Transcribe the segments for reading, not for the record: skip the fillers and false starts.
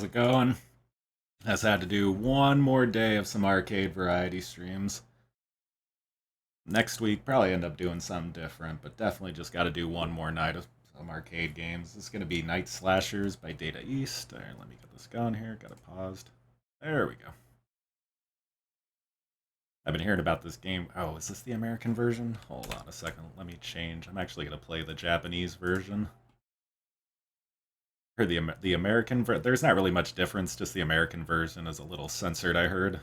how's it going? Just had to do one more day of some arcade variety streams. Next week, probably end up doing something different, but definitely just got to do one more night of some arcade games. It's going to be Night Slashers by Data East. All right, let me get this going here. Got it paused. There we go. I've been hearing about this game. Oh, is this the American version? Hold on a second. Let me change. I'm actually going to play the Japanese version. Heard the American there's not really much difference, just the American version is a little censored, I heard.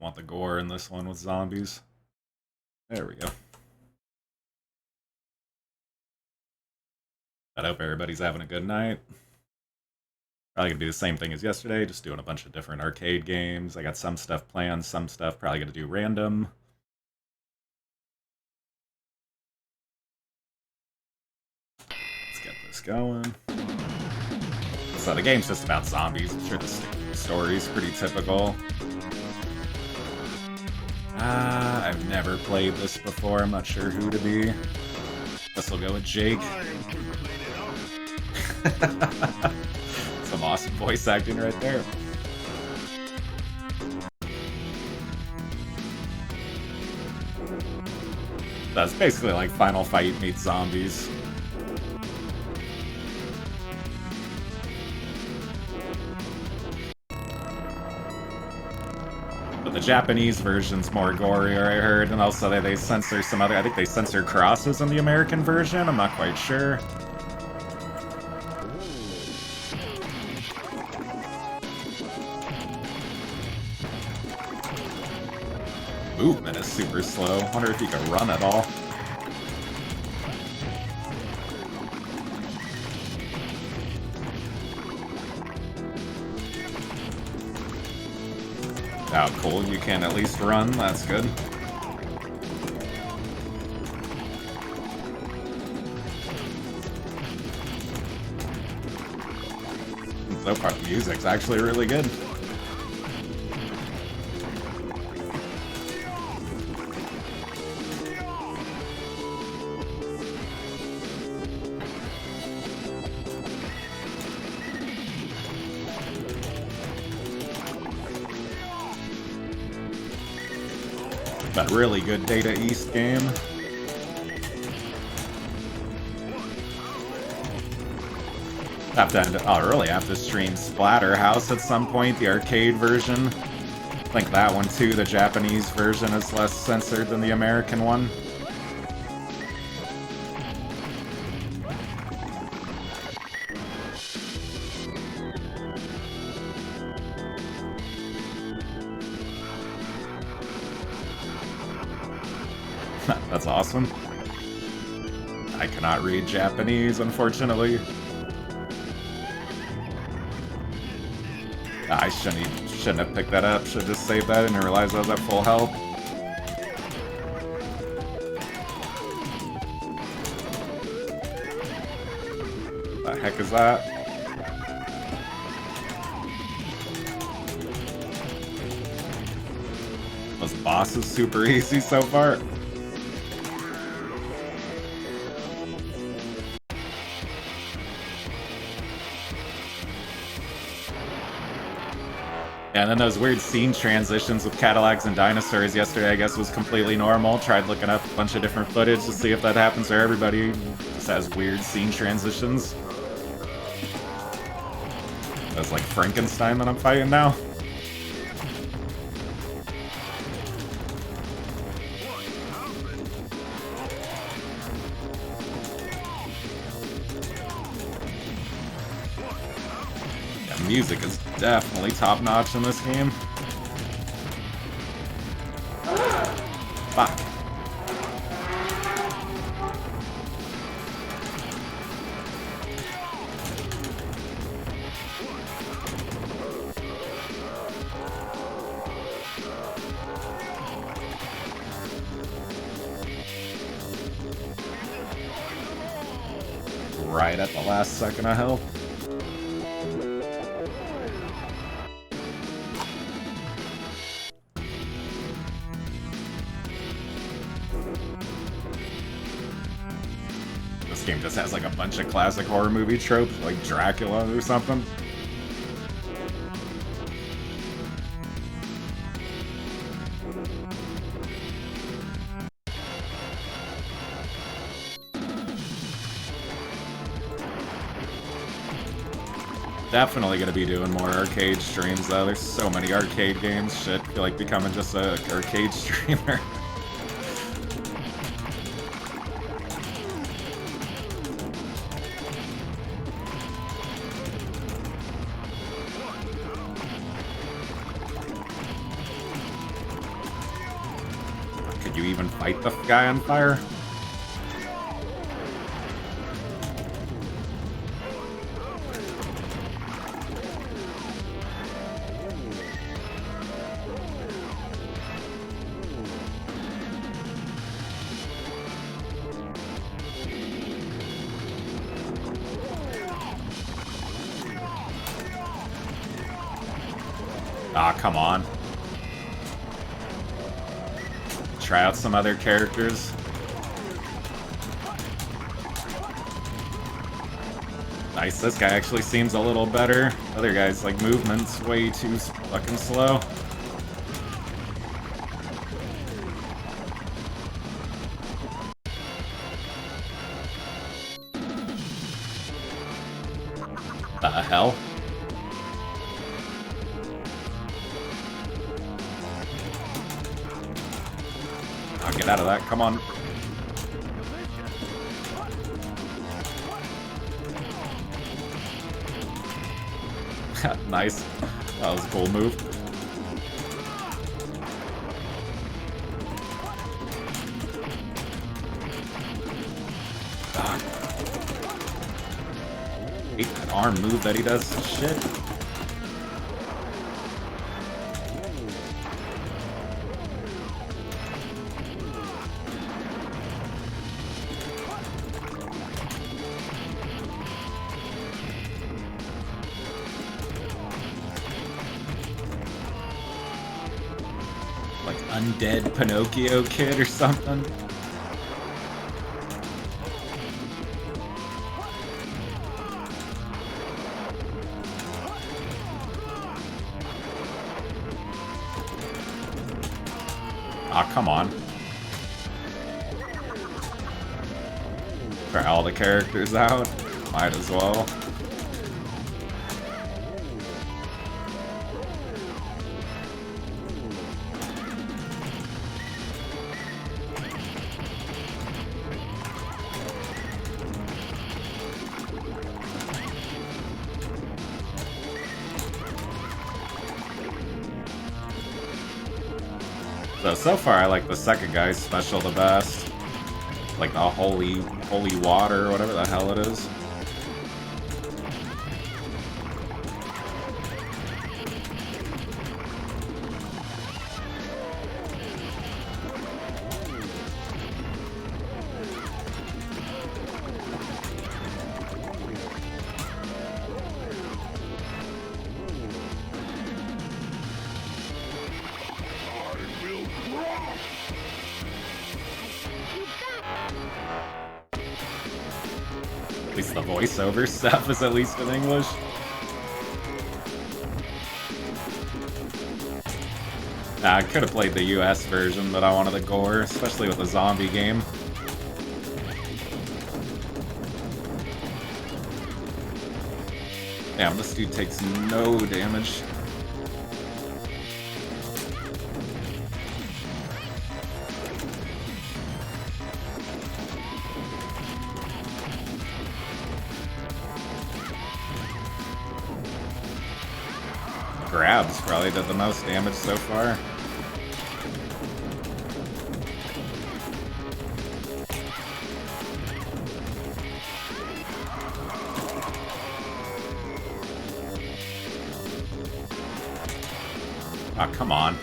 Want the gore in this one with zombies. There we go. I hope everybody's having a good night. Probably gonna do the same thing as yesterday, just doing a bunch of different arcade games. I got some stuff planned, some stuff probably gonna do random. Let's get this going. So the game's just about zombies. I'm sure the story's pretty typical. I've never played this before. I'm not sure who to be. Guess we'll go with Jake. Some awesome voice acting right there. That's basically like Final Fight meets zombies. But the Japanese version's more gorier, I heard, and also they censor some other. I think they censor crosses in the American version. I'm not quite sure. Movement is super slow. Wonder if you can run at all. Oh, cool. You can at least run. That's good. So far, the music's actually really good. That really good Data East game. Have to end. Oh, really have to stream Splatterhouse at some point, the arcade version. I think that one too, the Japanese version, is less censored than the American one. That's awesome. I cannot read Japanese, unfortunately. I shouldn't have picked that up. Should have just saved that and realized I was at full health. The heck is that? This boss is super easy so far. Yeah, and then those weird scene transitions with Cadillacs and dinosaurs yesterday, I guess, was completely normal. Tried looking up a bunch of different footage to see if that happens to everybody. Just has weird scene transitions. That's like Frankenstein that I'm fighting now. Music is definitely top-notch in this game. Fuck. Right at the last second of health. This game just has like a bunch of classic horror movie tropes, like Dracula or something. Definitely gonna be doing more arcade streams though. There's so many arcade games. Shit, feel like becoming just a arcade streamer. Could you even fight the guy on fire? Ah, come on. Try out some other characters. Nice, this guy actually seems a little better. Other guy's like movement's way too fucking slow. The hell? Oh, get out of that, come on. Nice. That was a cool move. God. Hate that arm move that he does. Shit. Like undead Pinocchio kid or something. Aw, come on. Try all the characters out. Might as well. So far I like the second guy's special the best. Like the holy water or whatever the hell it is. At least the voiceover stuff is at least in English. I could have played the US version, but I wanted the gore, especially with a zombie game. Damn, this dude takes no damage. Grabs probably did the most damage so far. Ah, oh, come on.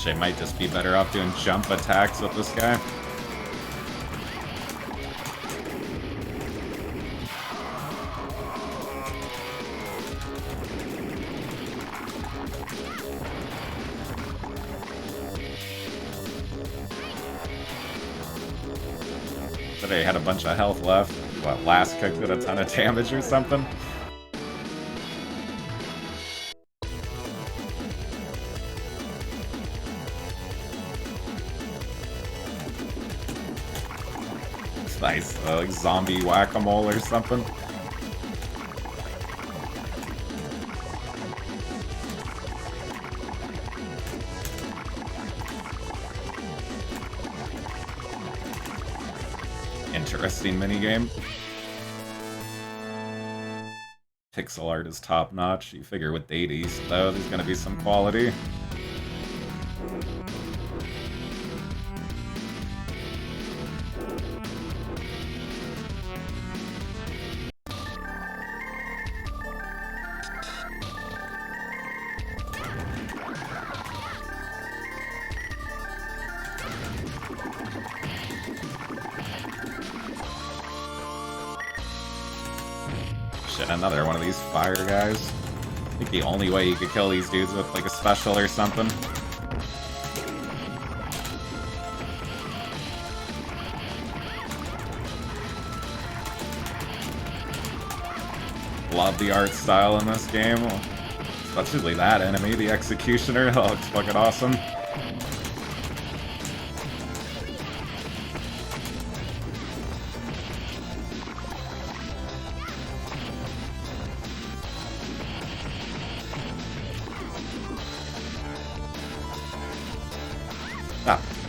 I might just be better off doing jump attacks with this guy. yesterday had a bunch of health left. What, last kick did a ton of damage or something? It's nice, like zombie whack-a-mole or something. Interesting minigame. Pixel art is top-notch. You figure with Date East, though, there's gonna be some quality. Another one of these fire guys. I think the only way you could kill these dudes with like a special or something. Love the art style in this game. Especially that enemy, the Executioner. That looks fucking awesome.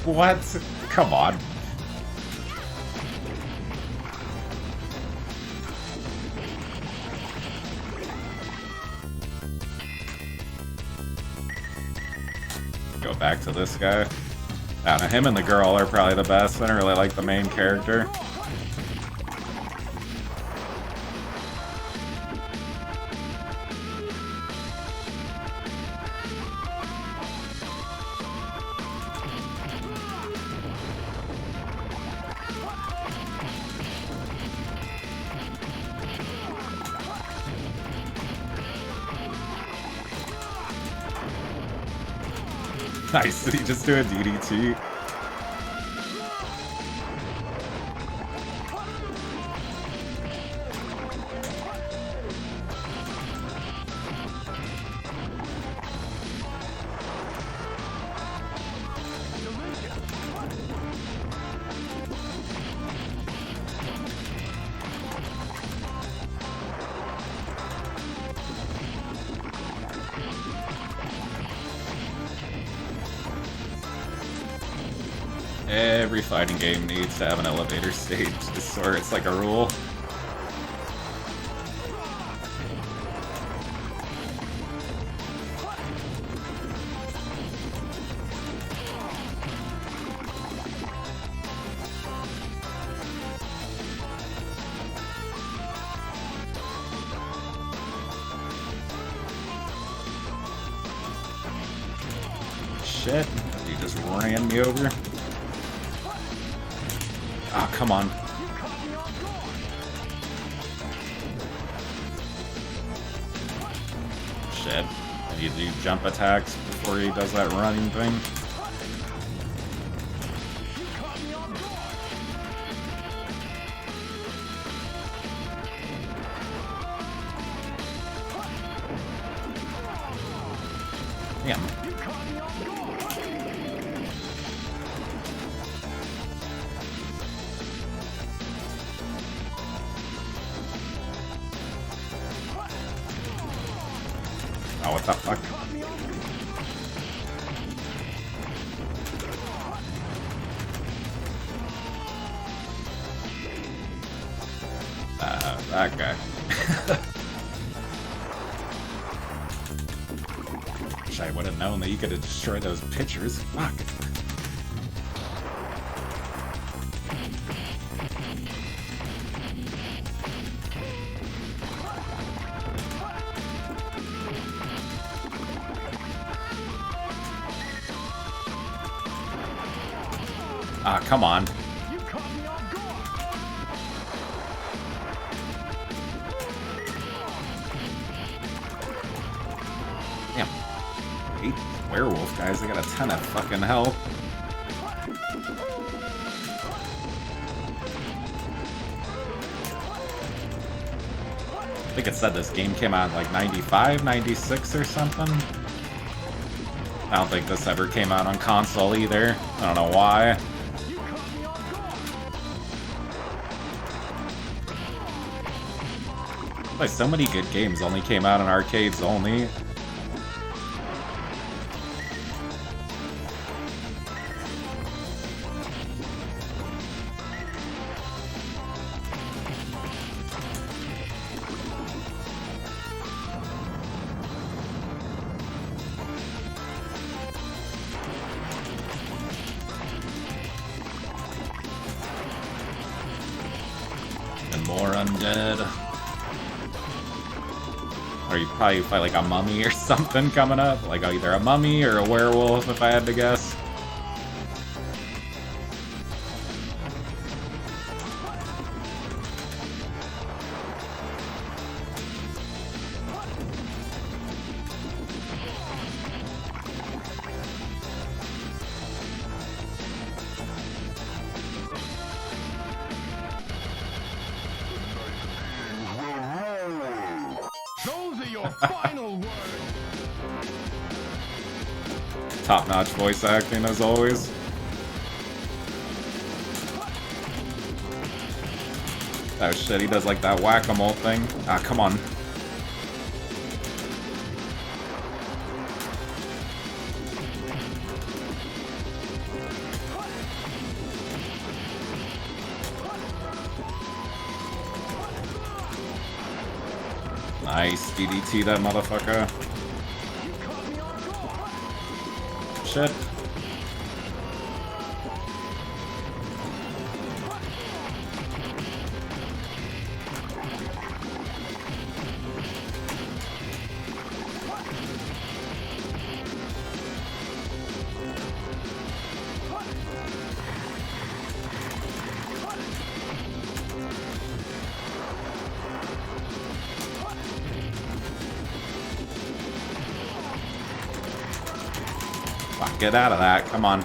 What? Come on. Go back to this guy. I don't know, him and the girl are probably the best. I don't really like the main character. Nice, did he just do a DDT? Every fighting game needs to have an elevator stage, just or it's like a rule. Shit, he just ran me over. Ah, come on. Shit. I need to do jump attacks before he does that running thing. Damn. Oh, what the fuck? That guy. Wish I would have known that you could have destroyed those pictures. Fuck. Ah, come on. Damn. Hate werewolf guys, they got a ton of fucking health. think it said this game came out in like 95, 96 or something. I don't think this ever came out on console either. I don't know why. Like, so many good games only came out in arcades only. And more undead. Or you probably fight like a mummy or something coming up. Like either a mummy or a werewolf, if I had to guess. Top-notch voice acting, as always. Oh shit, he does like that whack-a-mole thing. Ah, come on. Nice, DDT that motherfucker. Shit. Get out of that, come on.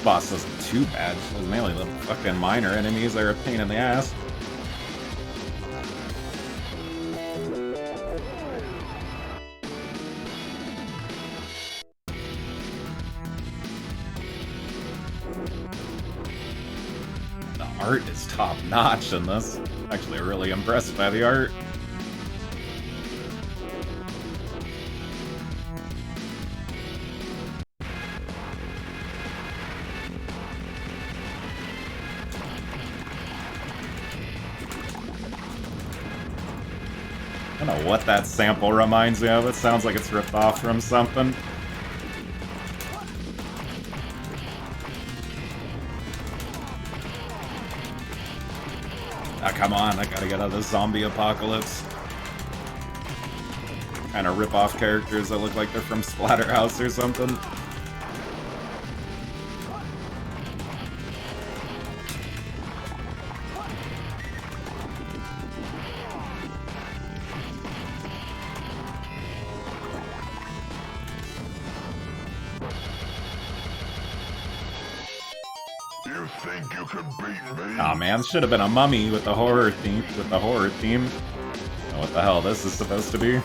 Boss isn't too bad. It was mainly the fucking minor enemies that are a pain in the ass. Art is top-notch in this. Actually, really impressed by the art. I don't know what that sample reminds me of. It sounds like it's ripped off from something. Ah, come on, I gotta get out of this zombie apocalypse. Kind of rip off characters that look like they're from Splatterhouse or something. You think you can beat me? Aw, man, this should have been a mummy with the horror theme. I don't know what the hell this is supposed to be.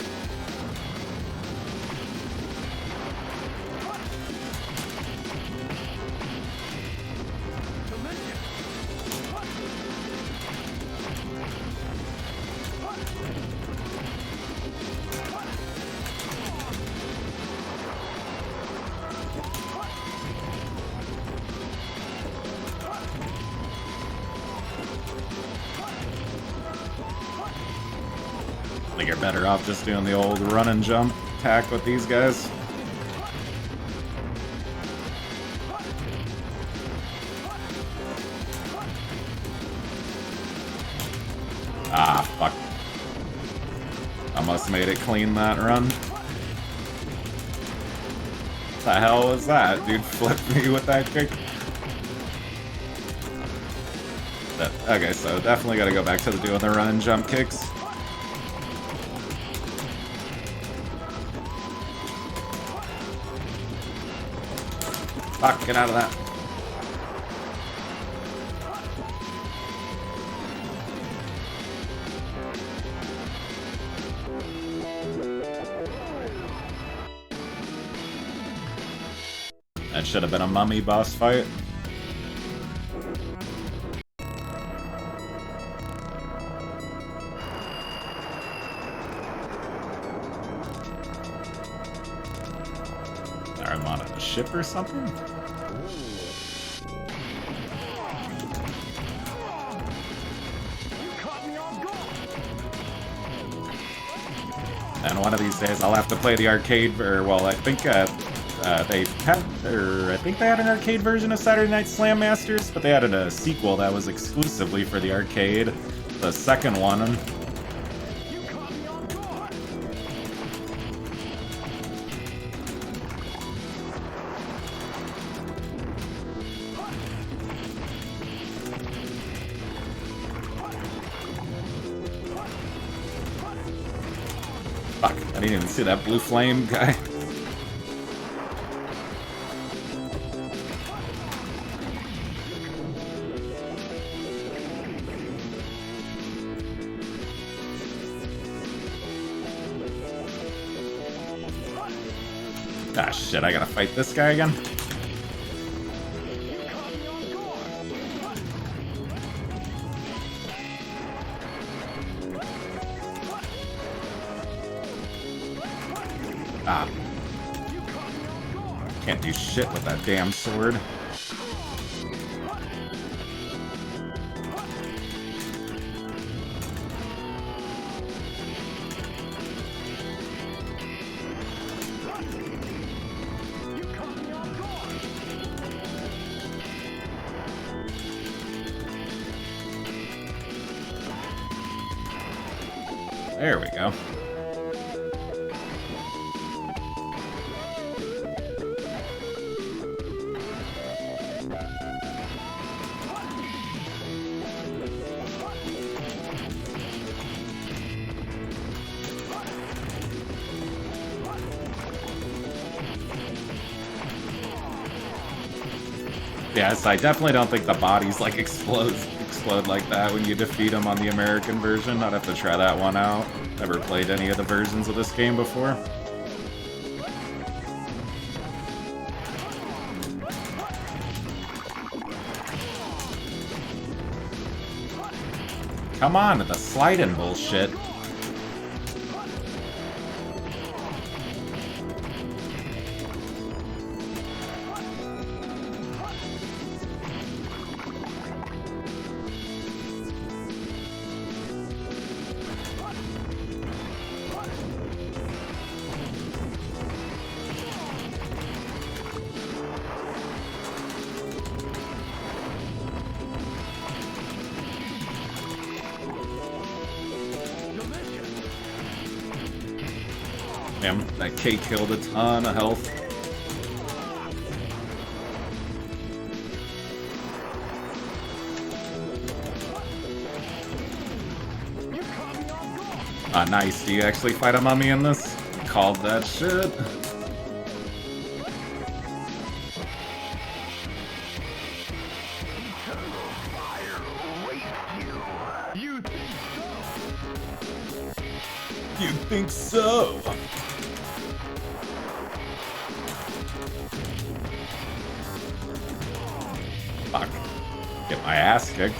I think you're better off just doing the old run and jump attack with these guys. Ah, fuck. I must have made it clean that run. What the hell was that? Dude flipped me with that kick. Okay, so definitely gotta go back to doing the run and jump kicks. Fuck, get out of that. That should have been a mummy boss fight. I'm on a ship or something? And one of these days I'll have to play the arcade, or well, I think they had an arcade version of Saturday Night Slam Masters, but they added a sequel that was exclusively for the arcade. The second one. Fuck, I didn't even see that blue flame guy. Ah, shit, I gotta fight this guy again? Ah. Can't do shit with that damn sword. There we go. Yes, I definitely don't think the bodies like explode like that when you defeat them on the American version. I'd have to try that one out. Never played any of the versions of this game before. Come on, the sliding bullshit. Damn, that K killed a ton of health. Ah, nice. Do you actually fight a mummy in this? Called that shit. You think so? Fuck. Get my ass kicked.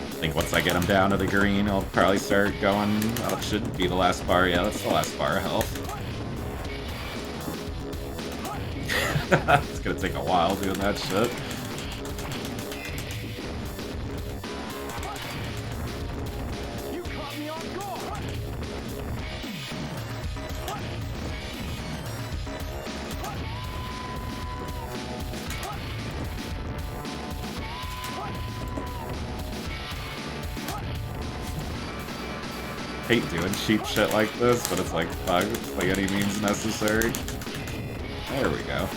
I think once I get him down to the green, I'll probably start going. Oh, it should be the last bar. Yeah, that's the last bar of health. It's gonna take a while doing that shit. hate doing cheap shit like this, but it's like, fuck, it's like any means necessary. There we go.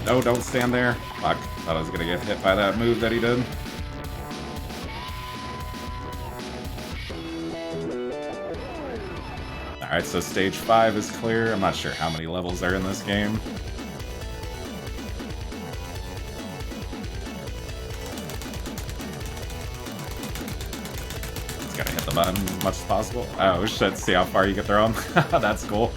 No, don't stand there. Fuck. Thought I was gonna get hit by that move that he did. Alright, so stage 5 is clear. I'm not sure how many levels are in this game. Just gotta hit the button as much as possible. Oh shit, see how far you can throw him? That's cool.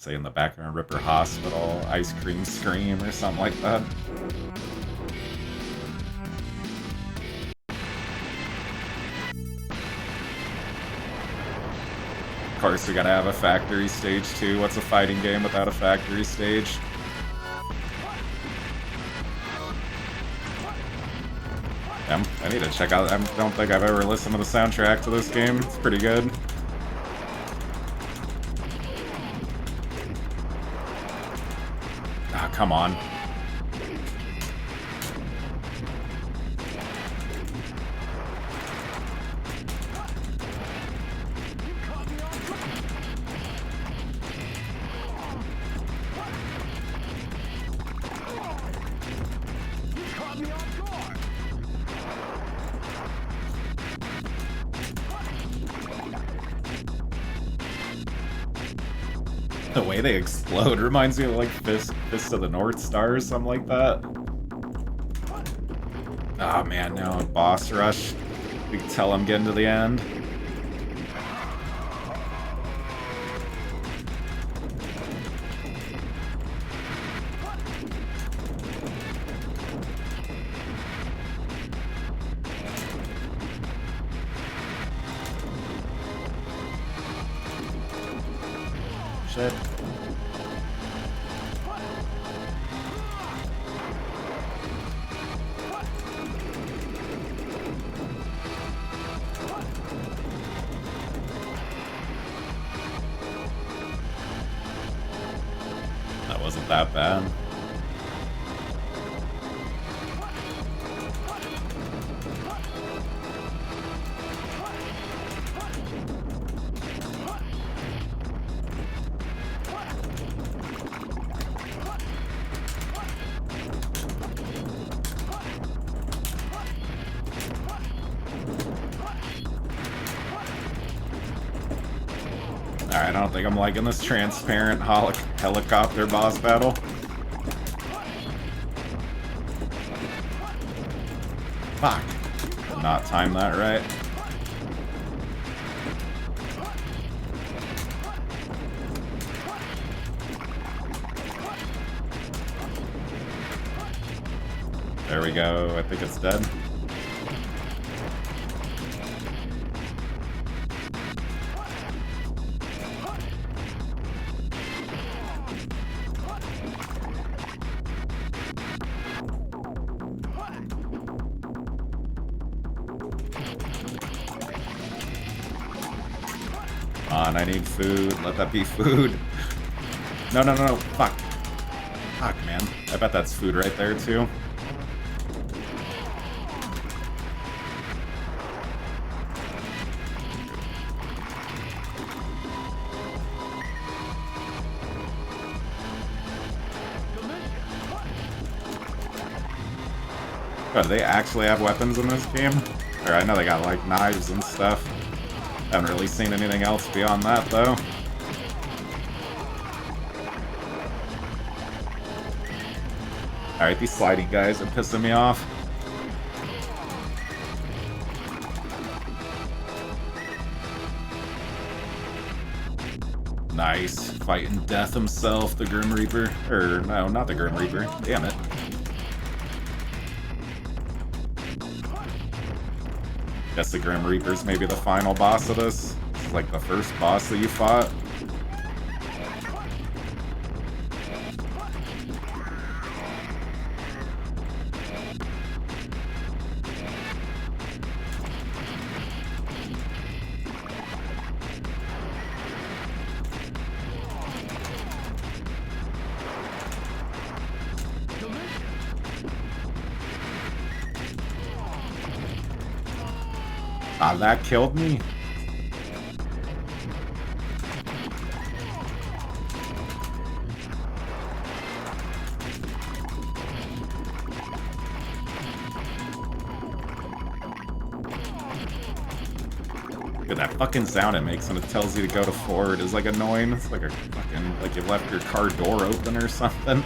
Say in the background, Ripper Hospital, Ice Cream Scream, or something like that. Of course, we gotta have a factory stage too. What's a fighting game without a factory stage? I need to check out. I don't think I've ever listened to the soundtrack to this game. It's pretty good. Ah, come on. The way they explode reminds me of like Fist of the North Star or something like that. Oh man, no, boss rush. We can tell I'm getting to the end. Shit. That wasn't that bad. Alright, I don't think I'm liking this transparent helicopter boss battle. Fuck. Did not time that right. There we go. I think it's dead. Come on, I need food. Let that be food. No, no, no, no. Fuck. Fuck, man. I bet that's food right there, too. Oh, do they actually have weapons in this game? Or I know they got, like, knives and stuff. Haven't really seen anything else beyond that, though. Alright, these sliding guys are pissing me off. Nice. Fighting Death himself, the Grim Reaper. Or, no, not the Grim Reaper. Damn it. Guess the Grim Reaper's maybe the final boss of this. It's like the first boss that you fought. Ah, that killed me. Dude, that fucking sound it makes when it tells you to go to forward is like annoying. It's like a fucking, like you left your car door open or something.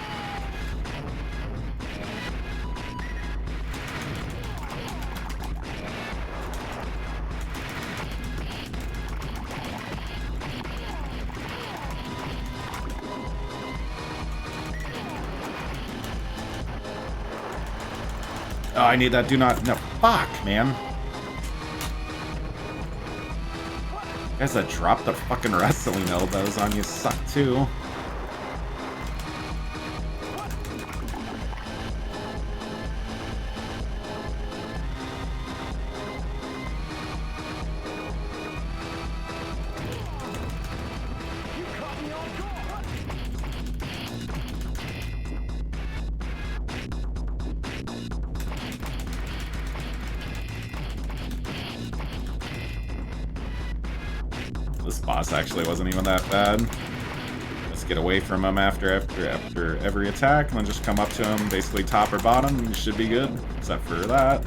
Oh, I need that do not... No, fuck, man. Guys that drop the fucking wrestling elbows on you suck, too. This boss actually wasn't even that bad. Just get away from him after every attack, and then just come up to him, basically top or bottom, and you should be good. Except for that.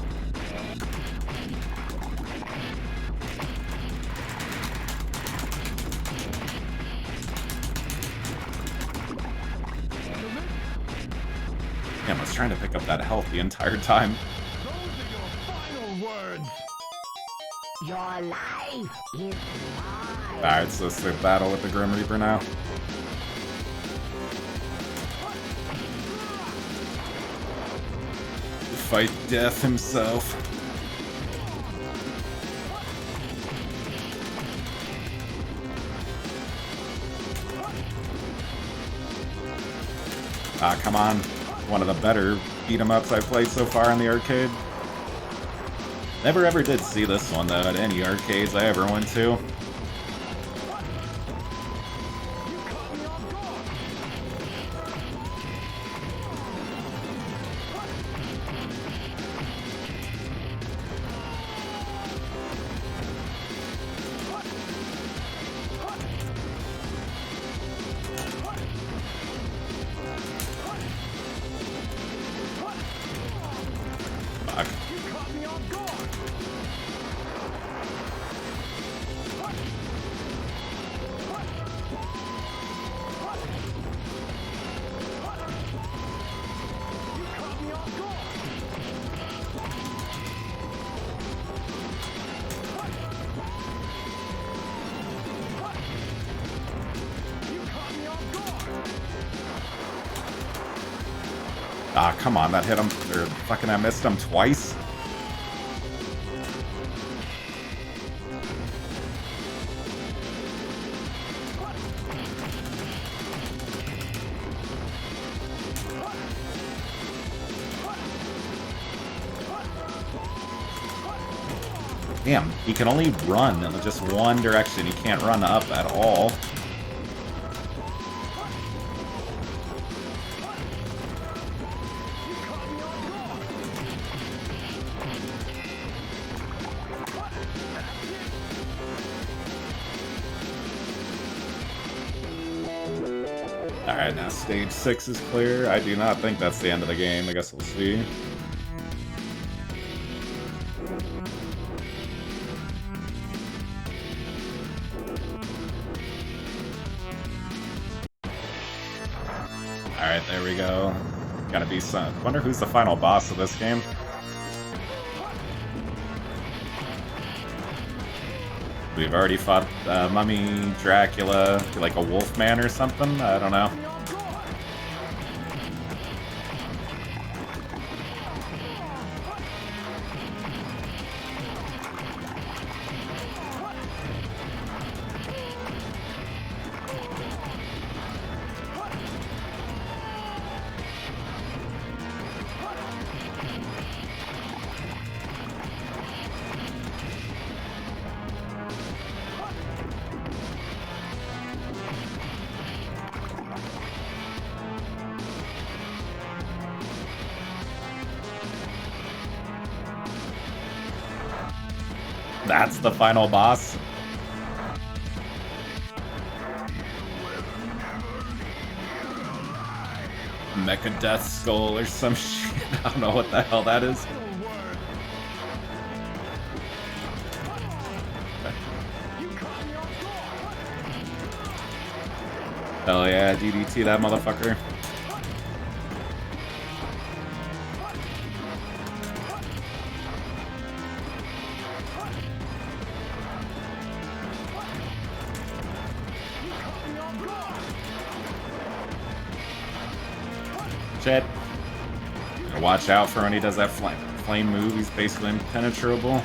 Damn, I was trying to pick up that health the entire time. Those are your final words. Your life is mine. Alright, so it's the battle with the Grim Reaper now. Fight death himself. Ah, come on. One of the better beat-em-ups I've played so far in the arcade. Never ever did see this one, though, at any arcades I ever went to. Fuck. Ah, come on, that hit him. Or fucking I missed him twice. Damn, he can only run in just one direction. He can't run up at all. Alright, now stage 6 is clear. I do not think that's the end of the game. I guess we'll see. Alright, there we go. Gotta be some... Wonder who's the final boss of this game. We've already fought Mummy, Dracula, like a Wolfman or something? I don't know. That's the final boss. Mecha Death Skull or some shit. I don't know what the hell that is. Hell yeah, DDT that motherfucker. Shit. Gotta watch out for when he does that flame move. He's basically impenetrable.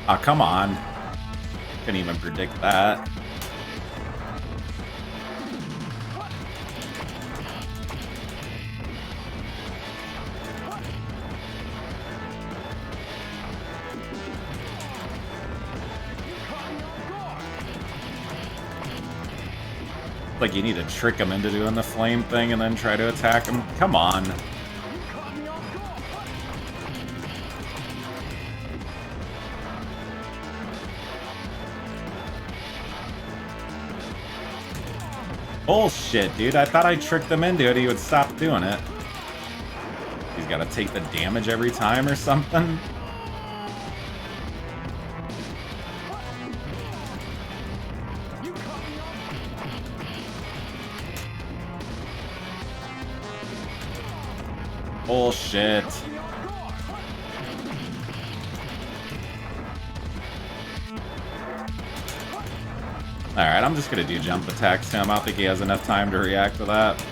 Oh, come on. Couldn't even predict that. Like you need to trick him into doing the flame thing and then try to attack him. Come on. Bullshit, dude. I thought I tricked him into it. He would stop doing it. He's got to take the damage every time or something. Bullshit. Alright, I'm just gonna do jump attacks to him. I don't think he has enough time to react to that.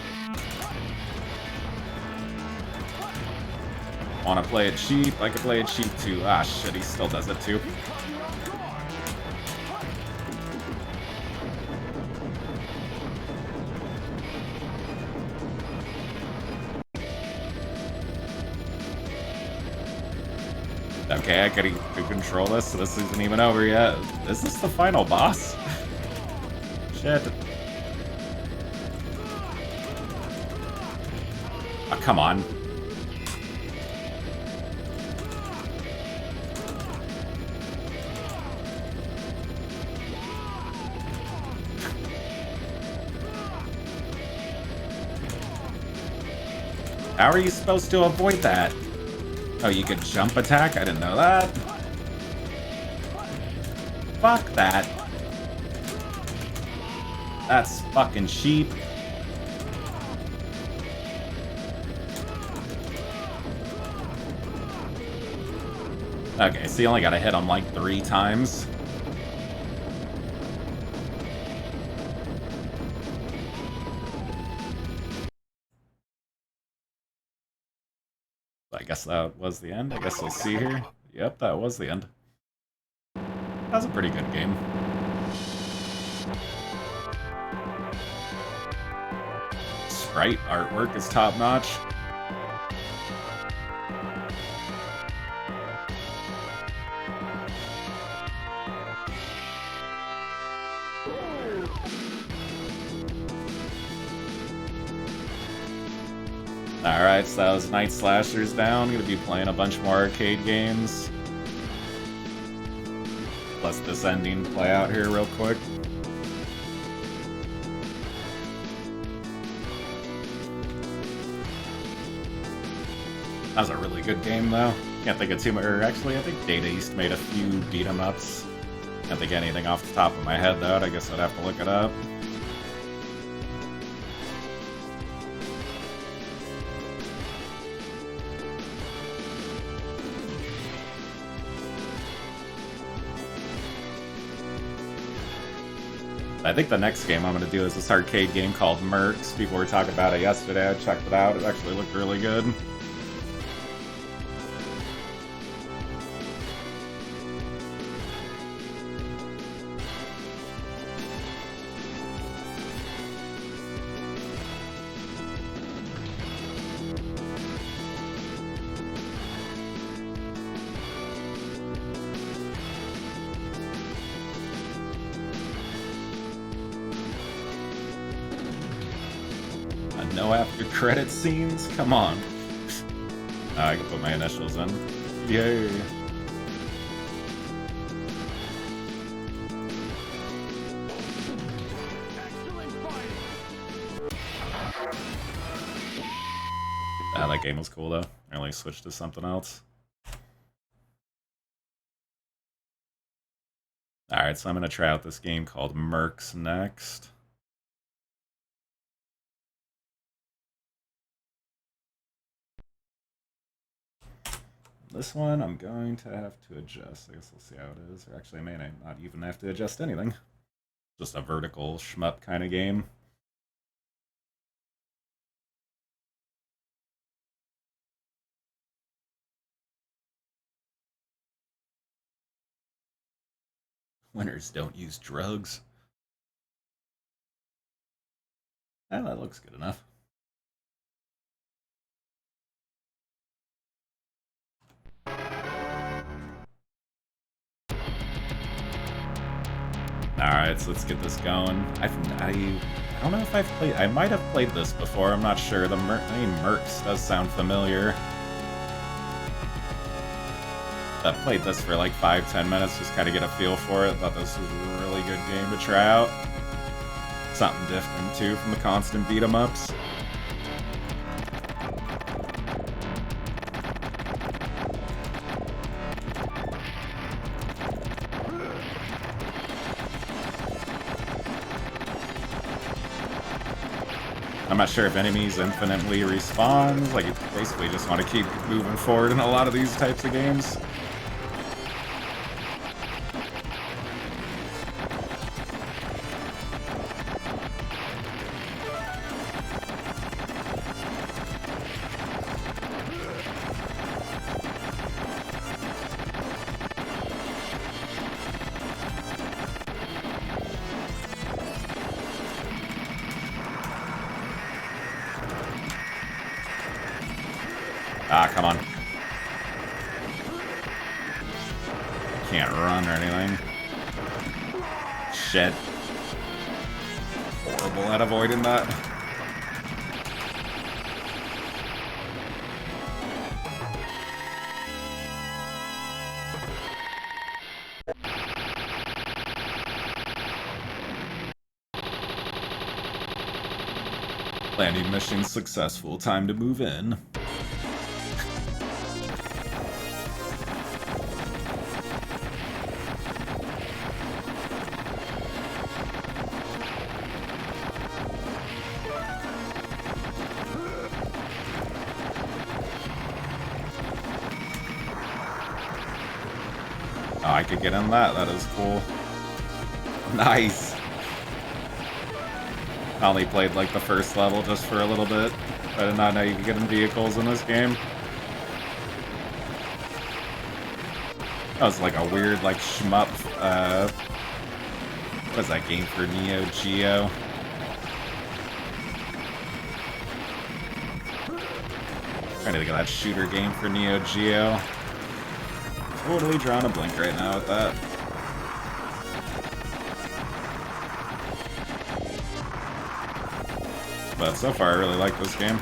Wanna play it cheap? I could play it cheap too. Ah shit, he still does it too. Okay, I could control this, so this isn't even over yet. Is this the final boss? Shit. Oh, come on. How are you supposed to avoid that? Oh, you could jump attack? I didn't know that. Fuck that. That's fucking cheap. Okay, so you only gotta hit him like 3 times. I guess that was the end. I guess we'll see here. Yep, that was the end. That was a pretty good game. Sprite artwork is top notch. Alright, so that was Night Slashers down. Gonna be playing a bunch more arcade games. Let's this ending play out here real quick. That was a really good game though. Can't think of too much, or actually I think Data East made a few beat 'em ups. Can't think of anything off the top of my head though, I guess I'd have to look it up. I think the next game I'm going to do is this arcade game called Mercs. People were talking about it yesterday. I checked it out. It actually looked really good. No after credit scenes? Come on. I can put my initials in. Yay. That game was cool though. I only switched to something else. Alright, so I'm gonna try out this game called Mercs next. This one I'm going to have to adjust. I guess we'll see how it is. Or actually, I may not even have to adjust anything. Just a vertical shmup kind of game. Winners don't use drugs. Oh, that looks good enough. Alright, so let's get this going. I don't know if I've played... I might have played this before, I'm not sure. The name Mercs does sound familiar. I played this for like 5-10 minutes, just kind of get a feel for it. Thought this was a really good game to try out. Something different, too, from the constant beat-em-ups. I'm not sure if enemies infinitely respawns. Like, you basically just want to keep moving forward in a lot of these types of games. Ah, come on. Can't run or anything. Shit. Horrible at avoiding that. Landing mission successful. Time to move in. Oh, I could get in that. That is cool. Nice. I only played like the first level just for a little bit. I did not know you could get in vehicles in this game. That was like a weird like shmup. What is that game for Neo Geo? Trying to think of that shooter game for Neo Geo. Totally drawing a blink right now with that. But so far, I really like this game.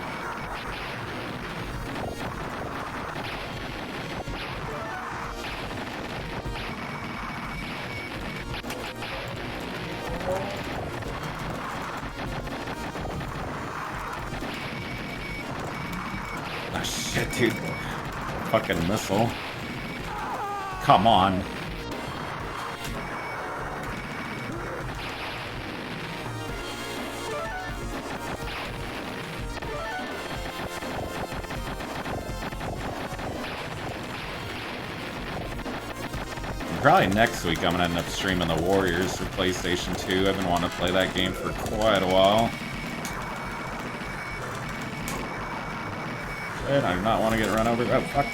Ah, shit, dude. Fucking missile. Come on. Probably next week I'm gonna end up streaming the Warriors for PlayStation 2. I've been wanting to play that game for quite a while. And I do not want to get run over. Oh, fuck.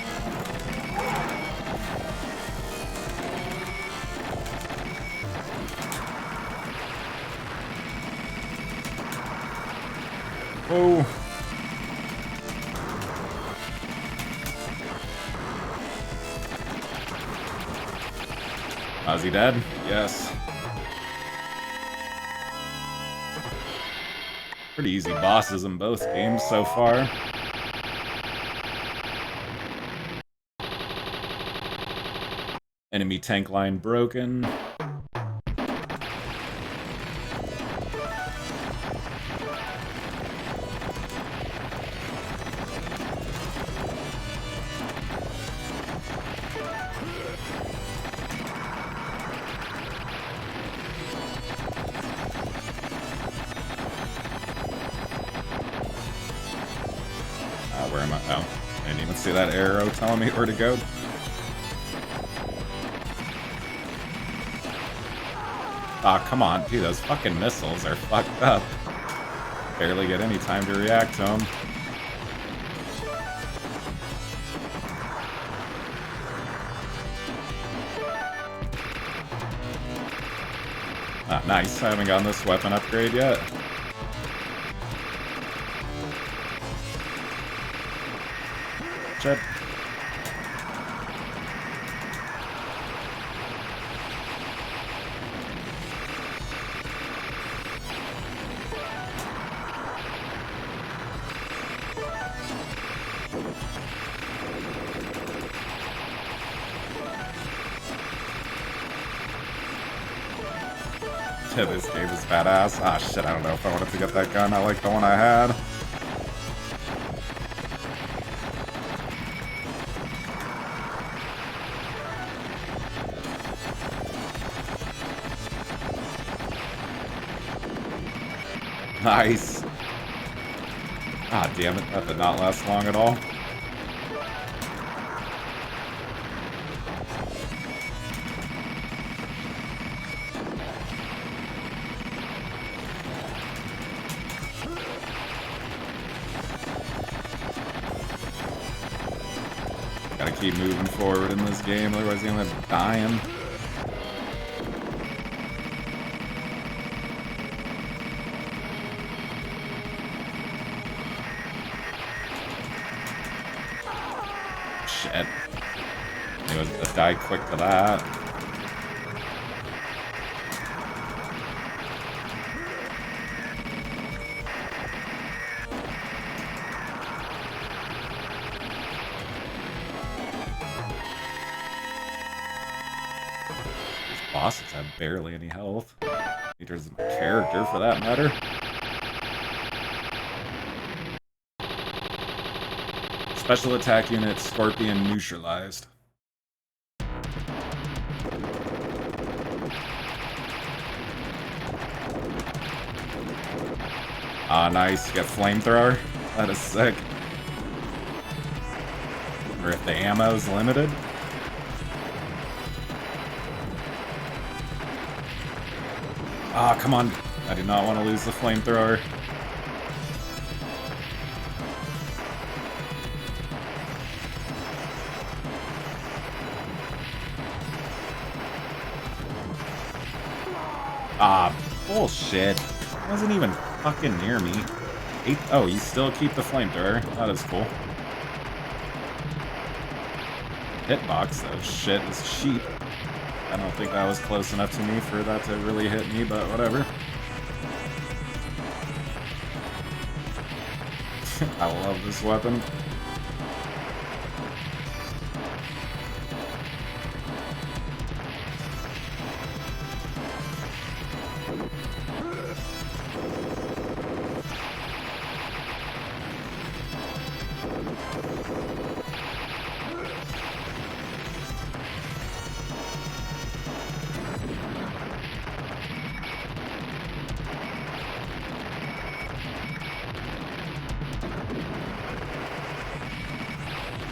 Whoa. Is he dead? Yes. Pretty easy bosses in both games so far. Enemy tank line broken. Where am I? Oh, I didn't even see that arrow telling me where to go. Aw, oh, come on. Dude, those fucking missiles are fucked up. Barely get any time to react to them. Ah, nice. I haven't gotten this weapon upgrade yet. Shit. This game is badass. Ah, shit, I don't know if I wanted to get that gun. I like the one I had. Nice. Ah, damn it. That did not last long at all. Gotta keep moving forward in this game, otherwise you're gonna end up dying. Shit. He was to die quick to that. These bosses have barely any health. Neither's my character, for that matter. Special attack unit Scorpion neutralized. Ah, nice. Get flamethrower. That is sick. Or if the ammo's limited. Ah, come on. I do not want to lose the flamethrower. Ah, bullshit. It wasn't even fucking near me. Oh, you still keep the flamethrower. That is cool. Hitbox, though, shit is cheap. I don't think that was close enough to me for that to really hit me, but whatever. I love this weapon.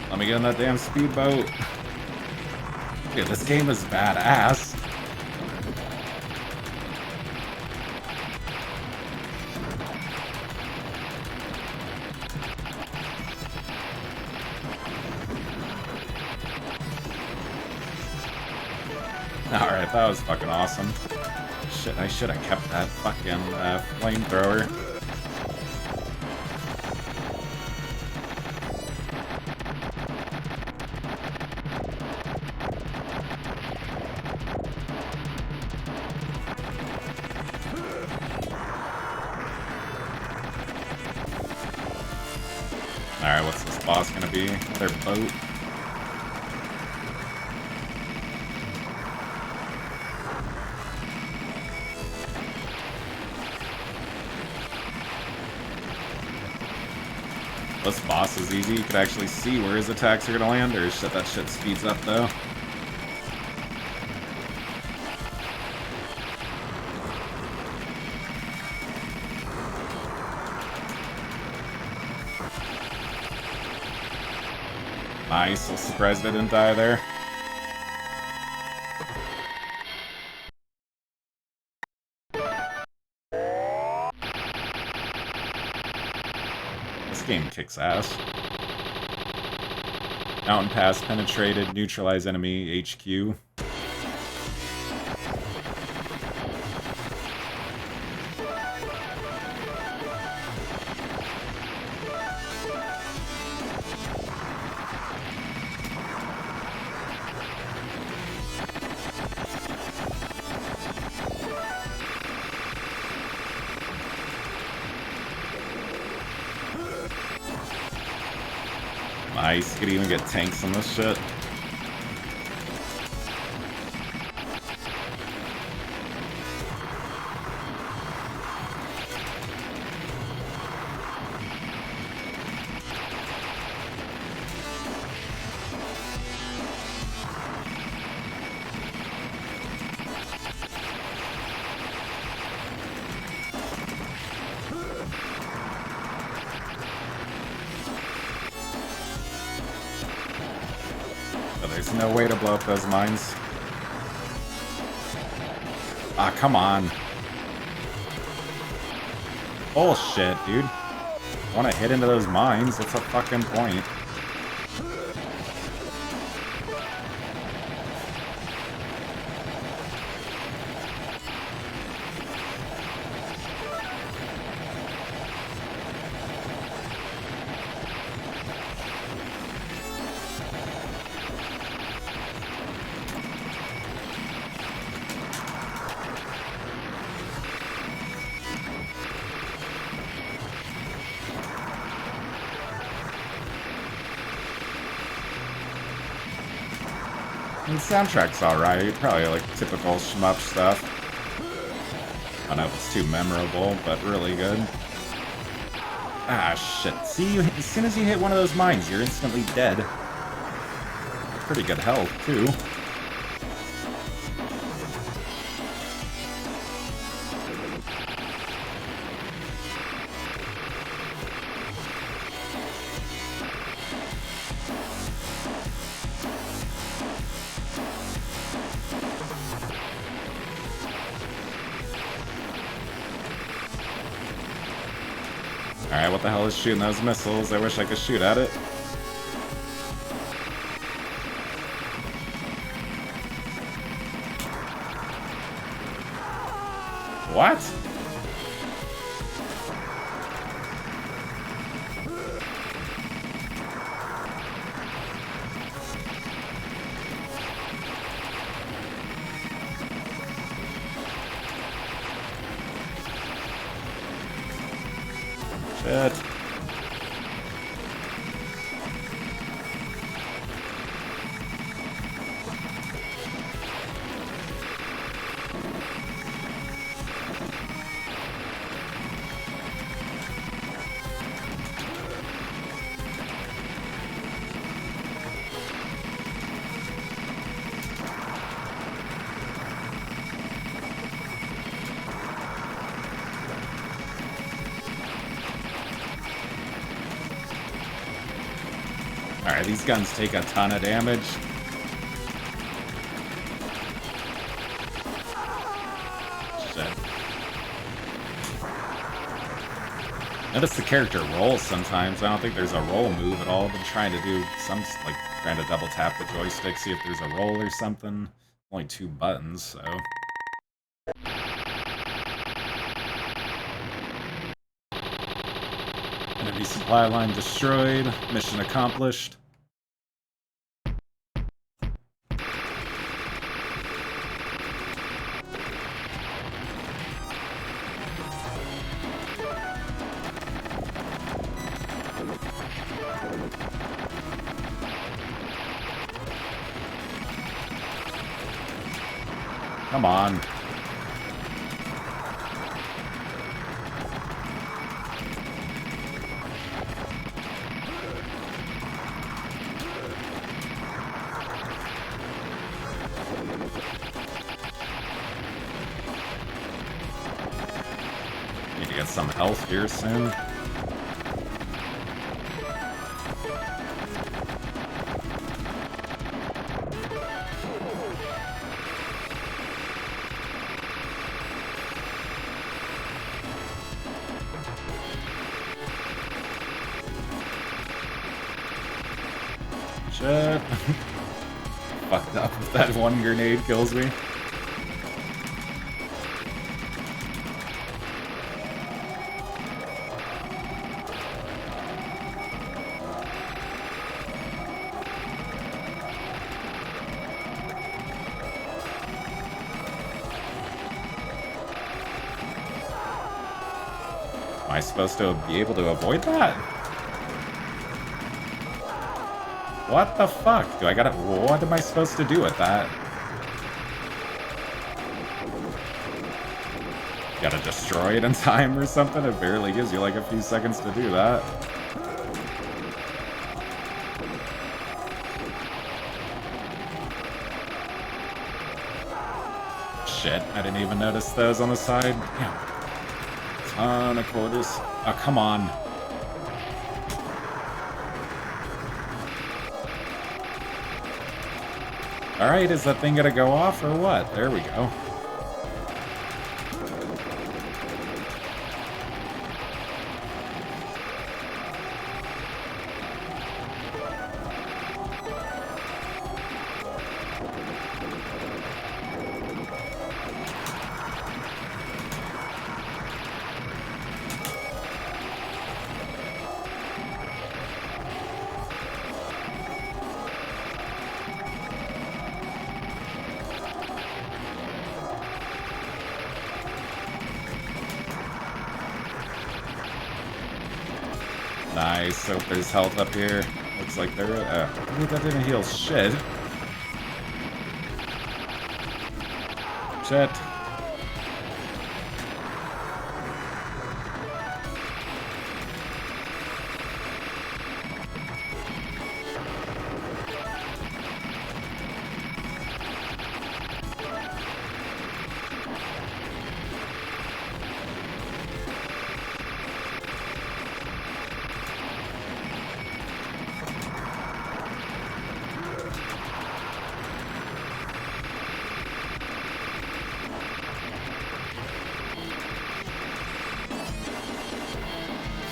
Let me get in that damn speedboat. Dude, this game is badass. Alright, that was fucking awesome. Shit, I should have kept that fucking flamethrower. Alright, what's this boss gonna be? Another boat? This boss is easy. You can actually see where his attacks are gonna land, or shit, that shit speeds up though. Nice. I'm surprised I didn't die there. This game kicks ass. Mountain pass penetrated. Neutralize enemy HQ. Nice, you could even get tanks on this shit. There's no way to blow up those mines. Ah, come on. Bullshit, dude. I want to hit into those mines. What's the fucking point? The soundtrack's alright, probably like typical shmup stuff. I don't know if it's too memorable, but really good. Ah, shit. See, as soon as you hit one of those mines, you're instantly dead. Pretty good health, too. Alright, what the hell is shooting those missiles? I wish I could shoot at it. What? Shit. Alright, these guns take a ton of damage. Shit. Notice the character rolls sometimes. I don't think there's a roll move at all. I've been trying to do some, like, trying to double tap the joystick, see if there's a roll or something. Only 2 buttons, so... Enemy supply line destroyed. Mission accomplished. Come on. Need to get some health here soon. Shit. Fucked up if that one grenade kills me. Am I supposed to be able to avoid that? What the fuck? Do I gotta... What am I supposed to do with that? Gotta destroy it in time or something? It barely gives you like a few seconds to do that. Shit, I didn't even notice those on the side. Damn. Ton of quarters. Oh, come on. Alright, is that thing gonna go off or what? There we go. Nice, hope there's health up here. Looks like there is. That didn't heal shit. Shit.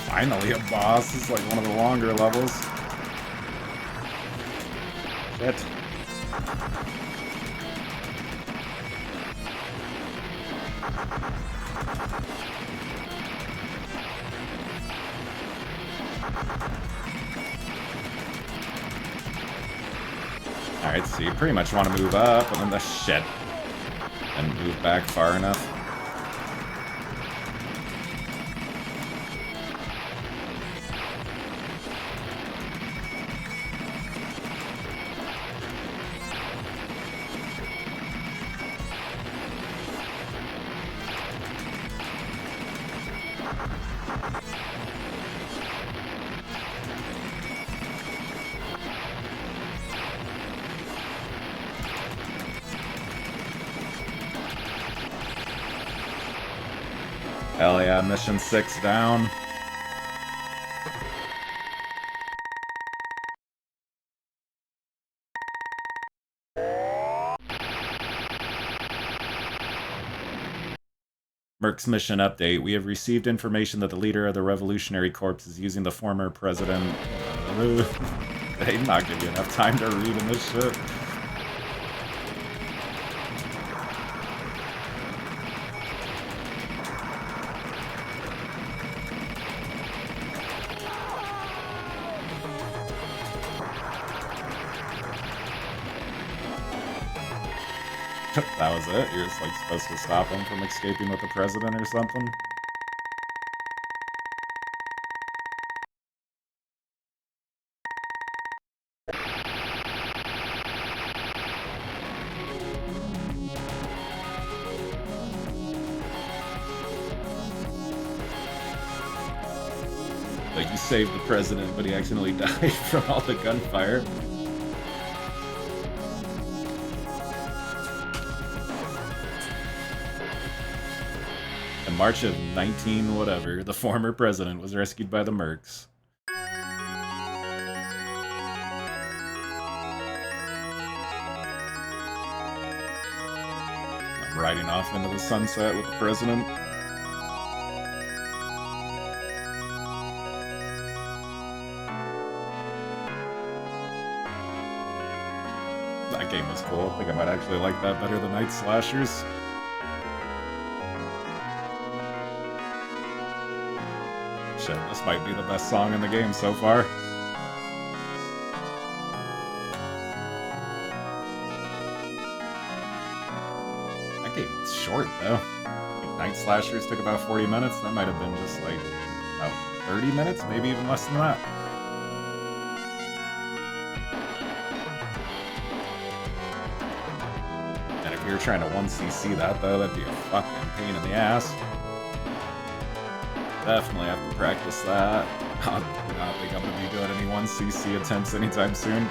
Finally a boss. This is like one of the longer levels. Shit. Alright, so you pretty much want to move up and then the shit. And move back far enough. Hell yeah, mission 6 down. Mercs mission update. We have received information that the leader of the Revolutionary Corps is using the former president. They not give you enough time to read in this shit. That was it? You're just like supposed to stop him from escaping with the president or something? Like, you saved the president, but he accidentally died from all the gunfire. In March of 19 whatever, the former president was rescued by the Mercs. I'm riding off into the sunset with the president. That game was cool. I think I might actually like that better than Night Slashers. Shit, this might be the best song in the game so far. That game was short, though. I think Night Slashers took about 40 minutes. That might have been just like about 30 minutes, maybe even less than that. If you're trying to 1cc that, though, that'd be a fucking pain in the ass. Definitely have to practice that. I do not think I'm going to be doing any 1cc attempts anytime soon.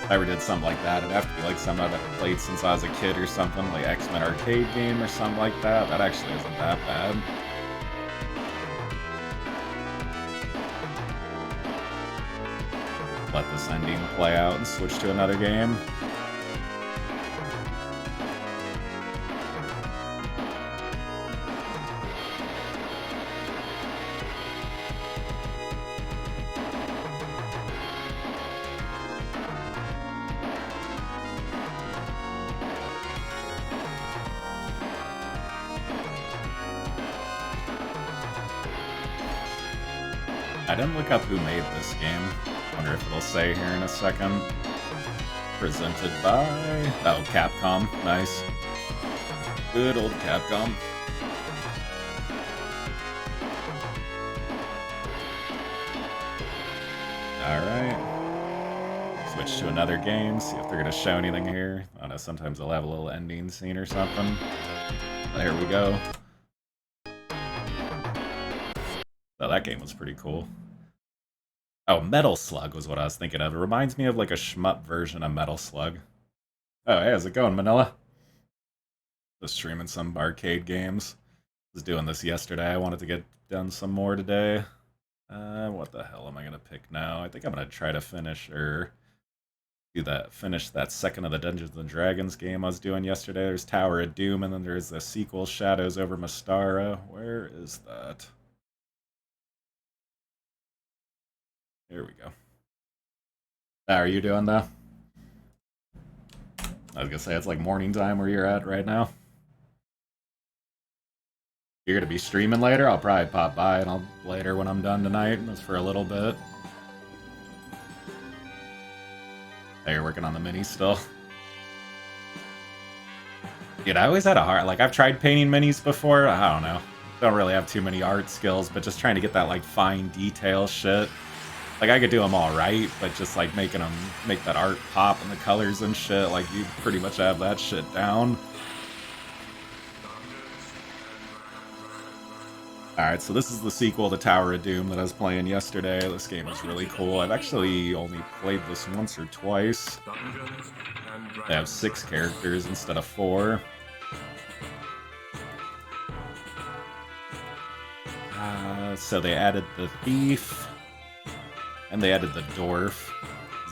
If I ever did something like that, it'd have to be like something I've played since I was a kid or something, like X-Men arcade game or something like that. That actually isn't that bad. Let this ending play out and switch to another game. I didn't look up who made this game. Wonder if it'll say here in a second. Presented by... oh, Capcom. Nice. Good old Capcom. Alright. Switch to another game, see if they're gonna show anything here. I don't know, sometimes they'll have a little ending scene or something. There we go. Oh, that game was pretty cool. Oh, Metal Slug was what I was thinking of. It reminds me of like a shmup version of Metal Slug. Oh, hey, how's it going, Manila? Just streaming some arcade games. Was doing this yesterday. I wanted to get done some more today. What the hell am I gonna pick now? I think I'm gonna try to finish finish that second of the Dungeons and Dragons game I was doing yesterday. There's Tower of Doom, and then there's the sequel, Shadows over Mystara. Where is that? Here we go. How are you doing, though? I was gonna say, it's like morning time where you're at right now. You're gonna be streaming later? I'll probably pop by and I'll later when I'm done tonight. That's for a little bit. Oh, you're working on the mini still? Dude, I always had a hard... like, I've tried painting minis before. I don't know. Don't really have too many art skills, but just trying to get that, like, fine detail shit. Like, I could do them all right, but just, like, make that art pop and the colors and shit, like, you pretty much have that shit down. Alright, so this is the sequel to Tower of Doom that I was playing yesterday. This game is really cool. I've actually only played this once or twice. They have 6 characters instead of 4. So they added the thief, and they added the dwarf.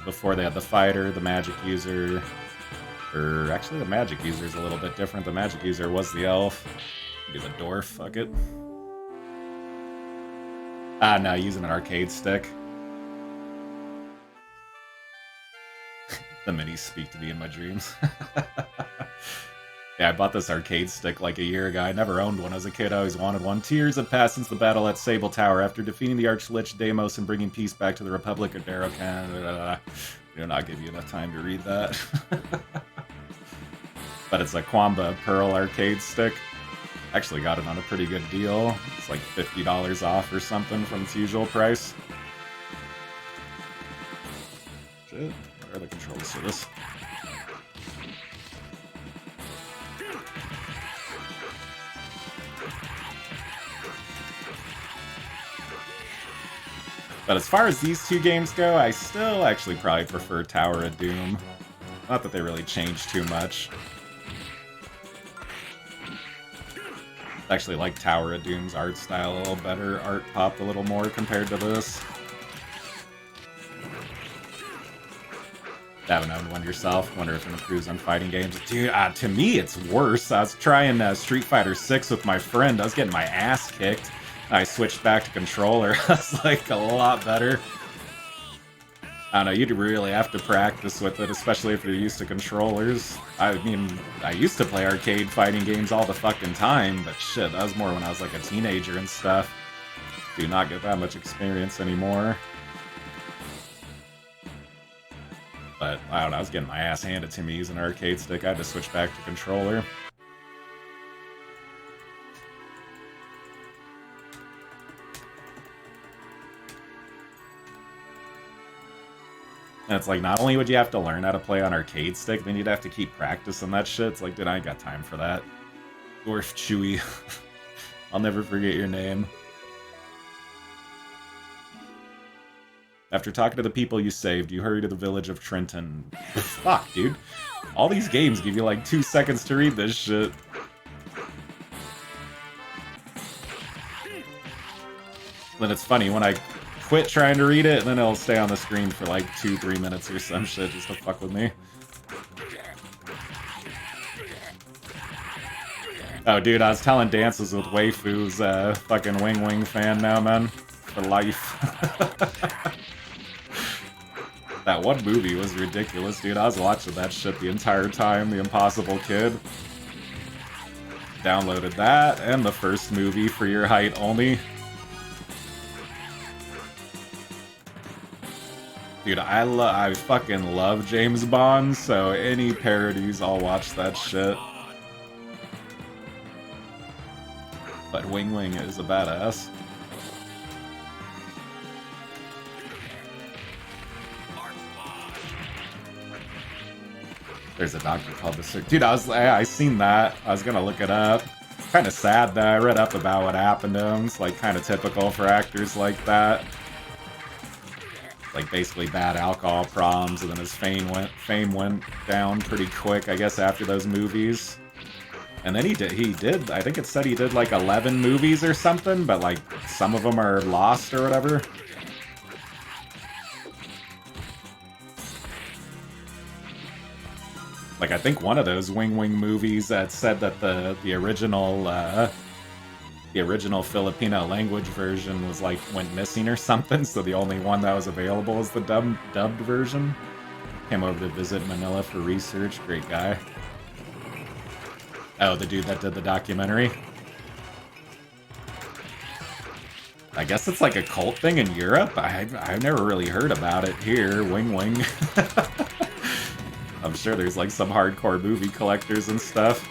Before they had the fighter, the magic user, or actually the magic user is a little bit different. The magic user was the elf. Be the dwarf, fuck it. Ah, no, using an arcade stick. The minis speak to me in my dreams. Yeah, I bought this arcade stick like a year ago. I never owned one as a kid. I always wanted one. 2 years have passed since the battle at Sable Tower. After defeating the Archlich Deimos and bringing peace back to the Republic of Darrocan. Do not give you enough time to read that. But it's a Kwamba Pearl arcade stick. Actually got it on a pretty good deal. It's like $50 off or something from its usual price. Shit, where are the controls for this? But as far as these two games go, I still actually probably prefer Tower of Doom. Not that they really changed too much. I actually like Tower of Doom's art style a little better. Art popped a little more compared to this. Haven't owned one yourself. Wonder if it improves on fighting games. Dude, to me it's worse. I was trying Street Fighter 6 with my friend. I was getting my ass kicked. I switched back to controller. I was like a lot better. I don't know, you'd really have to practice with it, especially if you're used to controllers. I mean, I used to play arcade fighting games all the fucking time, but shit, that was more when I was like a teenager and stuff. Do not get that much experience anymore. But, I don't know, I was getting my ass handed to me using an arcade stick. I had to switch back to controller. And it's like, not only would you have to learn how to play on arcade stick, then you'd have to keep practicing that shit. It's like, dude, I ain't got time for that. Dwarf Chewy. I'll never forget your name. After talking to the people you saved, you hurry to the village of Trenton. Fuck, dude. All these games give you like 2 seconds to read this shit. Then it's funny, when I quit trying to read it, and then it'll stay on the screen for like 2-3 minutes or some shit just to fuck with me. Oh, dude, I was telling Dances with Waifu's fucking Wing Wing fan now, man. For life. That one movie was ridiculous, dude. I was watching that shit the entire time, The Impossible Kid. Downloaded that, and the first movie for your height only. Dude, I fucking love James Bond, so any parodies, I'll watch that shit. But Wing Wing is a badass. There's a doctor called the Dude, I seen that. I was gonna look it up. Kind of sad that I read up about what happened to him. It's like kind of typical for actors like that. Like basically bad alcohol problems, and then his fame went down pretty quick, I guess, after those movies. And then he did, I think it said he did like 11 movies or something, but like some of them are lost or whatever. Like I think one of those Wing Wing movies that said that the original Filipino language version was like went missing or something, so the only one that was available is the dubbed version. Came over to visit Manila for research. Great guy. Oh, the dude that did the documentary. I guess it's like a cult thing in Europe. I've never really heard about it here. Wing Wing. I'm sure there's like some hardcore movie collectors and stuff.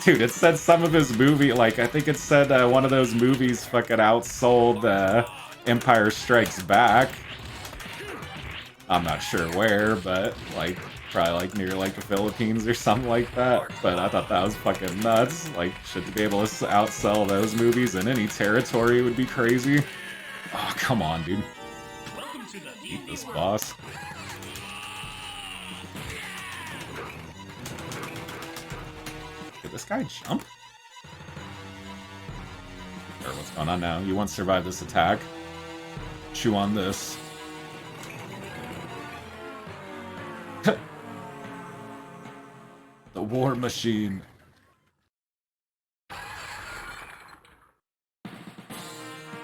Dude, it said some of his movie, like, I think it said one of those movies fucking outsold Empire Strikes Back. I'm not sure where, but, like, probably, like, near, like, the Philippines or something like that. But I thought that was fucking nuts. Like, shit, to be able to outsell those movies in any territory would be crazy. Oh, come on, dude. Eat this boss. Did this guy jump? Or what's going on now? You once survived this attack. Chew on this. The war machine.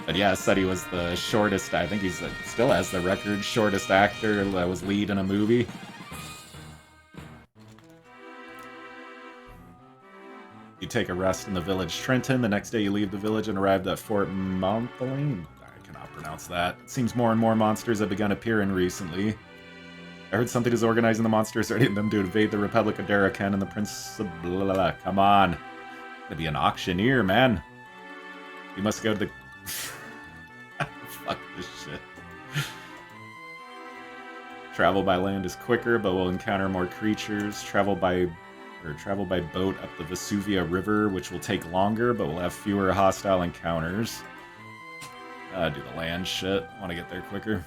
But yeah, it said he was the shortest, I think he's still has the record, shortest actor that was lead in a movie. You take a rest in the village Trenton. The next day you leave the village and arrived at Fort Monthaline. I cannot pronounce that. It seems more and more monsters have begun appearing recently. I heard something is organizing the monsters, ready them to invade the Republic of Darakan and the Prince of blah, blah, blah. Come on. Gonna be an auctioneer, man. You must go to the... Fuck this shit. Travel by land is quicker, but we'll encounter more creatures. Travel by boat up the Vesuvia River, which will take longer, but we'll have fewer hostile encounters. Do the land shit. I want to get there quicker.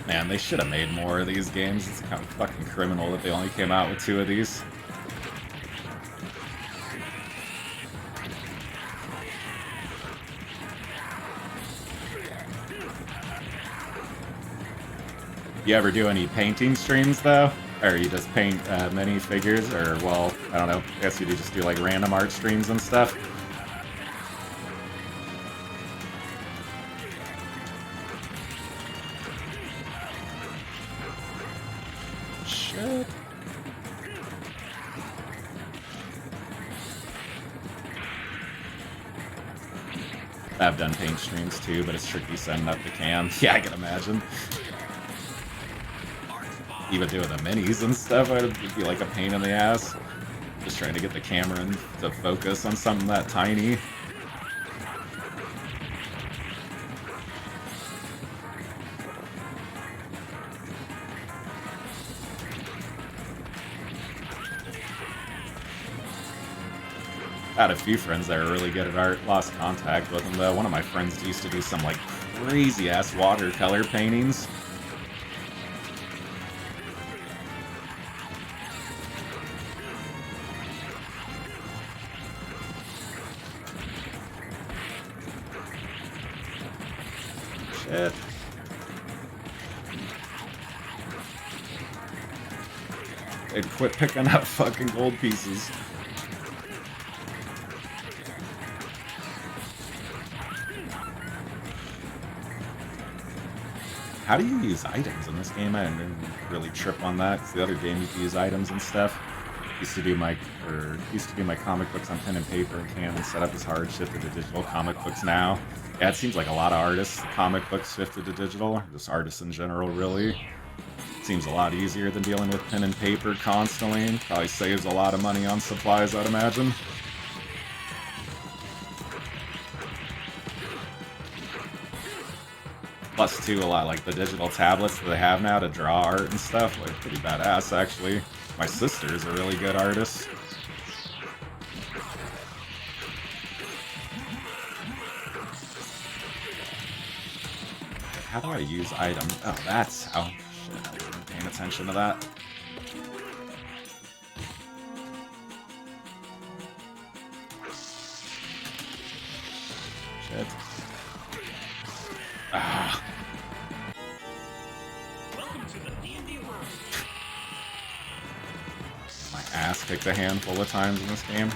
Man, they should have made more of these games. It's kind of fucking criminal that they only came out with 2 of these. You ever do any painting streams, though? Or you just paint minifigures? Or, well, I don't know. I guess you just do, like, random art streams and stuff? Shit. I've done paint streams, too, but it's tricky setting up the cam. Yeah, I can imagine. Even doing the minis and stuff, it'd be like a pain in the ass. Just trying to get the camera to focus on something that tiny. I had a few friends that were really good at art, lost contact with them though. One of my friends used to do some like crazy ass watercolor paintings. Shit. They'd quit picking up fucking gold pieces. How do you use items in this game? I didn't really trip on that. It's the other game you can use items and stuff. Used to do my comic books on pen and paper and can set up as hard, shifted to digital comic books now. Yeah, it seems like a lot of artists, comic books shifted to digital, or just artists in general, really. Seems a lot easier than dealing with pen and paper constantly. Probably saves a lot of money on supplies, I'd imagine. Plus, too, a lot like the digital tablets that they have now to draw art and stuff, like pretty badass, actually. My sister's a really good artist. How do I use items? Oh, that's how. Shit, I wasn't paying attention to that. Shit. Ah. My ass kicked a handful of times in this game.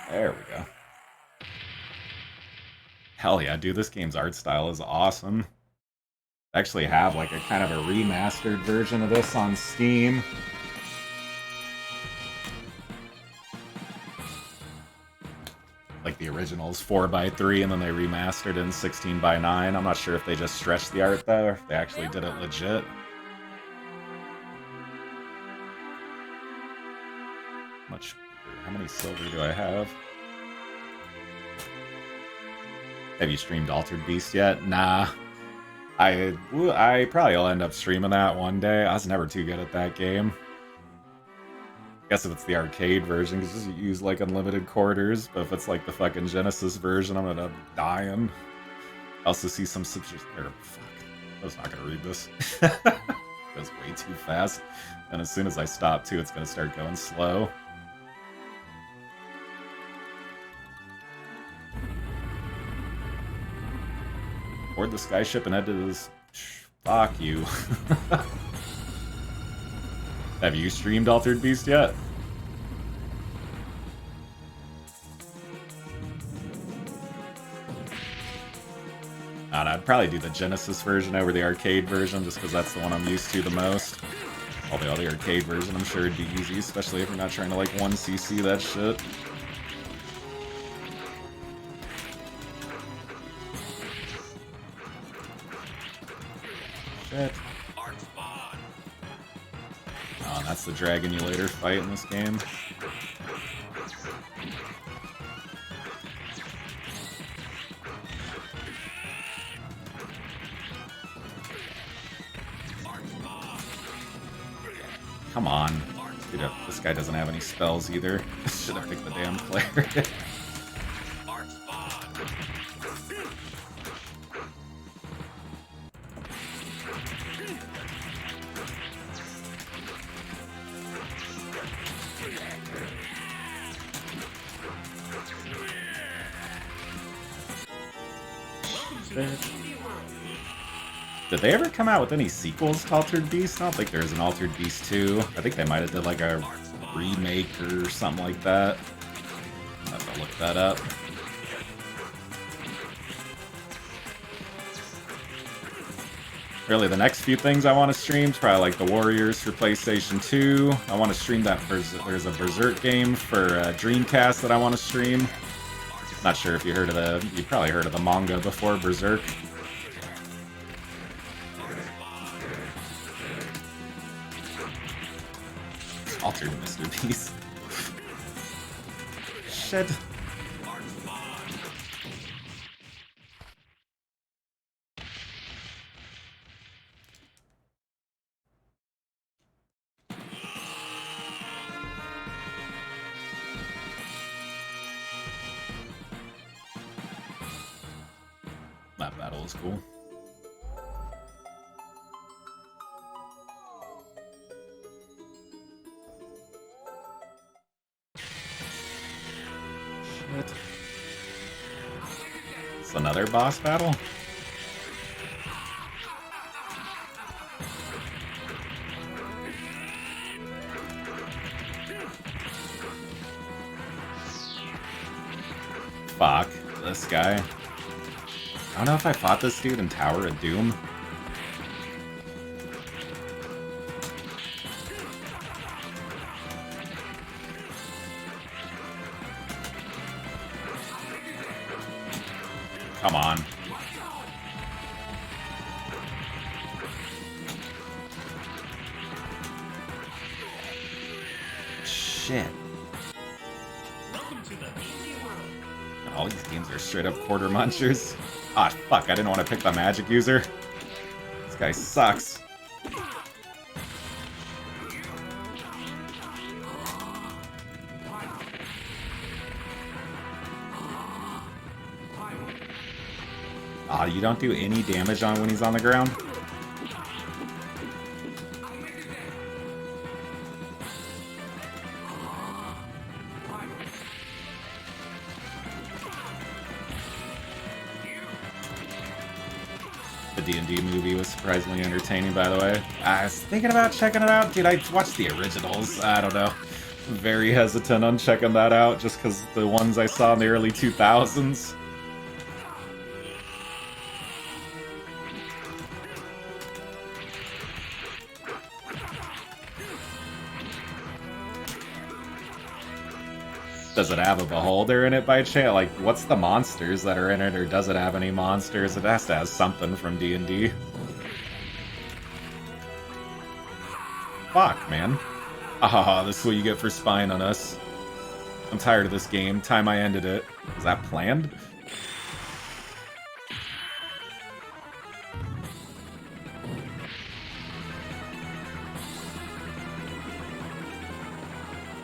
There we go. Hell yeah, dude, this game's art style is awesome. I actually have like a kind of a remastered version of this on Steam. Like the original's 4x3 and then they remastered in 16:9. I'm not sure if they just stretched the art though, or if they actually did it legit. How many silver do I have? Have you streamed Altered Beast yet? Nah. I probably will end up streaming that one day. I was never too good at that game. I guess if it's the arcade version, because you use like unlimited quarters, but if it's like the fucking Genesis version, I'm gonna dying. I also see some fuck. I was not gonna read this. It goes way too fast. And as soon as I stop too, it's gonna start going slow. Board the skyship and head to this. Fuck you. Have you streamed Altered Beast yet? I'd probably do the Genesis version over the arcade version, just because that's the one I'm used to the most. Although the arcade version, I'm sure it'd be easy, especially if you're not trying to like 1cc that shit. Shit. Oh, that's the dragon you later fight in this game. Come on. Dude, this guy doesn't have any spells either. Should have picked the damn player. Did they ever come out with any sequels to Altered Beast? I don't think there's an Altered Beast 2. I think they might have did like a remake or something like that. I'll have to look that up. Really, the next few things I want to stream is probably like the Warriors for PlayStation 2. I want to stream that. There's a Berserk game for Dreamcast that I want to stream. Not sure if you heard of you probably heard of the manga before, Berserk. Altered Mr. Beast. Shit. That battle is cool. Shit. It's another boss battle? Fuck, this guy. I don't know if I fought this dude in Tower of Doom. Come on. Shit. All these games are straight up quarter munchers. Ah, fuck, I didn't want to pick the magic user. This guy sucks. Ah, you don't do any damage on when he's on the ground? The D&D movie was surprisingly entertaining, by the way. I was thinking about checking it out. Dude, I watched the originals. I don't know. I'm very hesitant on checking that out just because the ones I saw in the early 2000s. Does it have a beholder in it by chance? Like, what's the monsters that are in it, or does it have any monsters? It has to have something from D&D. Fuck, man. Ah, this is what you get for spying on us. I'm tired of this game. Time I ended it. Was that planned?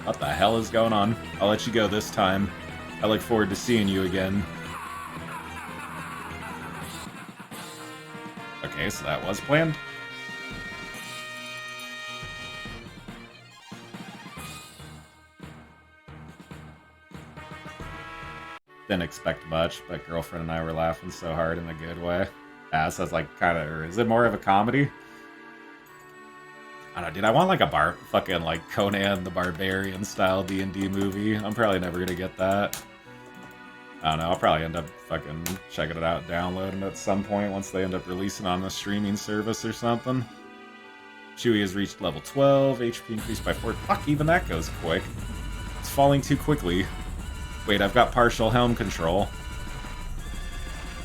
What the hell is going on? I'll let you go this time. I look forward to seeing you again. Okay, so that was planned. Didn't expect much, but girlfriend and I were laughing so hard in a good way. Yeah, so it's like kind of, or is it more of a comedy? I don't know, dude. I want like a fucking like Conan the Barbarian style D&D movie. I'm probably never gonna get that. I don't know. I'll probably end up fucking checking it out, downloading it at some point once they end up releasing on a streaming service or something. Chewie has reached level 12. HP increased by 4. Fuck, even that goes quick. It's falling too quickly. Wait, I've got partial helm control.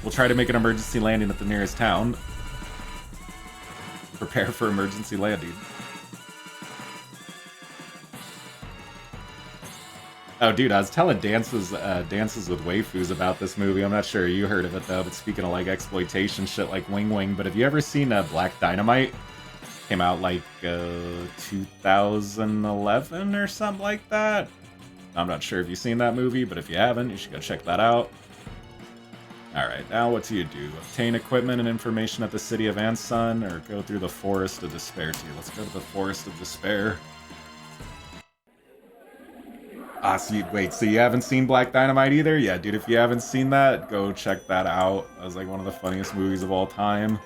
We'll try to make an emergency landing at the nearest town. Prepare for emergency landing. Oh, dude, I was telling Dances with Waifus about this movie. I'm not sure you heard of it, though, but speaking of, like, exploitation shit like Wing Wing, but have you ever seen Black Dynamite? Came out, like, 2011 or something like that? I'm not sure if you've seen that movie, but if you haven't, you should go check that out. Alright, now what do you do? Obtain equipment and information at the city of Ansun, or go through the Forest of Despair too? Let's go to the Forest of Despair. Ah, so you haven't seen Black Dynamite either? Yeah, dude, if you haven't seen that, go check that out. That was like one of the funniest movies of all time.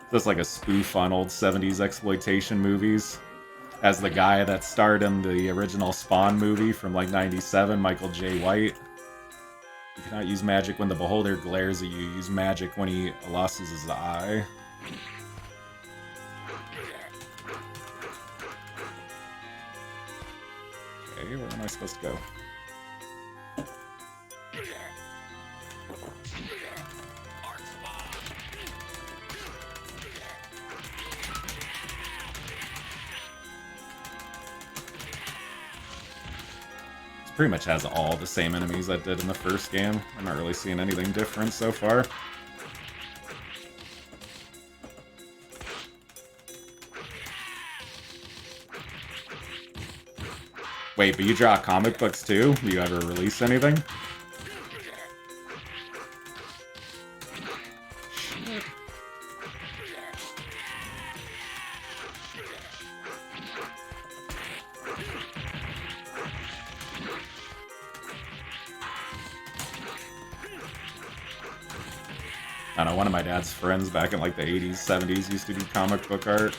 Just like a spoof on old 70s exploitation movies. As the guy that starred in the original Spawn movie from like 97, Michael J. White. You cannot use magic when the beholder glares at you. Use magic when he loses his eye. Okay, where am I supposed to go? Pretty much has all the same enemies that did in the first game. I'm not really seeing anything different so far. Wait, but you draw comic books too? Do you ever release anything? I don't know, one of my dad's friends back in like the 80s, 70s used to do comic book art.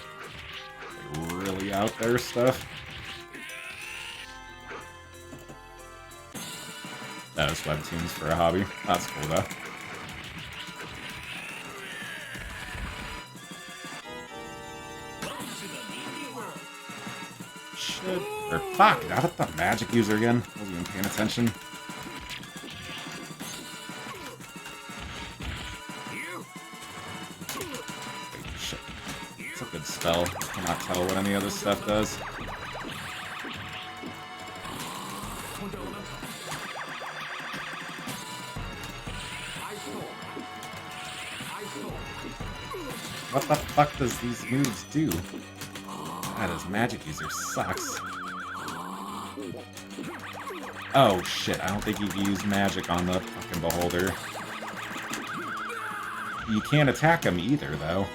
Like really out there stuff. That was webtoons for a hobby. That's cool though. Shit. Or fuck, not at the magic user again. Wasn't even paying attention. Spell. Cannot tell what any other stuff does. What the fuck does these moves do? God, this magic user sucks. Oh shit, I don't think you can use magic on the fucking beholder. You can't attack him either, though.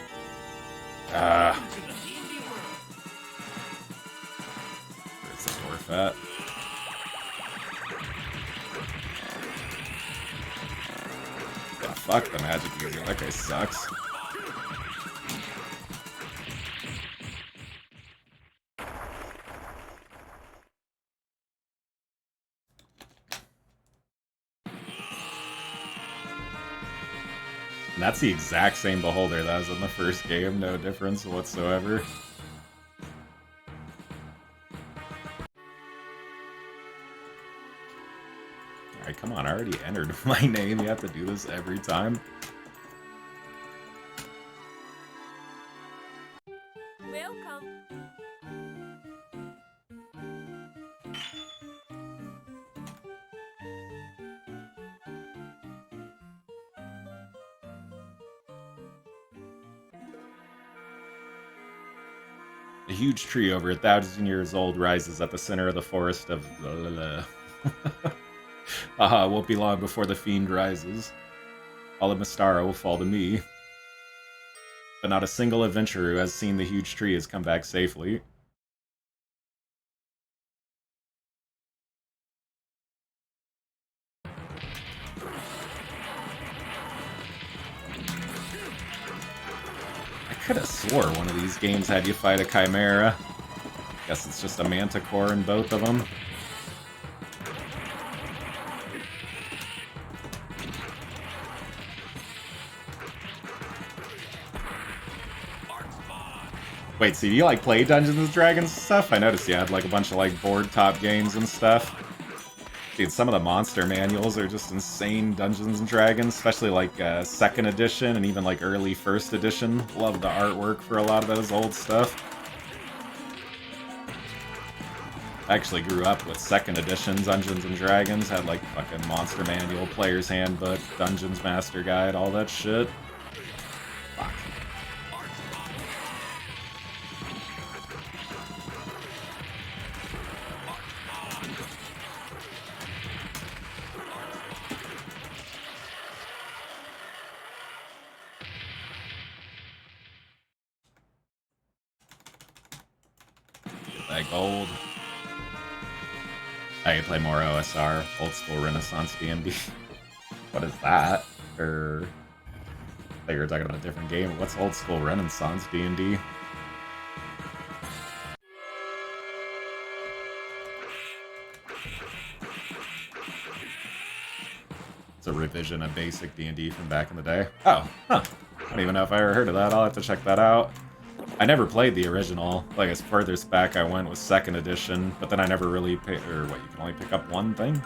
Where's the dwarf at? Yeah, fuck the magic user. That guy sucks. And that's the exact same beholder that was in the first game, no difference whatsoever. Alright, come on, I already entered my name. You have to do this every time. Welcome. A huge tree over 1,000 years old rises at the center of the forest of... Haha, it won't be long before the fiend rises. All of Mystara will fall to me. But not a single adventurer who has seen the huge tree has come back safely. I could have swore one of these games had you fight a chimera. Guess it's just a manticore in both of them. Wait, so you like play Dungeons and Dragons and stuff? I noticed you had like a bunch of like board top games and stuff. Dude, some of the monster manuals are just insane. Dungeons and Dragons, especially like 2nd edition and even like early 1st edition. Love the artwork for a lot of those old stuff. I actually grew up with 2nd edition Dungeons and Dragons. Had like fucking monster manual, player's handbook, Dungeons Master Guide, all that shit. Fuck. That gold. I can play more OSR, old school Renaissance D&D. What is that? Or I thought you were talking about a different game. What's old school Renaissance D&D? It's a revision of basic D&D from back in the day. Oh, huh. I don't even know if I ever heard of that. I'll have to check that out. I never played the original. Like, as furthest back I went was 2nd edition, but then I never really picked, or what, you can only pick up one thing?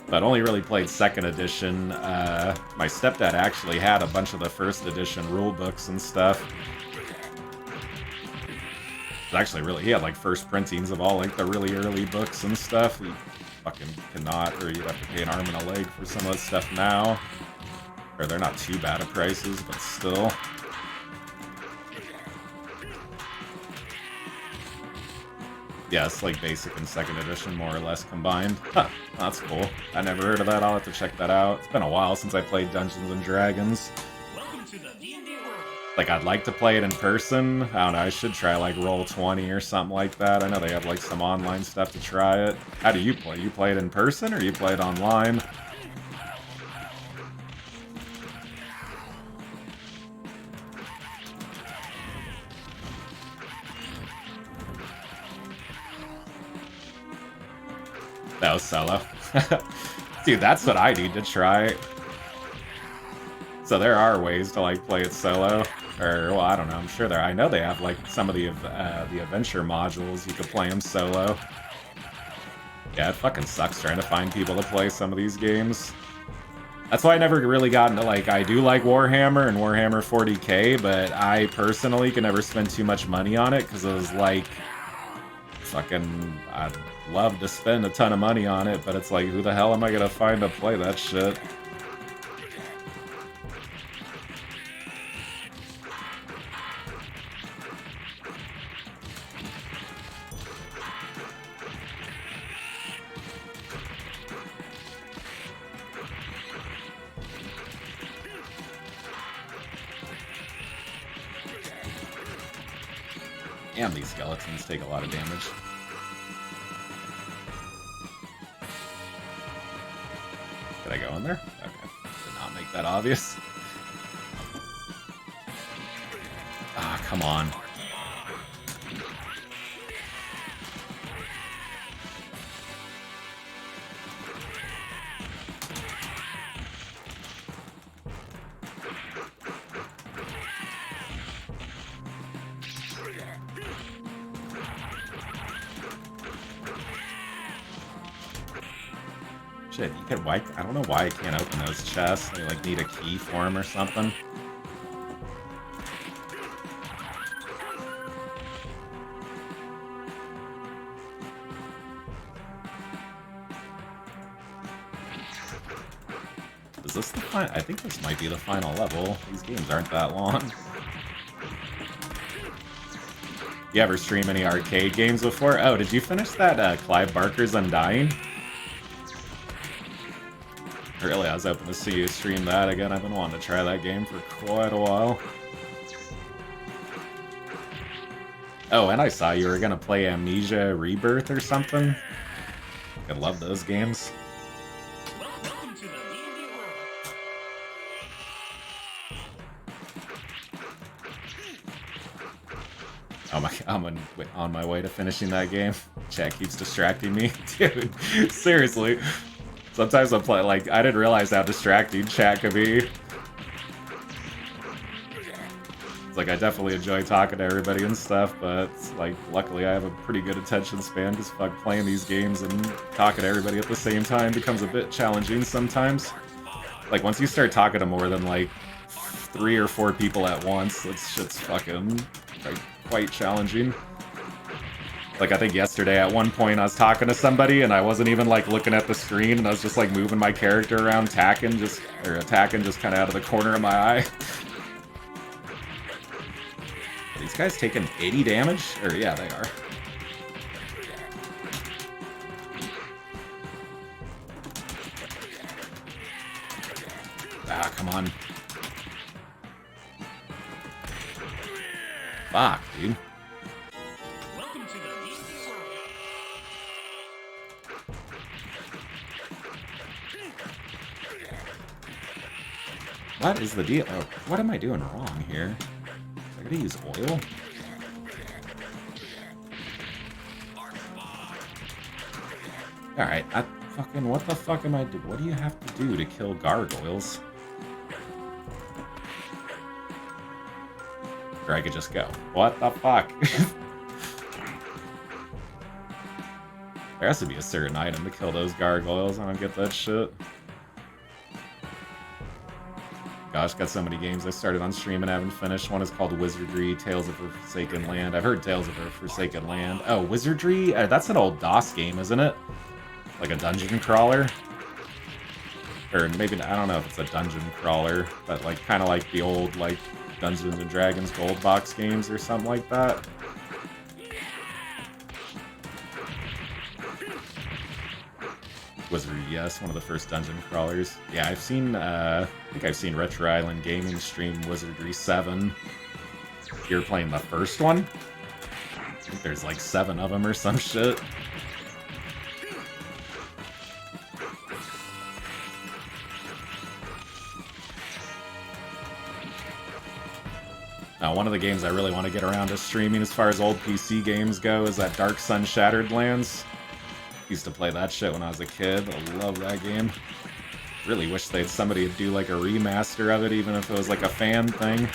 But only really played 2nd edition. My stepdad actually had a bunch of the 1st edition rule books and stuff. It's actually really, he had like first printings of all like the really early books and stuff. You fucking cannot, or you'd have to pay an arm and a leg for some of that stuff now. Or they're not too bad at prices, but still. Yeah, it's like basic and 2nd edition more or less combined. Huh, that's cool. I never heard of that. I'll have to check that out. It's been a while since I played Dungeons and Dragons. Welcome to the D&D world. Like, I'd like to play it in person. I don't know, I should try like Roll20 or something like that. I know they have like some online stuff to try it. How do you play? You play it in person or you play it online? That was solo. Dude, that's what I need to try. So there are ways to like play it solo, or well, I don't know. I'm sure there. I know they have like some of the adventure modules. You could play them solo. Yeah, it fucking sucks trying to find people to play some of these games. That's why I never really got into like, I do like Warhammer and Warhammer 40k, but I personally can never spend too much money on it because it was like fucking. I'd love to spend a ton of money on it, but it's like, who the hell am I gonna find to play that shit? Damn, these skeletons take a lot of damage. Did I go in there? Okay. Did not make that obvious. Ah, come on. Shit, you could wipe. I don't know why I can't open those chests. They like need a key for them or something. Is this the final? I think this might be the final level. These games aren't that long. You ever stream any arcade games before? Oh, did you finish that Clive Barker's Undying? Really, I was hoping to see you stream that again. I've been wanting to try that game for quite a while. Oh, and I saw you were gonna play Amnesia Rebirth or something. I love those games. Welcome to the D&D world. Oh my, I'm on my way to finishing that game. Chat keeps distracting me. Dude, seriously. Sometimes I'll play, like, I didn't realize how distracting chat could be. It's Like, I definitely enjoy talking to everybody and stuff, but like, luckily I have a pretty good attention span, because fuck, playing these games and talking to everybody at the same time becomes a bit challenging sometimes. Like, once you start talking to more than like 3 or 4 people at once, that shit's fucking like quite challenging. Like, I think yesterday at one point I was talking to somebody and I wasn't even like looking at the screen, and I was just like moving my character around, attacking just kind of out of the corner of my eye. Are these guys taking 80 damage? Or yeah, they are. Ah, come on. Fuck, dude. Welcome to the D&D world. What is the deal? Oh, what am I doing wrong here? I gotta use oil? Alright, what the fuck am I doing? What do you have to do to kill gargoyles? Or I could just go. What the fuck? There has to be a certain item to kill those gargoyles. I don't get that shit. Gosh, got so many games I started on stream and haven't finished. One is called Wizardry, Tales of a Forsaken Land. I've heard Tales of a Forsaken Land. Oh, Wizardry? That's an old DOS game, isn't it? Like a dungeon crawler? Or maybe, I don't know if it's a dungeon crawler, but like kind of like the old like Dungeons and Dragons gold box games or something like that. Wizardry, yes, one of the first dungeon crawlers. Yeah, I think I've seen Retro Island Gaming stream Wizardry 7. You're playing the first one? I think there's like 7 of them or some shit. Now, one of the games I really want to get around to streaming as far as old PC games go is that Dark Sun Shattered Lands. Used to play that shit when I was a kid. I love that game. Really wish somebody would do like a remaster of it, even if it was like a fan thing.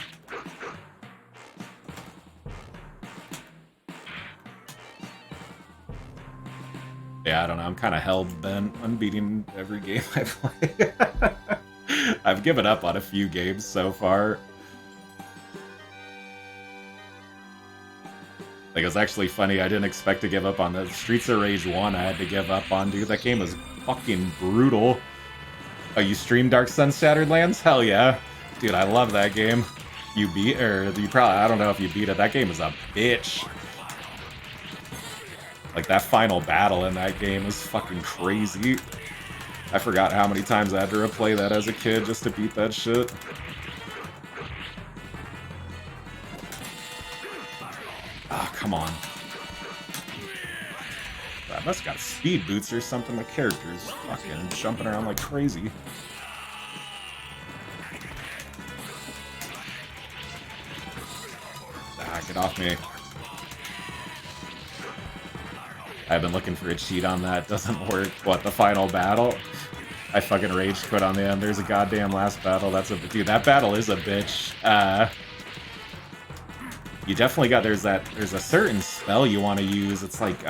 Yeah, I don't know. I'm kind of hell-bent on beating every game I play. I've given up on a few games so far. Like, it was actually funny, I didn't expect to give up on the Streets of Rage 1 I had to give up on, dude. That game was fucking brutal. Oh, you stream Dark Sun Shattered Lands? Hell yeah. Dude, I love that game. You probably, I don't know if you beat it. That game is a bitch. Like, that final battle in that game is fucking crazy. I forgot how many times I had to replay that as a kid just to beat that shit. Ah, oh, come on. I must have got speed boots or something. My character's fucking jumping around like crazy. Ah, get off me. I've been looking for a cheat on that. Doesn't work. What, the final battle? I fucking rage quit on the end. There's a goddamn last battle. Dude, that battle is a bitch. You definitely got, there's a certain spell you want to use. It's like,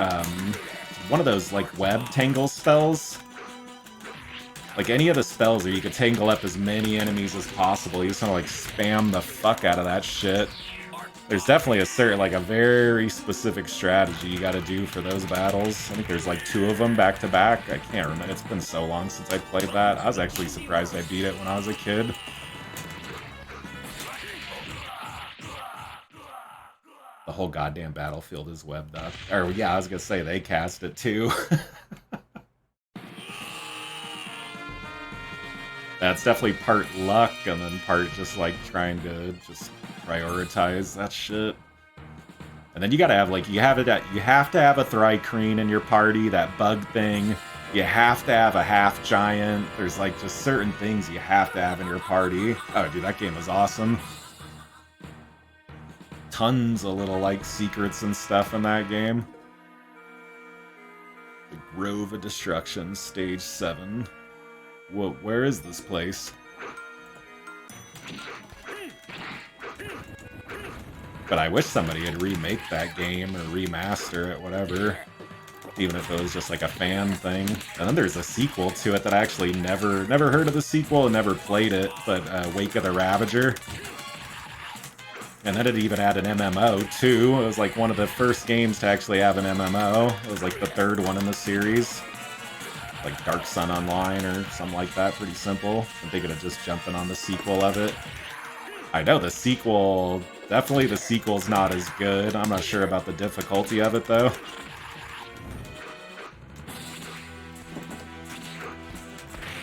one of those, like, web tangle spells. Like, any of the spells where you could tangle up as many enemies as possible. You just want to, like, spam the fuck out of that shit. There's definitely a very specific strategy you gotta do for those battles. I think there's, like, 2 of them back-to-back. I can't remember. It's been so long since I played that. I was actually surprised I beat it when I was a kid. The whole goddamn battlefield is webbed up. Or, yeah, I was gonna say, they cast it, too. That's definitely part luck, and then part just, like, trying to just prioritize that shit. And then you gotta have, like, you have to have a Thri-Kreen in your party, that bug thing. You have to have a half-giant. There's, like, just certain things you have to have in your party. Oh, dude, that game is awesome. Tons of little, like, secrets and stuff in that game. The Grove of Destruction, Stage 7. Whoa, where is this place? But I wish somebody would remake that game or remaster it, whatever. Even if it was just like a fan thing. And then there's a sequel to it that I actually never heard of the sequel and never played it, but Wake of the Ravager. And then it even had an MMO too. It was like one of the first games to actually have an MMO. It was like the third one in the series. Like Dark Sun Online or something like that, pretty simple. I'm thinking of just jumping on the sequel of it. I know the sequel, definitely the sequel's not as good. I'm not sure about the difficulty of it though.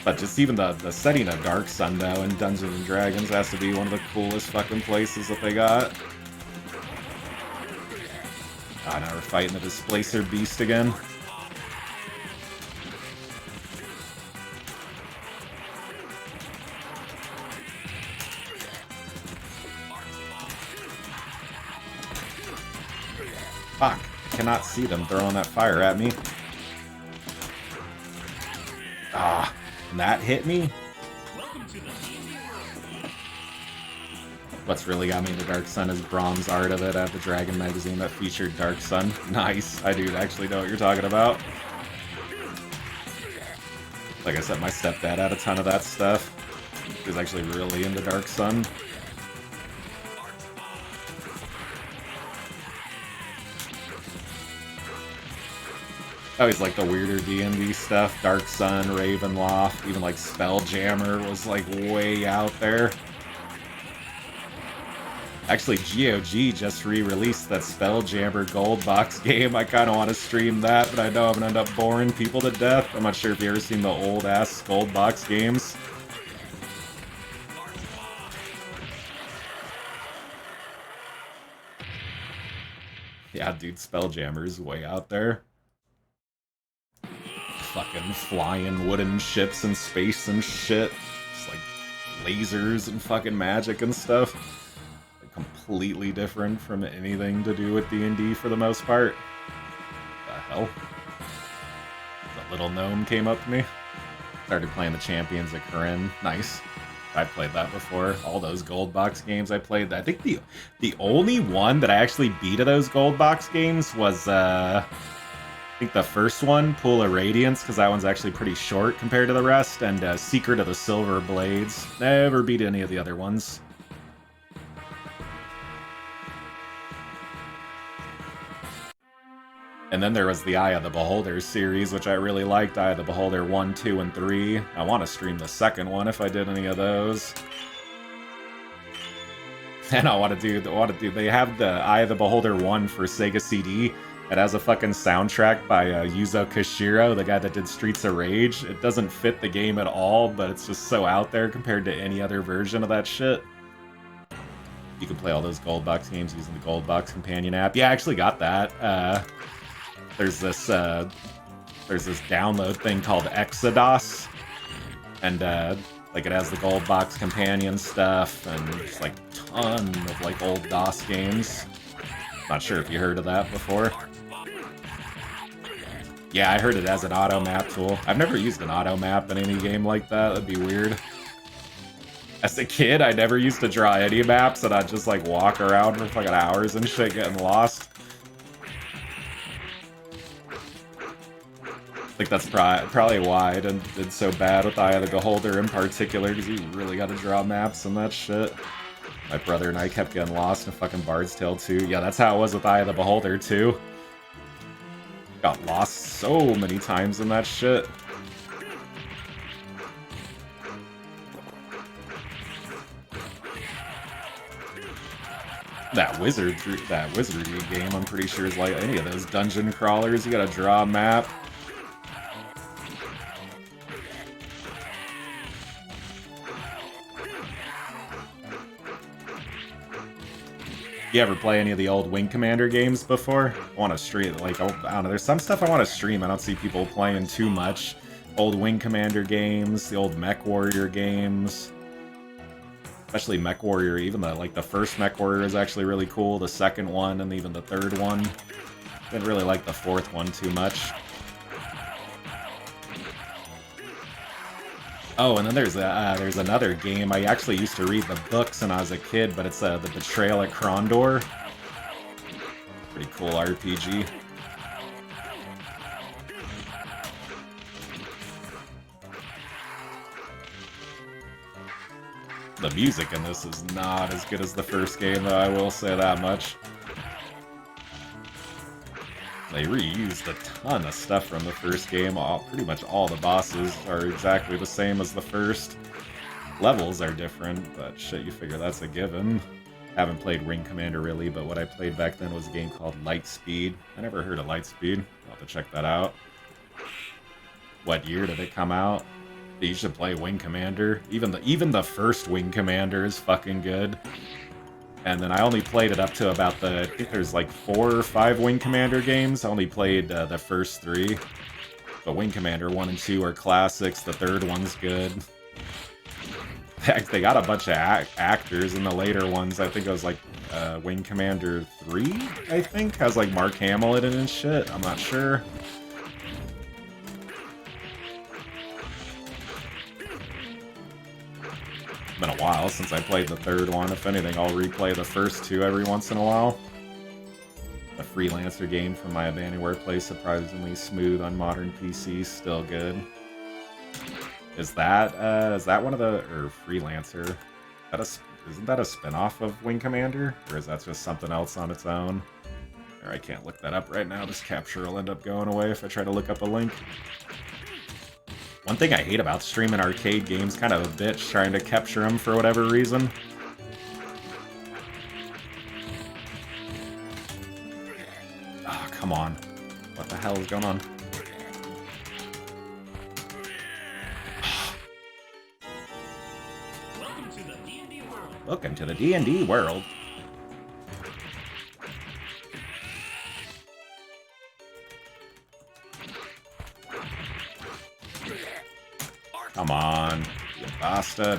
But just even the setting of Dark Sun though in Dungeons and Dragons has to be one of the coolest fucking places that they got. Ah, now we're fighting the Displacer Beast again. Fuck, I cannot see them throwing that fire at me. Ah, and that hit me? What's really got me into Dark Sun is bronze art of it at the Dragon magazine that featured Dark Sun. Nice, I do actually know what you're talking about. Like I said, my stepdad had a ton of that stuff. He was actually really into Dark Sun. Always like the weirder D&D stuff. Dark Sun, Ravenloft, even like Spelljammer was like way out there. Actually, GOG just re-released that Spelljammer Gold Box game. I kind of want to stream that, but I know I'm going to end up boring people to death. I'm not sure if you've ever seen the old-ass Gold Box games. Yeah, dude, Spelljammer's way out there. Fucking flying wooden ships in space and shit. It's like lasers and fucking magic and stuff. Like completely different from anything to do with D&D for the most part. What the hell? The little gnome came up to me. Started playing the Champions of Corinne. Nice. I played that before. All those gold box games I played. I think the only one that I actually beat of those gold box games was I think the first one, Pool of Radiance, because that one's actually pretty short compared to the rest, and Secret of the Silver Blades. Never beat any of the other ones. And then there was the Eye of the Beholder series, which I really liked. Eye of the Beholder 1, 2, and 3. I want to stream the second one if I did any of those. And I want to do, they have the Eye of the Beholder 1 for Sega CD. It has a fucking soundtrack by Yuzo Koshiro, the guy that did Streets of Rage. It doesn't fit the game at all, but it's just so out there compared to any other version of that shit. You can play all those Gold Box games using the Gold Box Companion app. Yeah, I actually got that. There's this download thing called Exodus, and like it has the Gold Box Companion stuff, and it's like a ton of like old DOS games. Not sure if you heard of that before. Yeah, I heard it as an auto map tool. I've never used an auto map in any game like that. That'd be weird. As a kid, I never used to draw any maps, and I'd just like walk around for fucking hours and shit getting lost. I think that's probably why I did so bad with Eye of the Beholder in particular, because you really got to draw maps and that shit. My brother and I kept getting lost in fucking Bard's Tale 2. Yeah, that's how it was with Eye of the Beholder too. Got lost so many times in that shit. That wizardry game, I'm pretty sure, is like any of those dungeon crawlers. You gotta draw a map. You ever play any of the old Wing Commander games before? I want to stream, like, I don't know, there's some stuff I want to stream. I don't see people playing too much. Old Wing Commander games, the old Mech Warrior games. Especially Mech Warrior, even the first Mech Warrior is actually really cool. The second one and even the third one. Didn't really like the fourth one too much. Oh, and then there's another game. I actually used to read the books when I was a kid, but it's the Betrayal at Krondor. Pretty cool RPG. The music in this is not as good as the first game, though, I will say that much. They reused a ton of stuff from the first game. Pretty much all the bosses are exactly the same as the first. Levels are different, but shit, you figure that's a given. Haven't played Wing Commander really, but what I played back then was a game called Lightspeed. I never heard of Lightspeed. I'll have to check that out. What year did it come out? You should play Wing Commander. Even the first Wing Commander is fucking good. And then I only played it up to about there's like 4 or 5 Wing Commander games. I only played the first 3. But Wing Commander 1 and 2 are classics. The third one's good. They got a bunch of actors in the later ones. I think it was like Wing Commander 3, I think. Has like Mark Hamill in it and shit. I'm not sure. Been a while since I played the third one. If anything, I'll replay the first 2 every once in a while. The Freelancer game from my Abandonware plays surprisingly smooth on modern PCs, still good. Is that one of the Freelancer? Isn't that a spin-off of Wing Commander? Or is that just something else on its own? Or I can't look that up right now. This capture will end up going away if I try to look up a link. One thing I hate about streaming arcade games, kind of a bitch trying to capture them for whatever reason. Oh, come on. What the hell is going on? Welcome to the D&D world. Welcome to the D&D world. Come on, you bastard.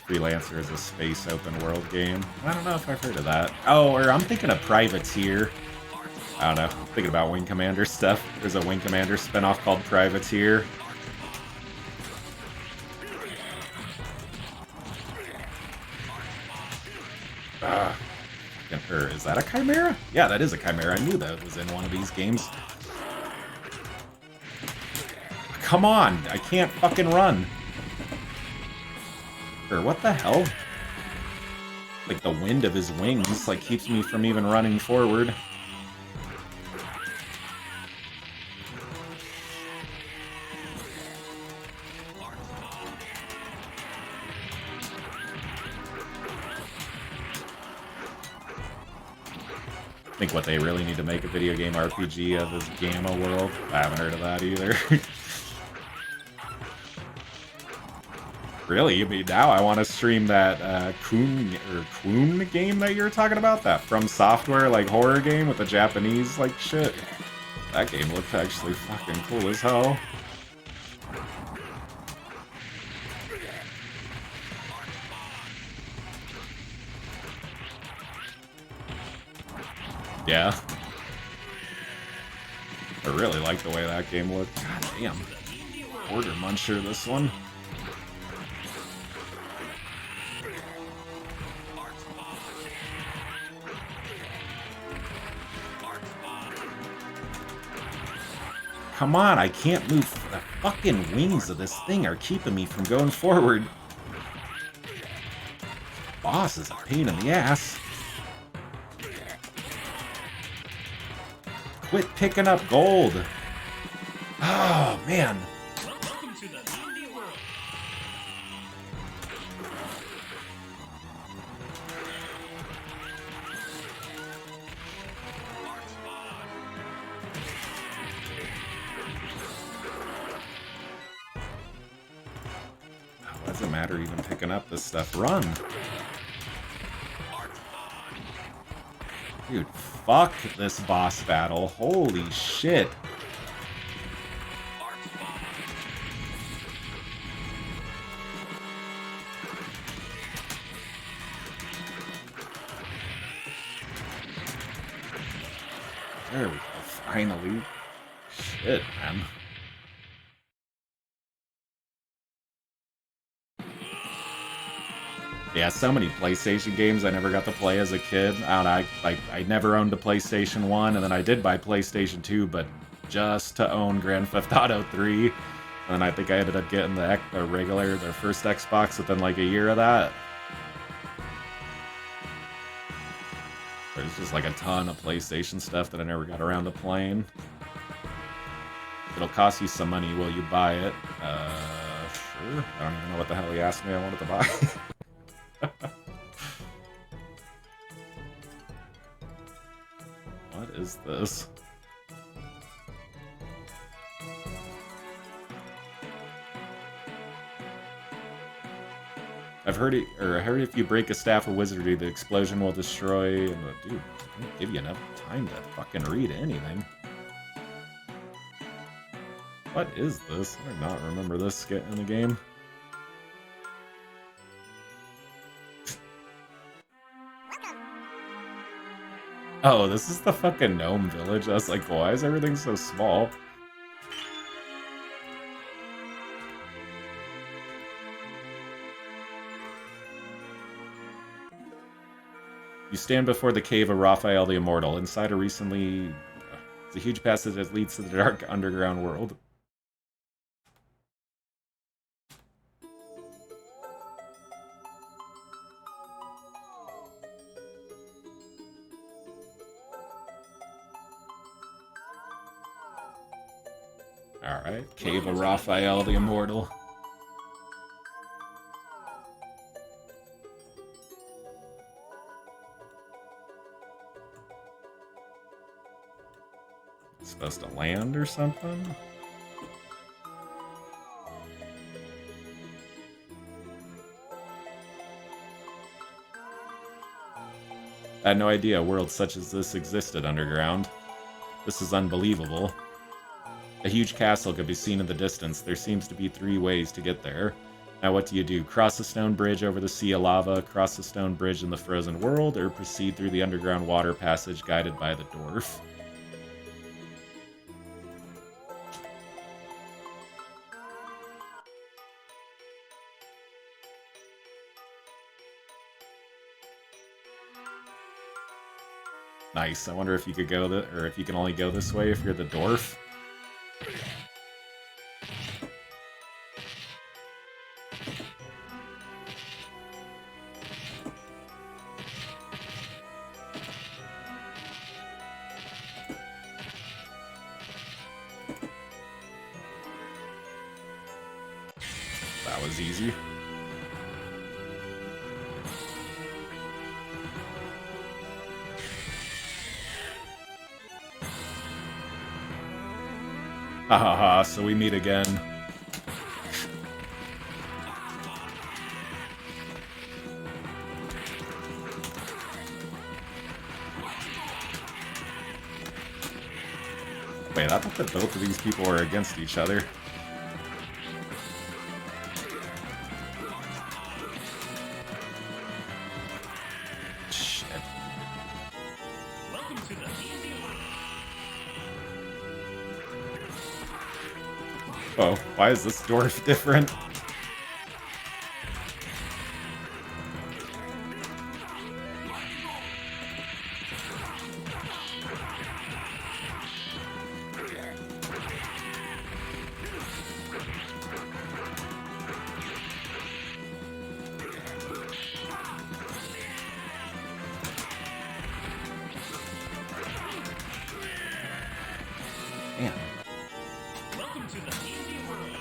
Freelancer is a space open world game. I don't know if I've heard of that. Oh, or I'm thinking of Privateer. I don't know. I'm thinking about Wing Commander stuff. There's a Wing Commander spinoff called Privateer. Or is that a Chimera? Yeah, that is a Chimera. I knew that was in one of these games. Come on! I can't fucking run! Or what the hell? Like the wind of his wings like keeps me from even running forward. I think what they really need to make a video game RPG of is Gamma World. I haven't heard of that either. Really? I mean, now I want to stream that Kun game that you were talking about? That From Software, like, horror game with the Japanese, like, shit. That game looked actually fucking cool as hell. Yeah. I really like the way that game looked. God damn. Order Muncher, this one. Come on, I can't move. The fucking wings of this thing are keeping me from going forward. Boss is a pain in the ass. Quit picking up gold. Oh, man. Welcome to the D&D world. What does it matter even picking up this stuff? Run. Dude, fuck this boss battle. Holy shit. There we go, finally. Shit, man. Yeah, so many PlayStation games I never got to play as a kid. I don't know, I never owned a PlayStation 1, and then I did buy PlayStation 2, but just to own Grand Theft Auto 3. And then I think I ended up getting the first Xbox within like a year of that. There's just like a ton of PlayStation stuff that I never got around to playing. It'll cost you some money, will you buy it? Sure. I don't even know what the hell he asked me I wanted to buy. What is this? I heard if you break a staff of wizardry, the explosion will destroy. Dude, I don't give you enough time to fucking read anything. What is this? I do not remember this getting in the game. Oh, this is the fucking gnome village. I was like, why is everything so small? You stand before the cave of Raphael the Immortal. Inside it's a huge passage that leads to the dark underground world. Alright, Cave of Raphael the Immortal. It's supposed to land or something? I had no idea a world such as this existed underground. This is unbelievable. A huge castle could be seen in the distance. There seems to be 3 ways to get there. Now what do? Cross the stone bridge over the sea of lava, cross the stone bridge in the frozen world, or proceed through the underground water passage guided by the dwarf? Nice. I wonder if you could go or if you can only go this way if you're the dwarf. That was easy. Ha ha ha, so we meet again. Wait, I thought that both of these people were against each other. Shit. Welcome to the D&D world. Oh, why is this dwarf different? Damn. Welcome to the D&D world.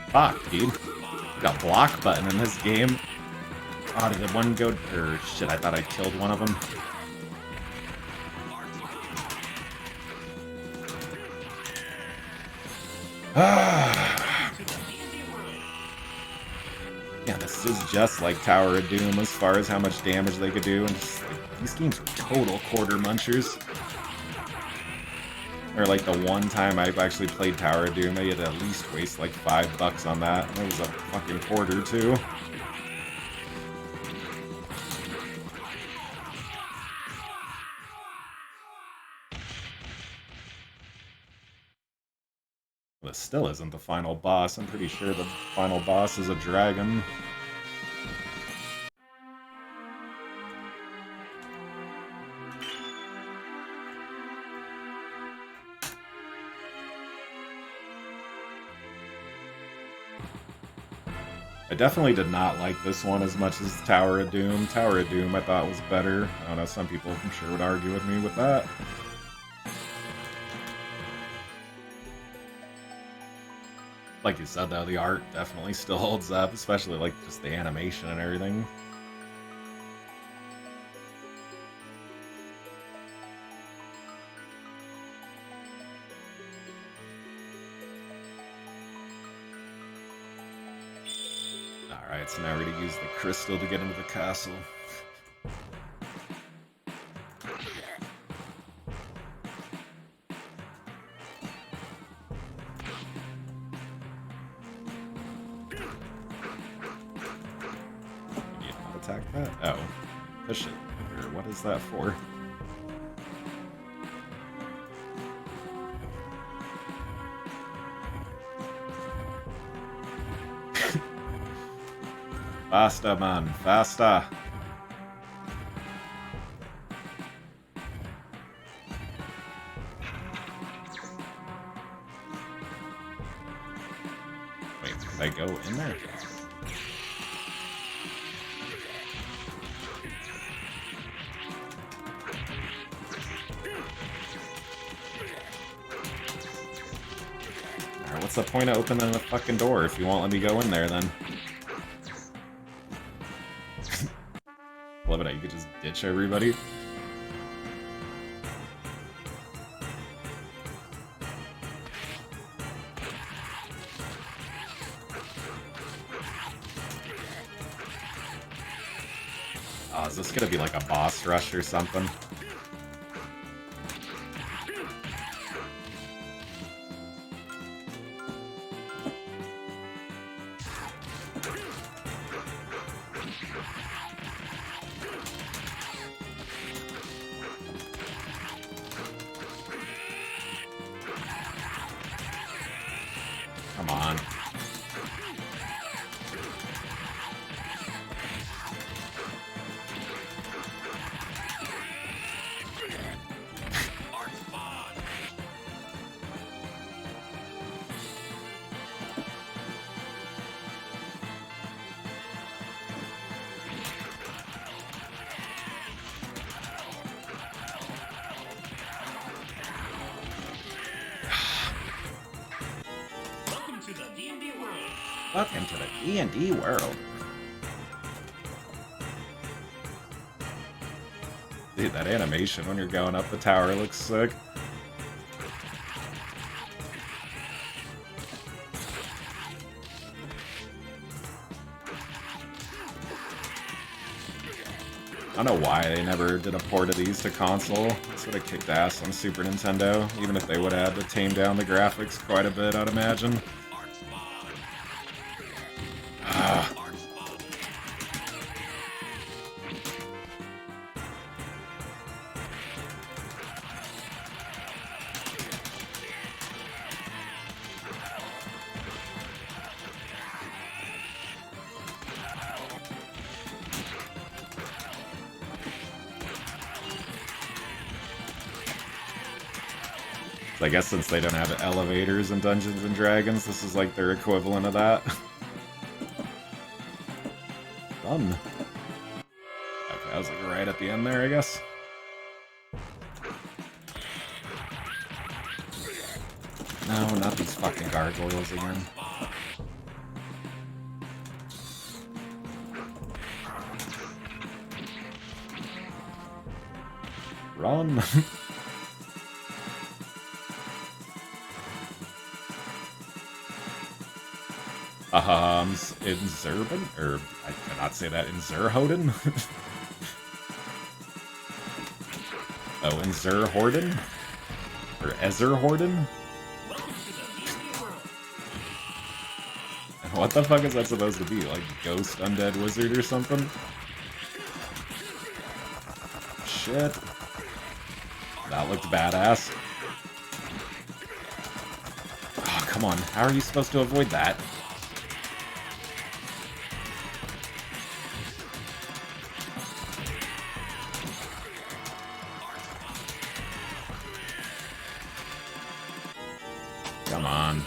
Fuck, dude. Got a block button in this game. Oh, did one go... Or, shit, I thought I killed one of them. Yeah, this is just like Tower of Doom as far as how much damage they could do, and just, like, these games are total quarter munchers. Or like the one time I actually played Tower of Doom, I had to at least waste like $5 on that, and it was a fucking quarter too. that still isn't the final boss. I'm pretty sure the final boss is a dragon. I definitely did not like this one as much as Tower of Doom. Tower of Doom I thought was better. I don't know, some people I'm sure would argue with me with that. Like you said though, the art definitely still holds up, especially like just the animation and everything. Alright, so now we're gonna use the crystal to get into the castle. Yeah, not attack that? Oh. Push it. Or what is that for? Faster, man. Faster. Wait, did I go in there? Alright, what's the point of opening the fucking door if you won't let me go in there then? Love it how you could just ditch everybody. Oh, is this gonna be like a boss rush or something? Come on. Welcome to the D&D world. Welcome to the D&D world. Dude, that animation when you're going up the tower looks sick. I don't know why they never did a port of these to console. This would have kicked ass on Super Nintendo, even if they would have had to tame down the graphics quite a bit, I'd imagine. Ah. I guess since they don't have elevators in Dungeons and Dragons, this is like their equivalent of that. Fun. Okay, I was like right at the end there, I guess. No, not these fucking gargoyles again. Run! Inzurban? Or, I cannot say that, Inzurhoden? Oh, Inzurhorden? Or Ezerhorden? Welcome to the D&D world. What the fuck is that supposed to be? Like, ghost undead wizard or something? Shit. That looked badass. Oh, come on. How are you supposed to avoid that? Come on.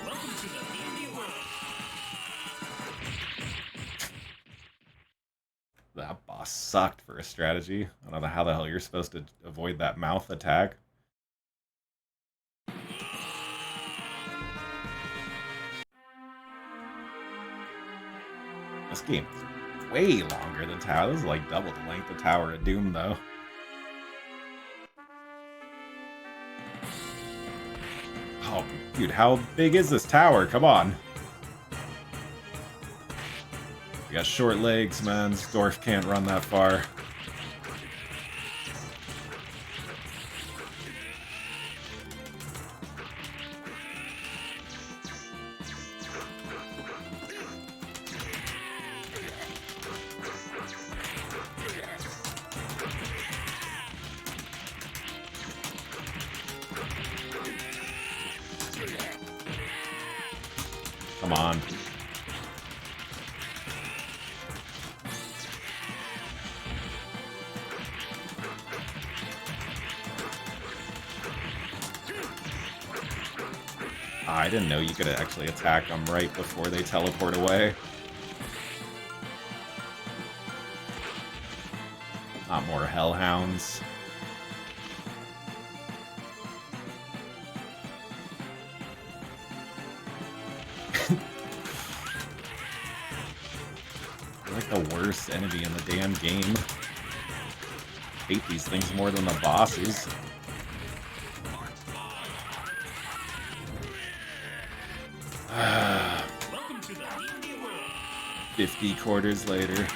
Welcome to the D&D world. That boss sucked for a strategy. I don't know how the hell you're supposed to avoid that mouth attack. This game is way longer than Tower. This is like double the length of Tower of Doom, though. Oh, dude, how big is this tower? Come on. You got short legs, man. This dwarf can't run that far. Come on. I didn't know you could actually attack them right before they teleport away. Not more hellhounds. They're like the worst enemy in the damn game. Hate these things more than the bosses. Welcome to the D&D world. 50 quarters later.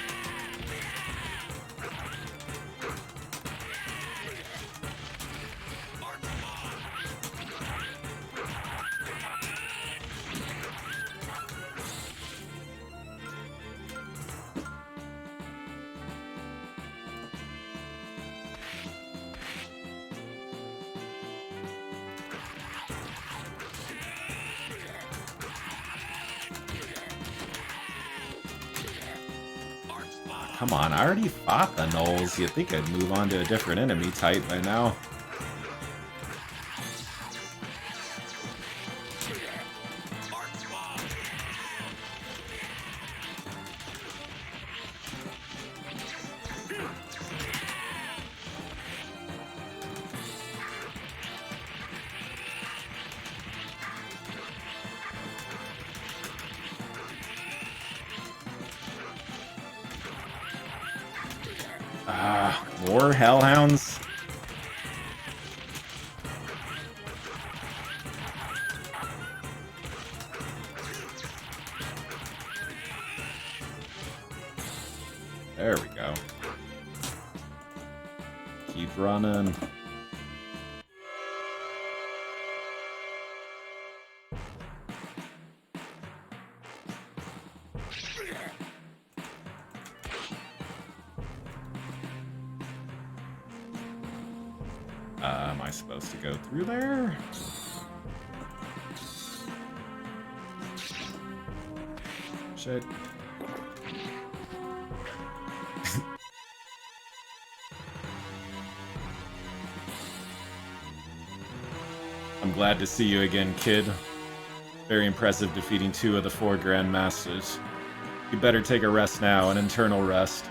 Come on, I already fought the gnolls. You'd think I'd move on to a different enemy type by now. More hellhounds? There we go. Keep running. Am I supposed to go through there? Shit. I'm glad to see you again, kid. Very impressive defeating 2 of the 4 Grandmasters. You better take a rest now, an internal rest.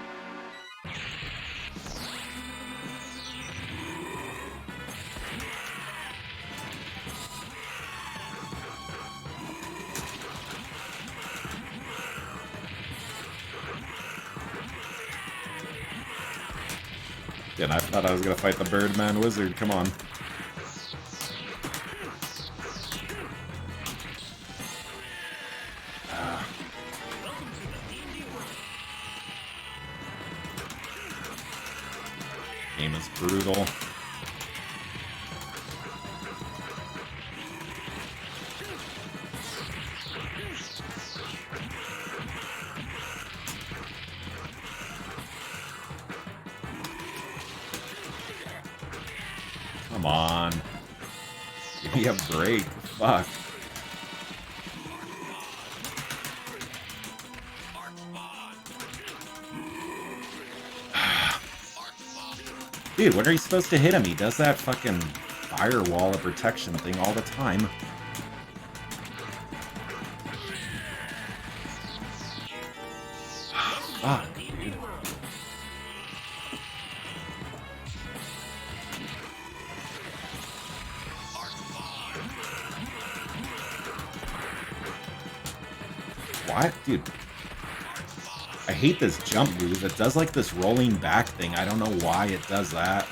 And I thought I was gonna fight the Birdman Wizard, come on. brutal. Come on. Give me a break. Fuck. Dude, when are you supposed to hit him? He does that fucking firewall of protection thing all the time. Fuck, dude. What? Dude. I hate this jump move. It does like this rolling back thing. I don't know why it does that.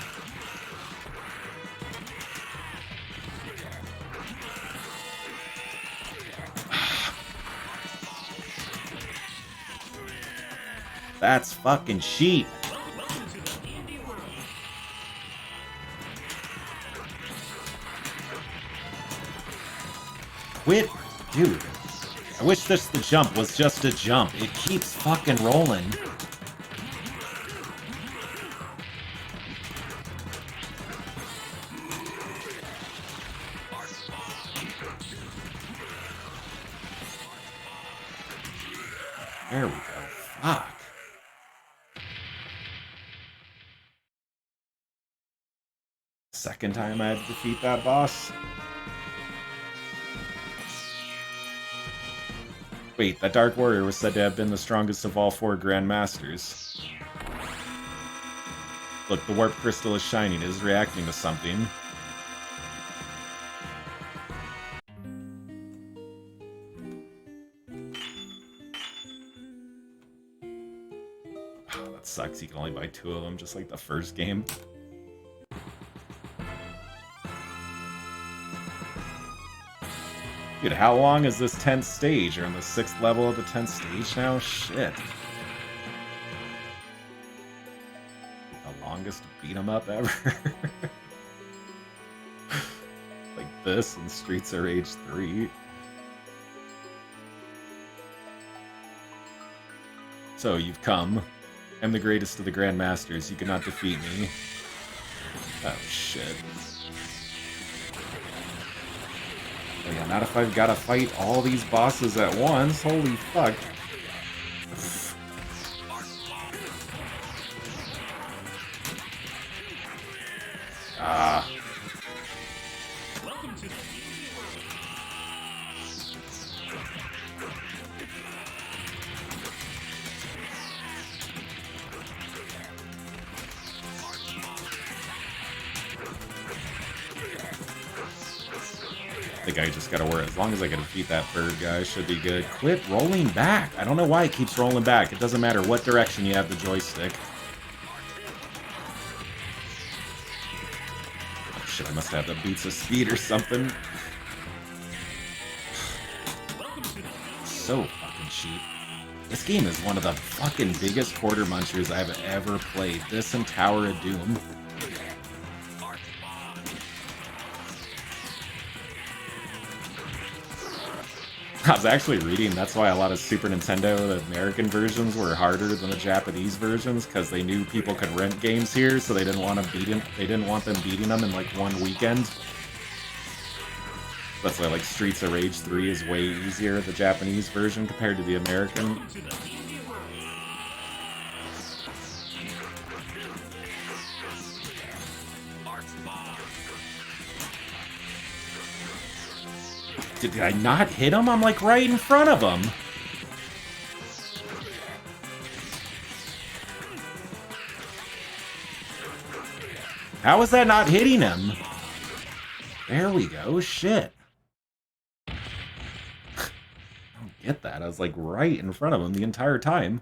That's fucking cheap. Quit, dude. I wish the jump was just a jump. It keeps fucking rolling. There we go. Fuck. Second time I had to defeat that boss. Wait, that Dark Warrior was said to have been the strongest of all 4 Grandmasters. Look, the Warp Crystal is shining. It is reacting to something. Oh, that sucks. You can only buy 2 of them, just like the first game. Dude, how long is this 10th stage? You're on the 6th level of the 10th stage now? Shit. The longest beat 'em up ever. Like this in Streets of Rage 3. So, you've come. I'm the greatest of the Grandmasters. You cannot defeat me. Oh, shit. Oh yeah, not if I've got to fight all these bosses at once. Holy fuck. Ah. I think I just gotta worry. As long as I can defeat that bird guy, should be good. Quit rolling back. I don't know why it keeps rolling back. It doesn't matter what direction you have the joystick. Oh shit, I must have the boots of speed or something. So fucking cheap. This game is one of the fucking biggest quarter munchers I've ever played. This and Tower of Doom. I was actually reading, that's why a lot of Super Nintendo, the American versions, were harder than the Japanese versions, because they knew people could rent games here, so they didn't want them beating them in like one weekend. That's why like Streets of Rage 3 is way easier, the Japanese version, compared to the American. Did I not hit him? I'm like right in front of him. How is that not hitting him? There we go. Shit. I don't get that. I was like right in front of him the entire time.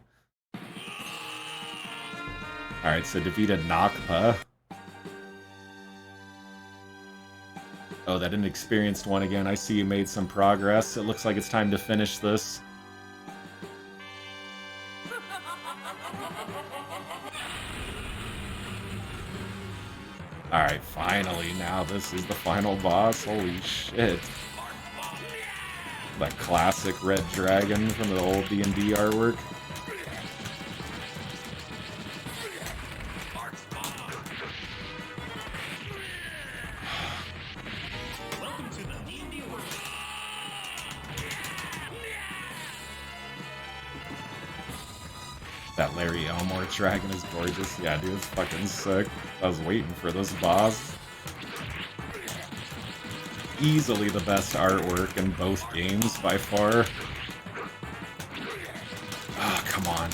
Alright, so defeated Nakpa. Oh, that inexperienced one again. I see you made some progress. It looks like it's time to finish this. Finally, now this is the final boss. Holy shit. That classic red dragon from the old D&D artwork. Welcome to the D&D world. That Larry Elmore dragon is gorgeous. Yeah, dude, it's fucking sick. I was waiting for this boss. Easily the best artwork in both games by far. Ah, come on.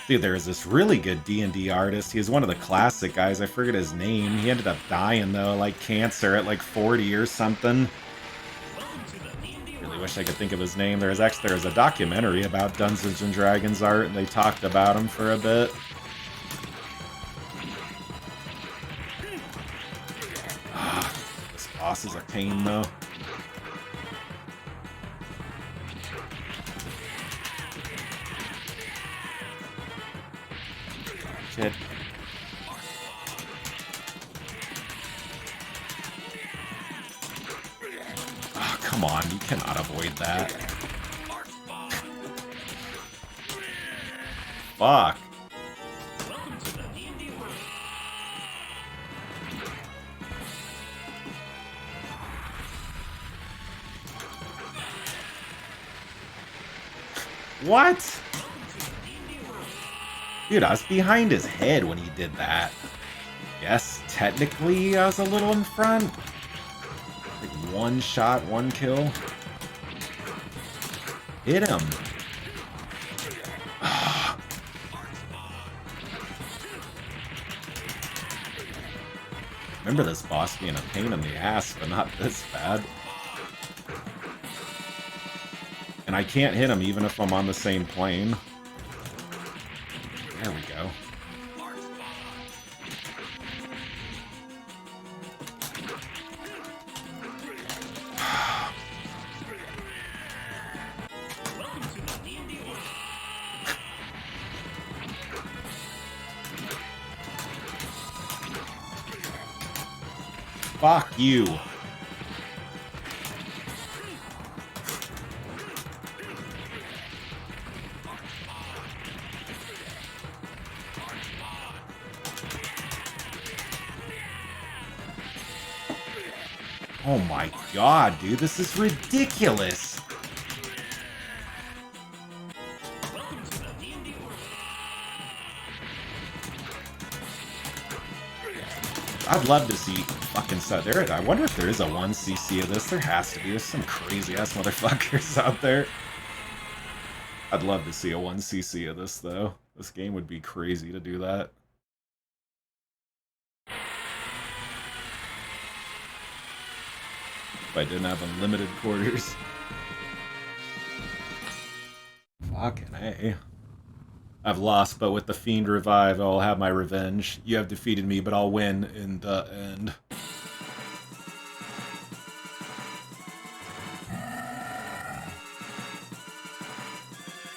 Dude, there was this really good D&D artist. He was one of the classic guys. I forget his name. He ended up dying, though, like cancer at like 40 or something. Really wish I could think of his name. There was a documentary about Dungeons and Dragons art, and they talked about him for a bit. This boss is a pain, though. Shit. Oh, come on, you cannot avoid that. Fuck. What? Dude, I was behind his head when he did that. Yes, technically I was a little in front. Like one shot, one kill. Hit him. Remember this boss being a pain in the ass, but not this bad. And I can't hit him even if I'm on the same plane. There we go. Fuck you. Oh my god, dude, this is ridiculous. I'd love to see fucking set there. I wonder if there is a 1cc of this. There has to be. There's some crazy ass motherfuckers out there. I'd love to see a 1cc of this though. This game would be crazy to do that. If I didn't have unlimited quarters. Fucking A. I've lost, but with the Fiend revive, I'll have my revenge. You have defeated me, but I'll win in the end.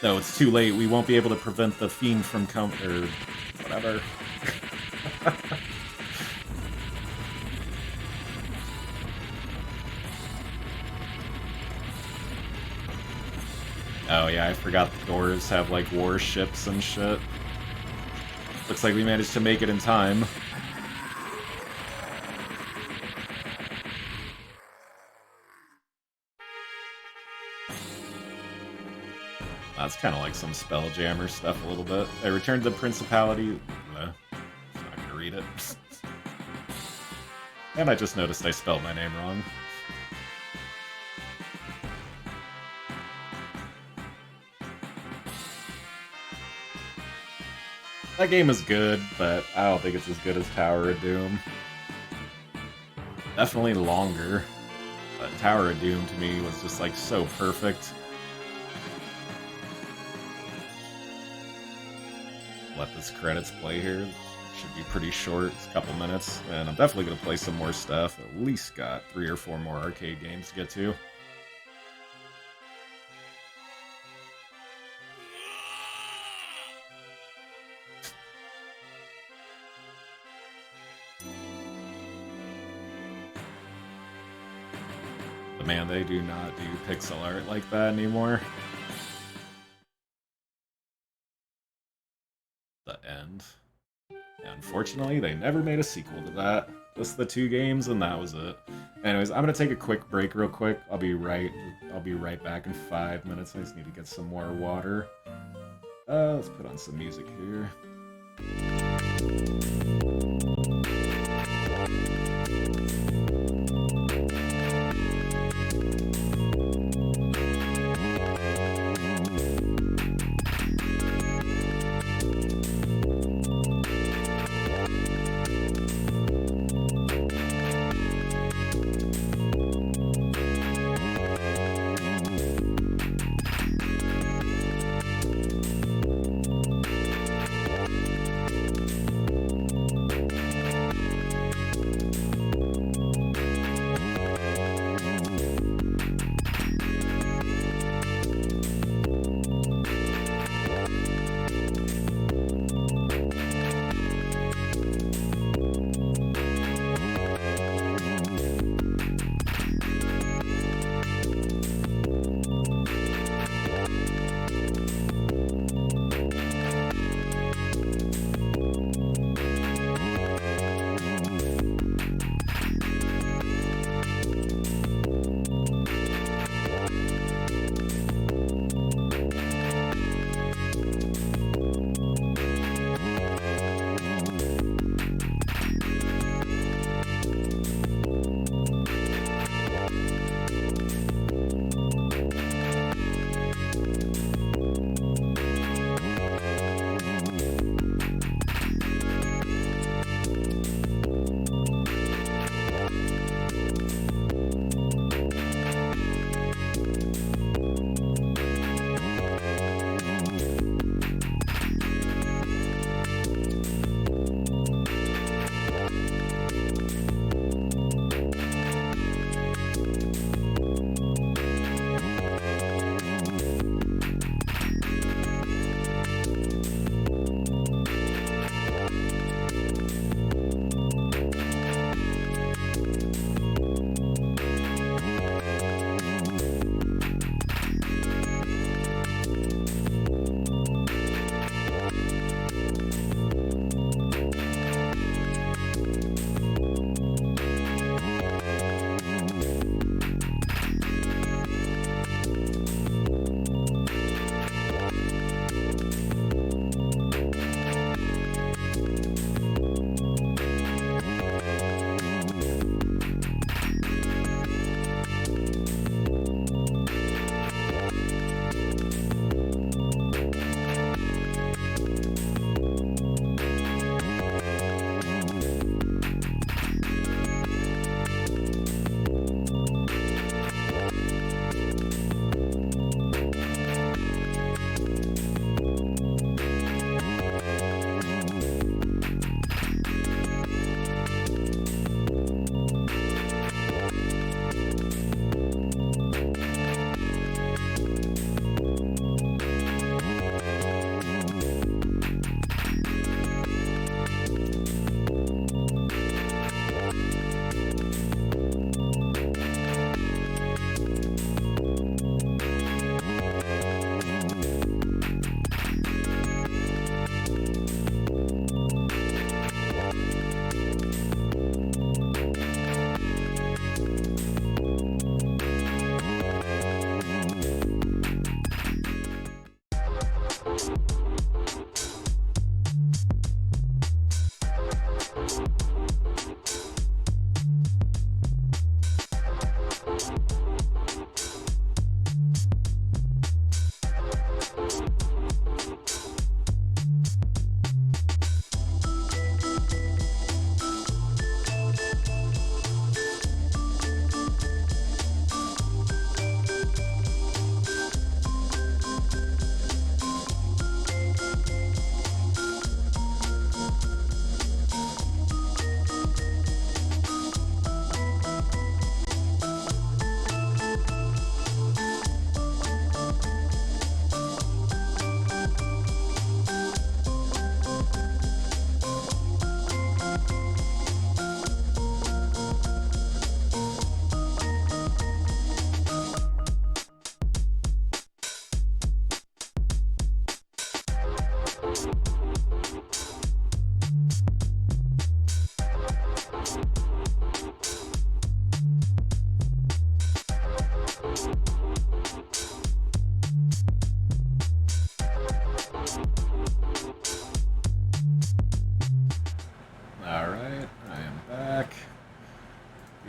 No, it's too late. We won't be able to prevent the Fiend from or whatever. Oh yeah, I forgot the doors have like warships and shit. Looks like we managed to make it in time. That's kind of like some Spelljammer stuff a little bit. I returned to the Principality. I'm not gonna read it. And I just noticed I spelled my name wrong. That game is good, but I don't think it's as good as Tower of Doom. Definitely longer, but Tower of Doom to me was just like so perfect. Let this credits play here. Should be pretty short, it's a couple minutes, and I'm definitely going to play some more stuff. At least got 3 or 4 more arcade games to get to. But man, they do not do pixel art like that anymore. The end. And unfortunately, they never made a sequel to that. Just the 2 games, and that was it. Anyways, I'm gonna take a quick break real quick. I'll be right back in 5 minutes. I just need to get some more water. Let's put on some music here.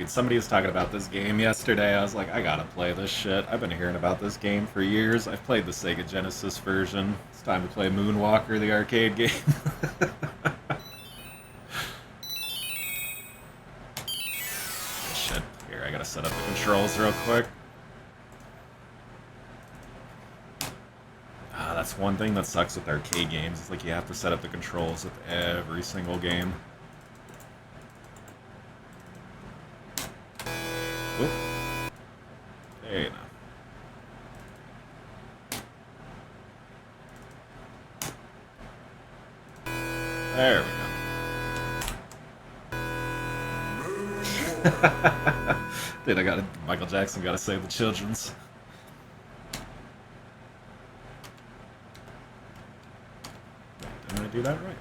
Dude, somebody was talking about this game yesterday. I was like, I gotta play this shit. I've been hearing about this game for years. I've played the Sega Genesis version. It's time to play Moonwalker, the arcade game. Shit. Here, I gotta set up the controls real quick. That's one thing that sucks with arcade games. It's like you have to set up the controls with every single game. Oop. There you go. There we go. Dude, I got Michael Jackson gotta save the children's. Didn't I do that right?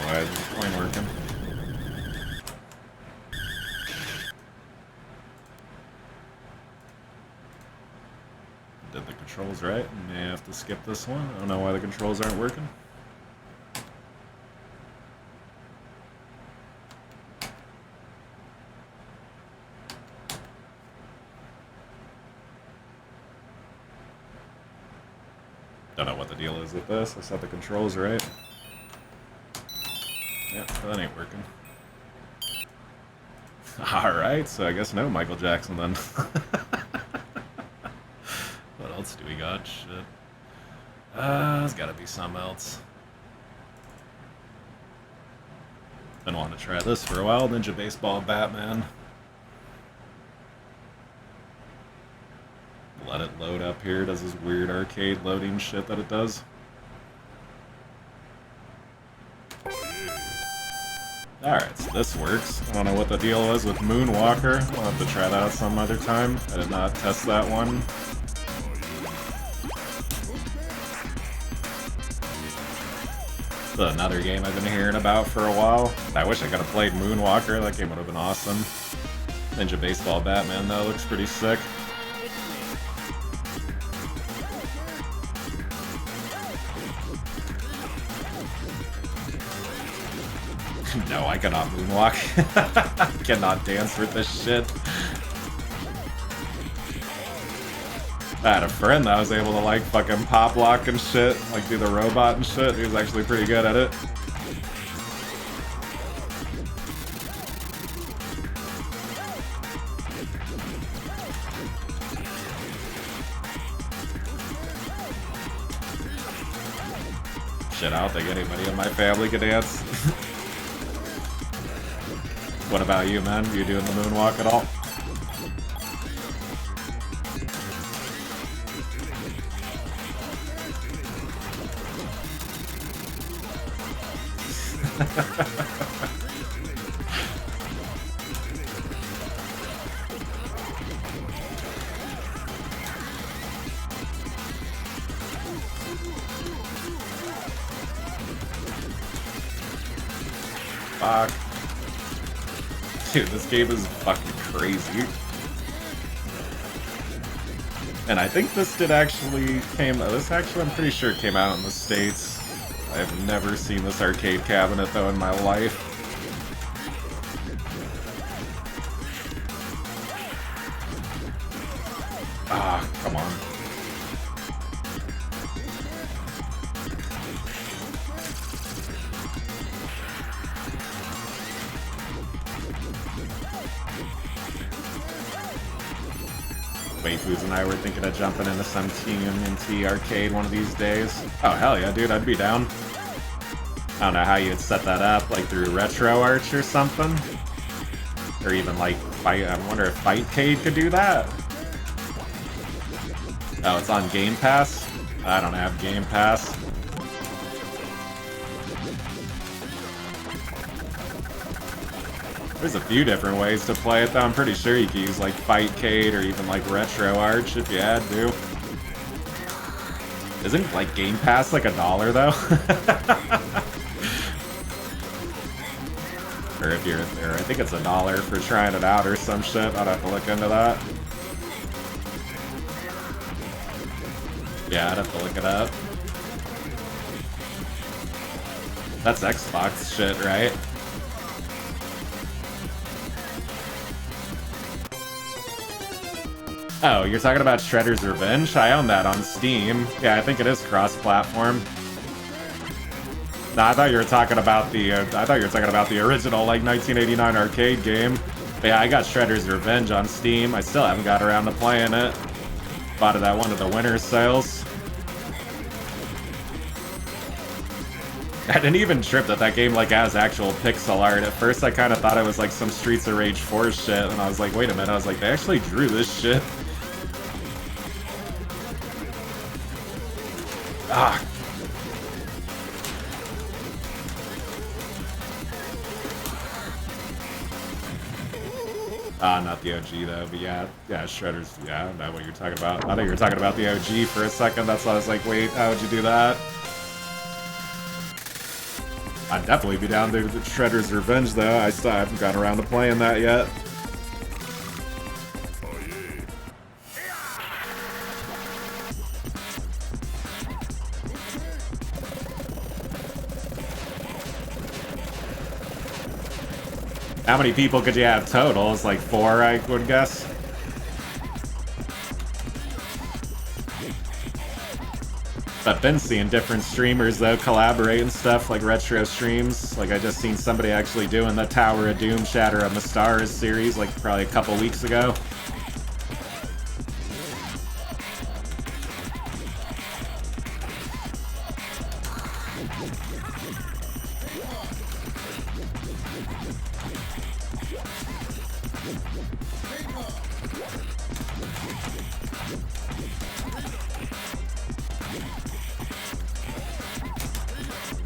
Why is this coin working? Did the controls right? May have to skip this one. I don't know why the controls aren't working. Don't know what the deal is with this. I set the controls right. Yeah, that ain't working. Alright, so I guess no Michael Jackson then. What else do we got? Shit. There's gotta be something else. Been wanting to try this for a while. Ninja Baseball Batman. Let it load up here. It does this weird arcade loading shit that it does. Alright, so this works. I don't know what the deal was with Moonwalker. We'll have to try that out some other time. I did not test that one. It's another game I've been hearing about for a while. I wish I could have played Moonwalker. That game would have been awesome. Ninja Baseball Batman, though, looks pretty sick. No, I cannot moonwalk. Cannot dance with this shit. I had a friend that was able to like fucking pop lock and shit, like do the robot and shit. He was actually pretty good at it. Shit, I don't think anybody in my family can dance. What about you, man? You doing the moonwalk at all? Fuck. Dude, this game is fucking crazy. And I think this this actually, I'm pretty sure it came out in the States. I've never seen this arcade cabinet, though, in my life. Ah, come on. Waifus and I were thinking of jumping into some TMNT arcade one of these days. Oh, hell yeah, dude, I'd be down. I don't know how you'd set that up, like through RetroArch or something. Or even like, I wonder if Fightcade could do that? Oh, it's on Game Pass? I don't have Game Pass. There's a few different ways to play it, though. I'm pretty sure you could use, like, Fightcade or even, like, RetroArch if you had to. Isn't, like, Game Pass, like, $1, though? Or if you're, or I think it's $1 for trying it out or some shit. I'd have to look into that. Yeah, I'd have to look it up. That's Xbox shit, right? Oh, you're talking about Shredder's Revenge? I own that on Steam. Yeah, I think it is cross-platform. No, I thought you were talking about the. I thought you were talking about the original, like 1989 arcade game. But yeah, I got Shredder's Revenge on Steam. I still haven't got around to playing it. Bought it at one of the winter's sales. I didn't even trip that that game like has actual pixel art. At first, I kind of thought it was like some Streets of Rage 4 shit, and I was like, wait a minute. I was like, they actually drew this shit. Ah. Not the OG though, but yeah, Shredder's, yeah, I don't know what you're talking about. I thought you were talking about the OG for a second, that's why I was like, wait, how would you do that? I'd definitely be down to the Shredder's Revenge though, I still haven't gotten around to playing that yet. How many people could you have total? It's like 4, I would guess. I've been seeing different streamers though collaborate and stuff, like retro streams. Like I just seen somebody actually doing the Tower of Doom Shatter of Mystara series like probably a couple weeks ago.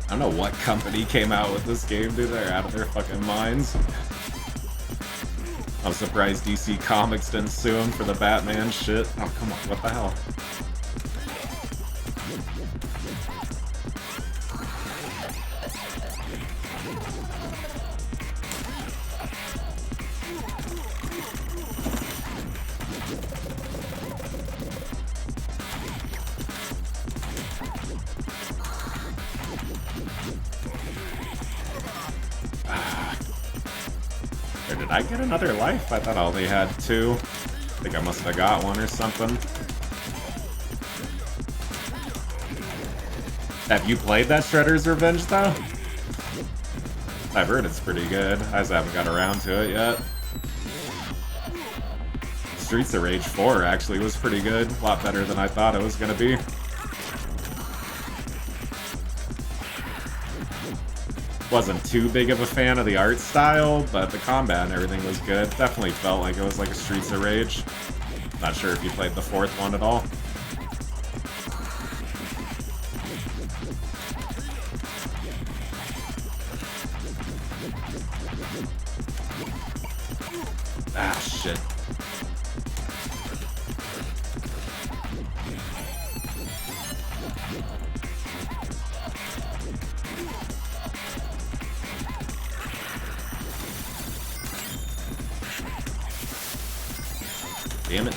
I don't know what company came out with this game, dude. They're out of their fucking minds. I'm surprised DC Comics didn't sue him for the Batman shit. Oh, come on, what the hell? Did I get another life? I thought I only had 2. I think I must have got one or something. Have you played that Shredder's Revenge though? I've heard it's pretty good. I just haven't got around to it yet. Streets of Rage 4 actually was pretty good. A lot better than I thought it was gonna be. Wasn't too big of a fan of the art style, but the combat and everything was good. Definitely felt like it was like a Streets of Rage. Not sure if you played the 4th one at all. Ah, shit. Damn it.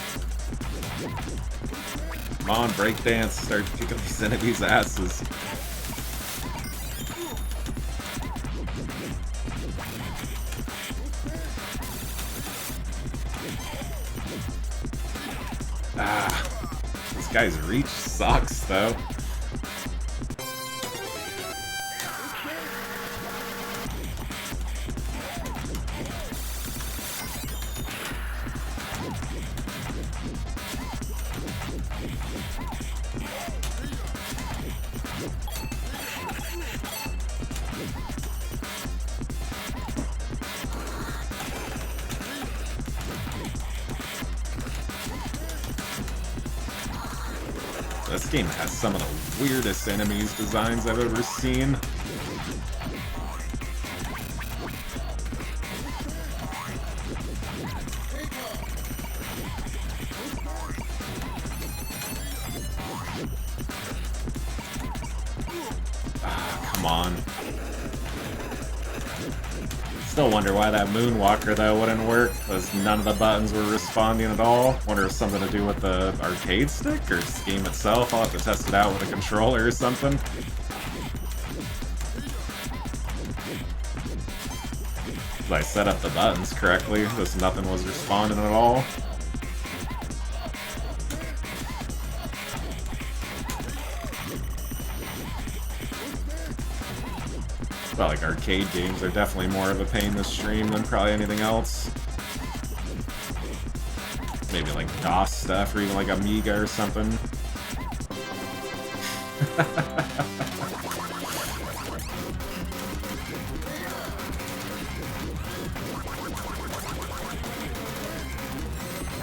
Come on, breakdance, start kicking these enemies' asses. Ah, this guy's reach sucks, though. This game has some of the weirdest enemies designs I've ever seen. Ah, come on. Still wonder why that Moonwalker though wouldn't work, because none of the buttons were responding at all. Wonder if it's something to do with the arcade stick or this game itself. I'll have to test it out with a controller or something. If I set up the buttons correctly, just nothing was responding at all. Felt like arcade games are definitely more of a pain to stream than probably anything else. Maybe like DOS stuff or even like Amiga or something.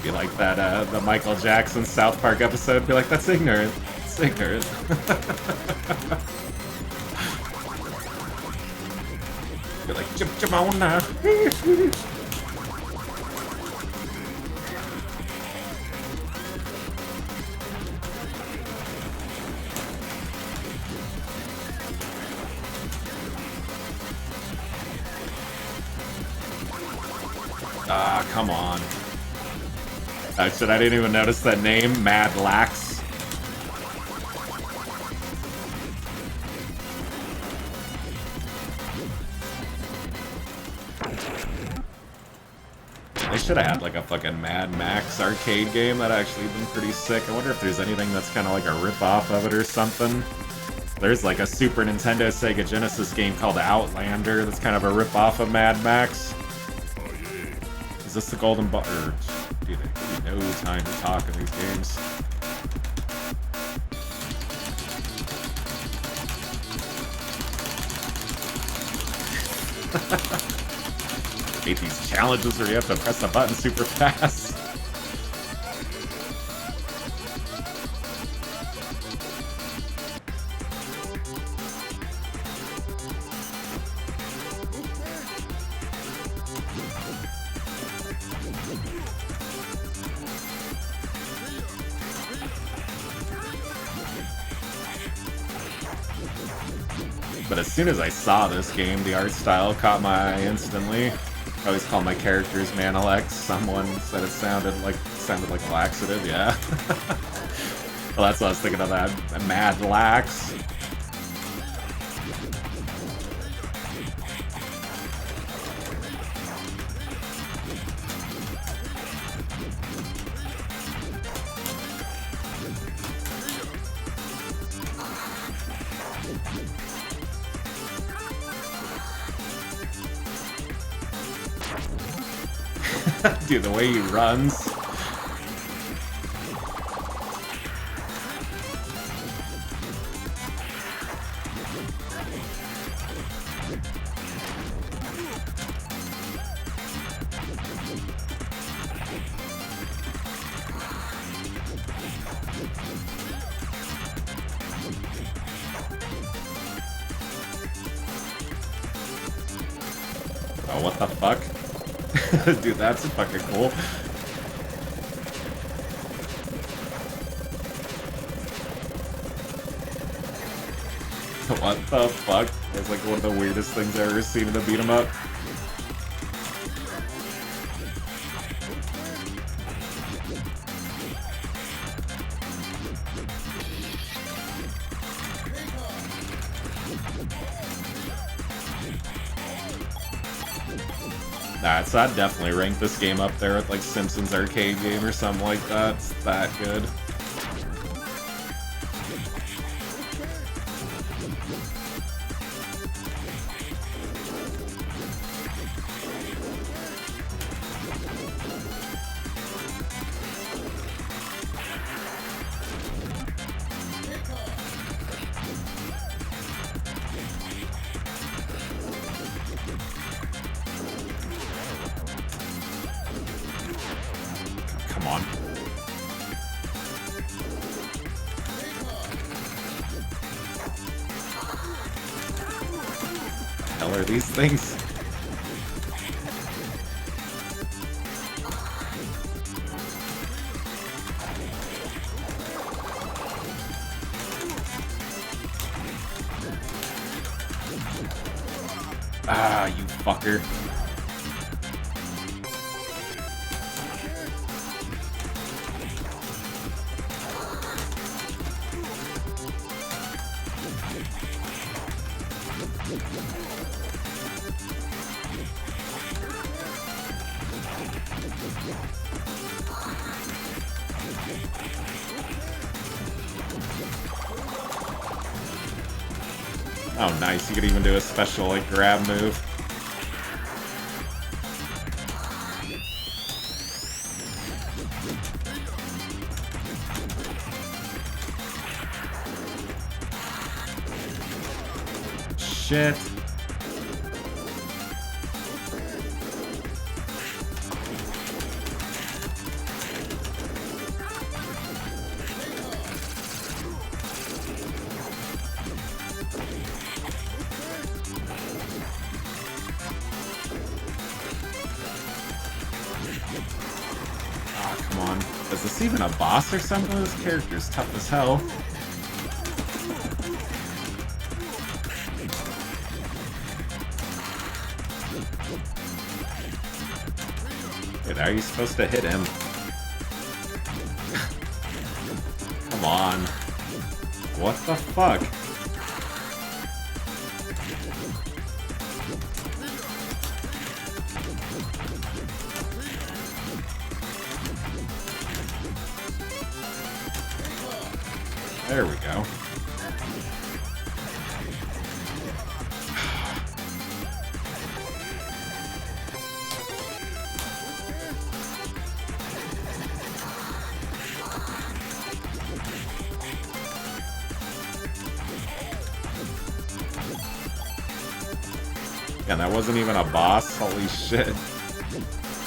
Be like that, the Michael Jackson South Park episode. Be like, that's ignorant. It's ignorant. Be like, Jamona. Ah, come on. I didn't even notice that name, Mad Lax. They should have had like a fucking Mad Max arcade game. That'd actually been pretty sick. I wonder if there's anything that's kind of like a rip-off of it or something. There's like a Super Nintendo Sega Genesis game called Outlander that's kind of a rip-off of Mad Max. Is this the golden bar? Dude, I give you no time to talk in these games. Hate these challenges where you have to press the button super fast. But as soon as I saw this game, the art style caught my eye instantly. I always call my characters Manilex. Someone said it sounded like a laxative, yeah. Well, that's what I was thinking of, that Mad Lax. Dude, the way he runs. Oh, what the fuck? Dude, that's fucking cool. What the fuck? It's like one of the weirdest things I've ever seen in a beat 'em up. Nah, so I'd definitely rank this game up there with like Simpsons arcade game or something like that. It's that good. Come on. What the hell are these things? Ah, you fucker. Oh, nice. You could even do a special, like, grab move. Shit. Oh, come on. Is this even a boss or something? This character's tough as hell. Dude, how are you supposed to hit him? Come on. What the fuck? There we go. Yeah, that wasn't even a boss. Holy shit.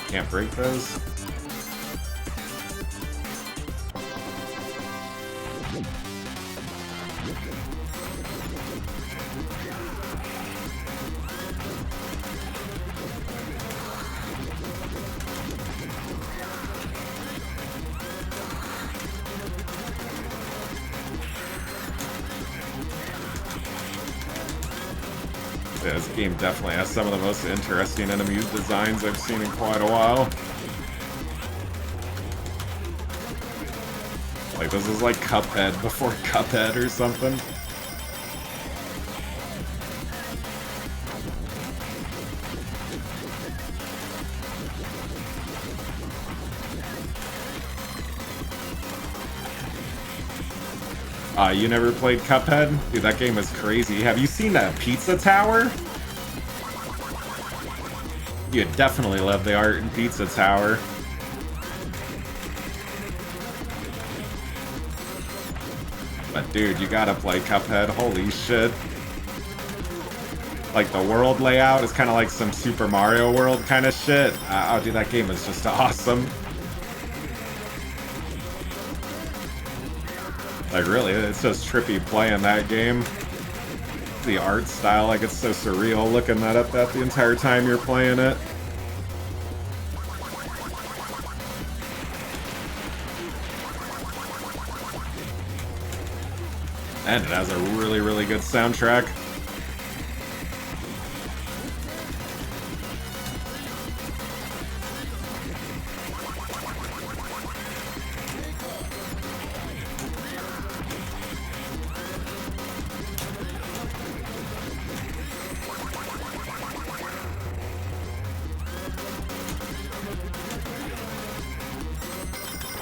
Can't break those. Yeah, this game definitely has some of the most interesting enemy designs I've seen in quite a while. Like, this is like Cuphead before Cuphead or something. You never played Cuphead? Dude, that game is crazy. Have you seen that pizza tower? You definitely love the art in Pizza Tower. But dude, you gotta play Cuphead. Holy shit. Like, the world layout is kind of like some Super Mario World kind of shit. Oh, dude, that game is just awesome. Like, really, it's just trippy playing that game. The art style, like, it's so surreal looking at that the entire time you're playing it. And it has a really, really good soundtrack.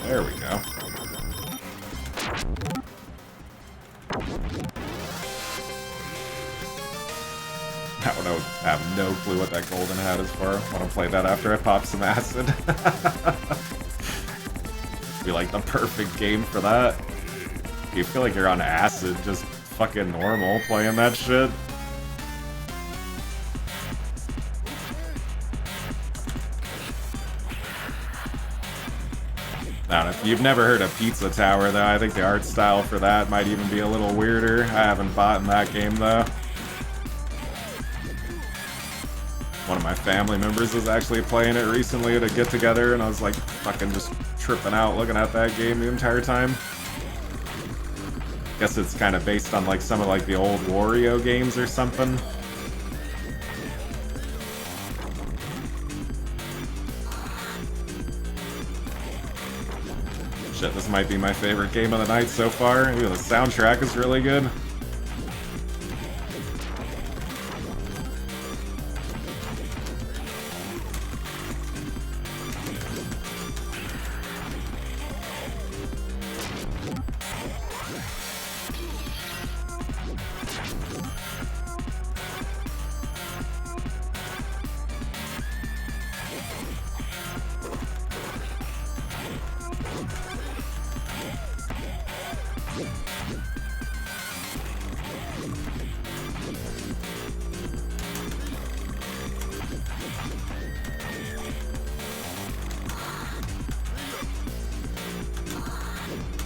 There we go. I have no clue what that golden hat is for. I want to play that after I pop some acid. Be like the perfect game for that. You feel like you're on acid, just fucking normal playing that shit. I don't know, if you've never heard of Pizza Tower, though, I think the art style for that might even be a little weirder. I haven't bought in that game, though. One of my family members was actually playing it recently at a get-together, and I was like fucking just tripping out looking at that game the entire time. Guess it's kind of based on like some of like the old Wario games or something. Shit, this might be my favorite game of the night so far. Ooh, the soundtrack is really good.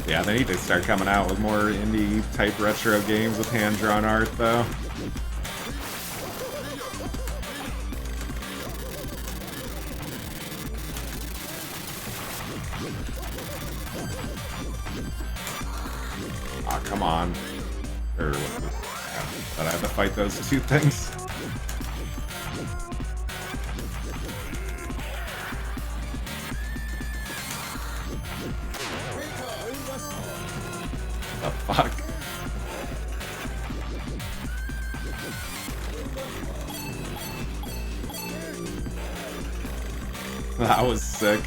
Yeah, they need to start coming out with more indie-type retro games with hand-drawn art, though. Aw, come on. Or, but I have to fight those two things. The fuck? That was sick.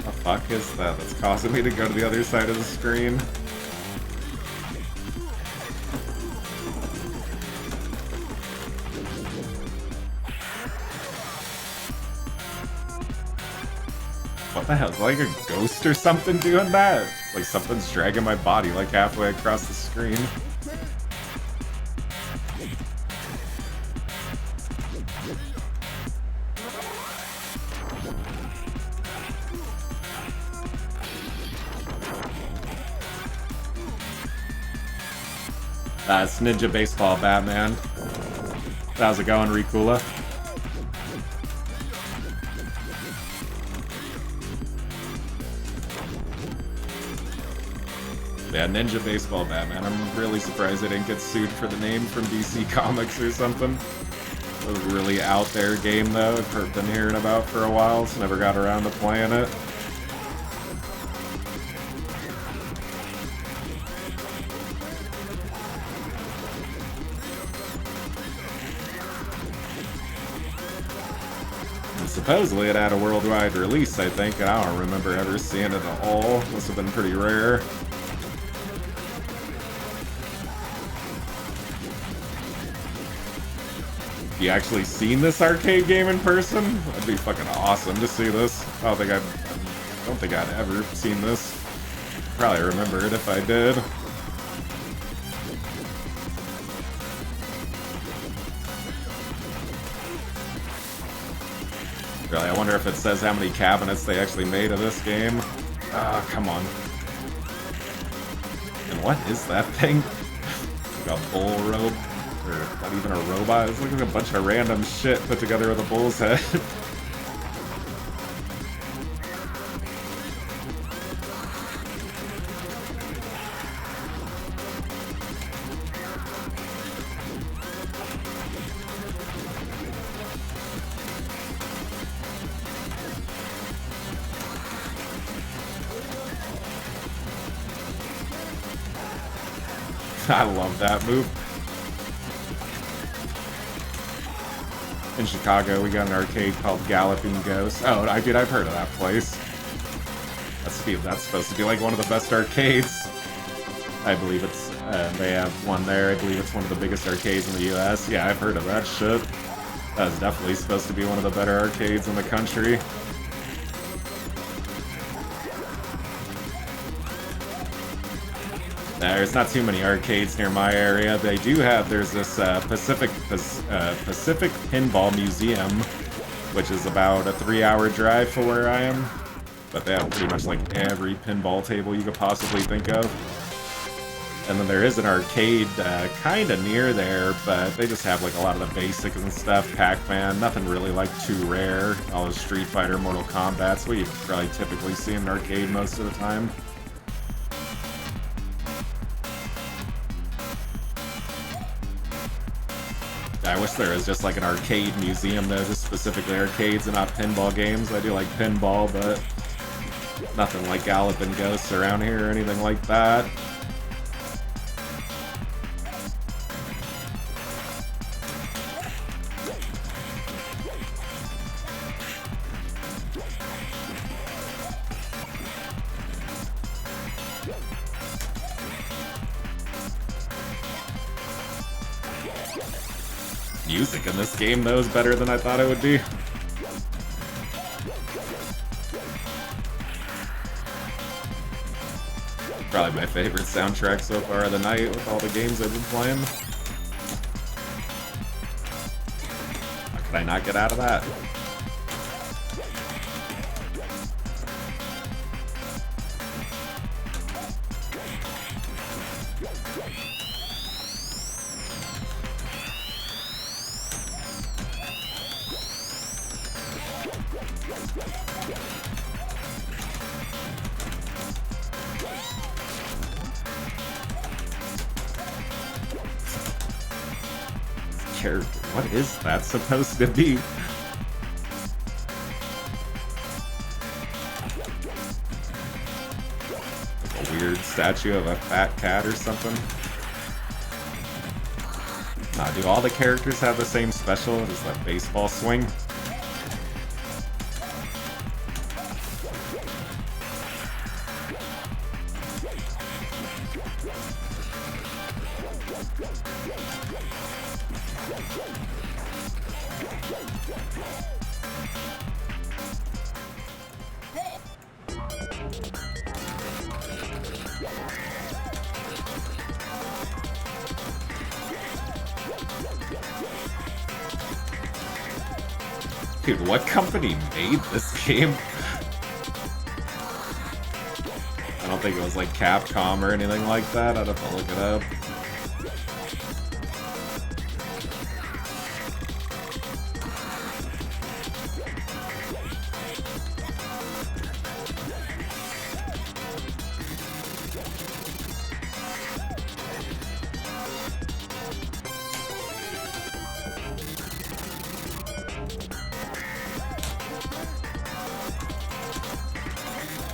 The fuck is that? That's causing me to go to the other side of the screen. What the hell? Is it like a ghost or something doing that? It's like something's dragging my body like halfway across the screen. That's Ninja Baseball Batman. How's it going, Rikula? Yeah, Ninja Baseball Batman. I'm really surprised I didn't get sued for the name from DC Comics or something. It was a really out there game, though. I've been hearing about for a while, so never got around to playing it. And supposedly it had a worldwide release, I think, and I don't remember ever seeing it at all. Must have been pretty rare. You actually seen this arcade game in person? That'd be fucking awesome to see this. I don't think I'd ever seen this. Probably remember it if I did. Really, I wonder if it says how many cabinets they actually made of this game. Ah, come on. And what is that thing? Like a bull robe? Or not even a robot. It's like a bunch of random shit put together with a bull's head. I love that move. In Chicago, we got an arcade called Galloping Ghost. Oh, I've heard of that place. That's supposed to be like one of the best arcades. I believe it's, they have one there. I believe it's one of the biggest arcades in the US. Yeah, I've heard of that shit. That's definitely supposed to be one of the better arcades in the country. There's not too many arcades near my area. They do have, there's this Pacific Pinball Museum, which is about a 3-hour drive for where I am. But they have pretty much like every pinball table you could possibly think of. And then there is an arcade kind of near there, but they just have like a lot of the basics and stuff. Pac-Man, nothing really like too rare. All the Street Fighter, Mortal Kombat's what you probably typically see in an arcade most of the time. I wish there was just like an arcade museum though, just specifically arcades and not pinball games. I do like pinball, but nothing like Galloping Ghosts around here or anything like that. Music in this game, though, is better than I thought it would be. Probably my favorite soundtrack so far of the night with all the games I've been playing. How could I not get out of that? Character. What is that supposed to be? Like a weird statue of a fat cat or something? Nah, do all the characters have the same special as that baseball swing? Dude, what company made this game? I don't think it was like Capcom or anything like that. I'd have to look it up.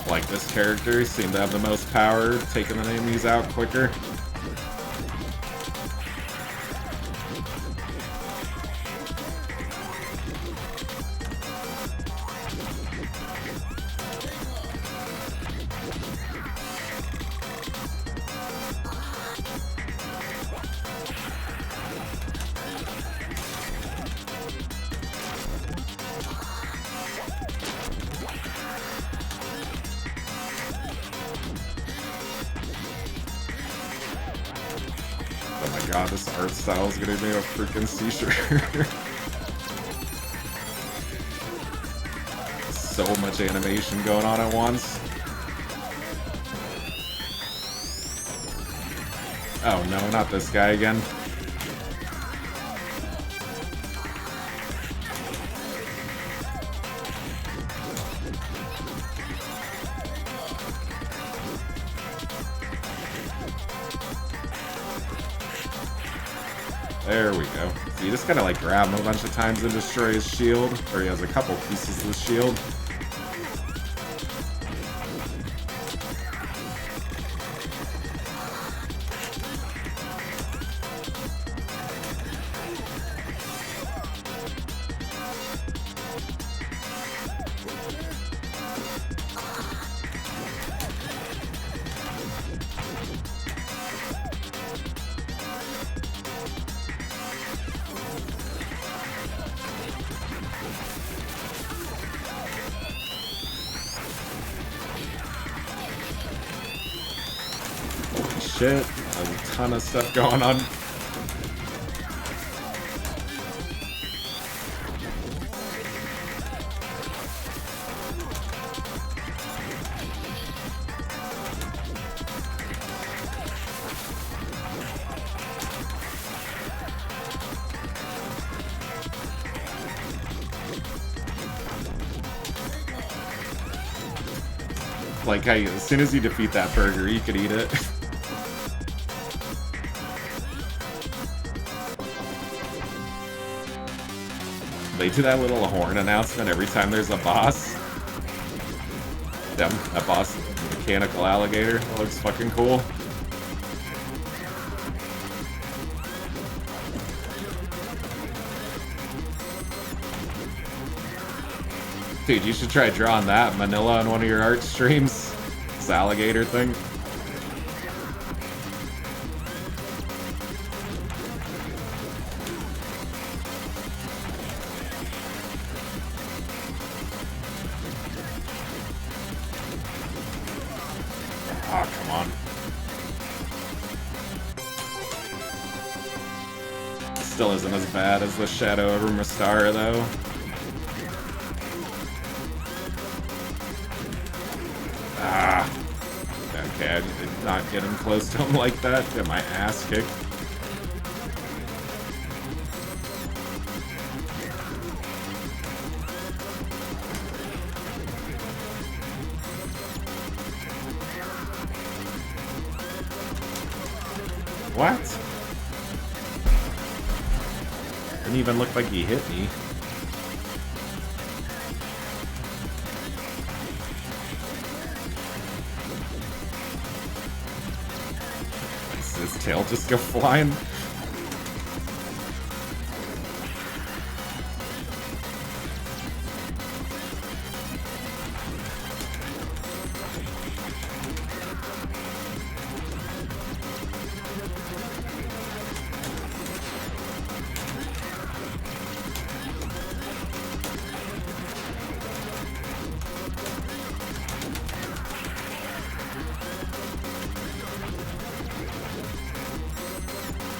Like, this character seemed to have the most power, taking the enemies out quicker. Oh my god, this art style is gonna be a freaking t-shirt. So much animation going on at once. Oh no, not this guy again. There we go. So you just gotta like grab him a bunch of times and destroy his shield, or he has a couple pieces of the shield. Shit, there's a ton of stuff going on. Like, how as soon as you defeat that burger, you could eat it. They do that little horn announcement every time there's a boss. That boss, mechanical alligator, that looks fucking cool. Dude, you should try drawing that Manila on one of your art streams. This alligator thing. Oh, come on. Still isn't as bad as the Shadow over Mystara, though. Ah. Okay, I did not get him close to him like that. Get my ass kicked. What? Didn't even look like he hit me. Does his tail just go flying?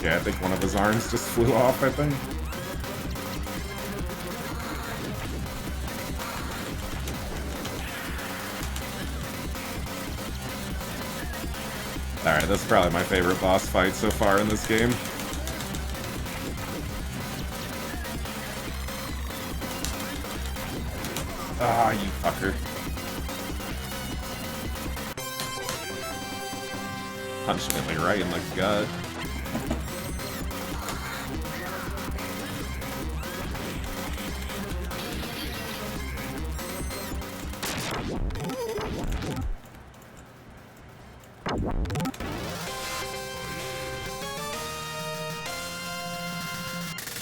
Yeah, I think one of his arms just flew off, I think. Alright, that's probably my favorite boss fight so far in this game. Ah, you fucker. Punched me right in the gut.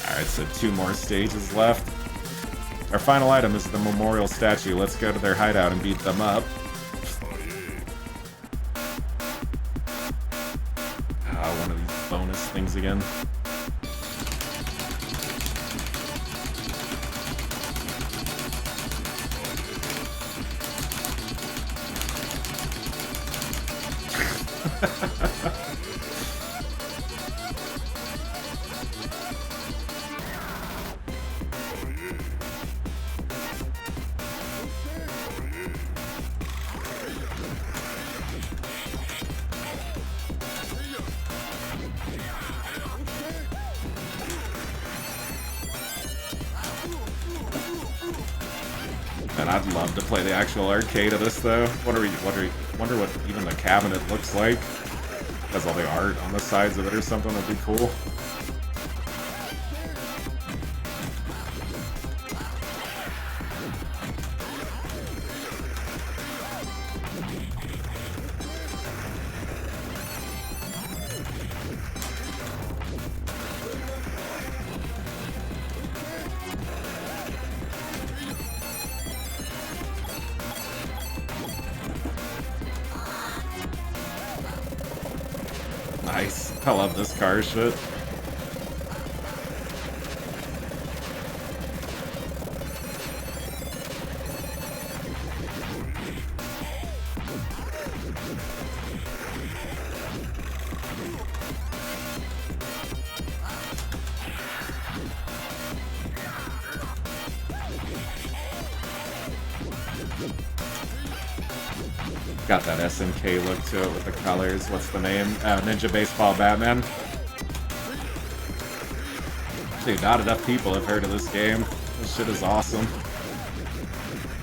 Alright, so 2 more stages left. Our final item is the memorial statue. Let's go to their hideout and beat them up. One of these bonus things again. And I'd love to play the actual arcade of this, though. Wonder what even the cabinet looks like. Has all the art on the sides of it or something. That'd be cool. Nice. I love this car shit. Got that SNK look to it with the colors. What's the name? Ninja Baseball Batman. Dude, not enough people have heard of this game. This shit is awesome.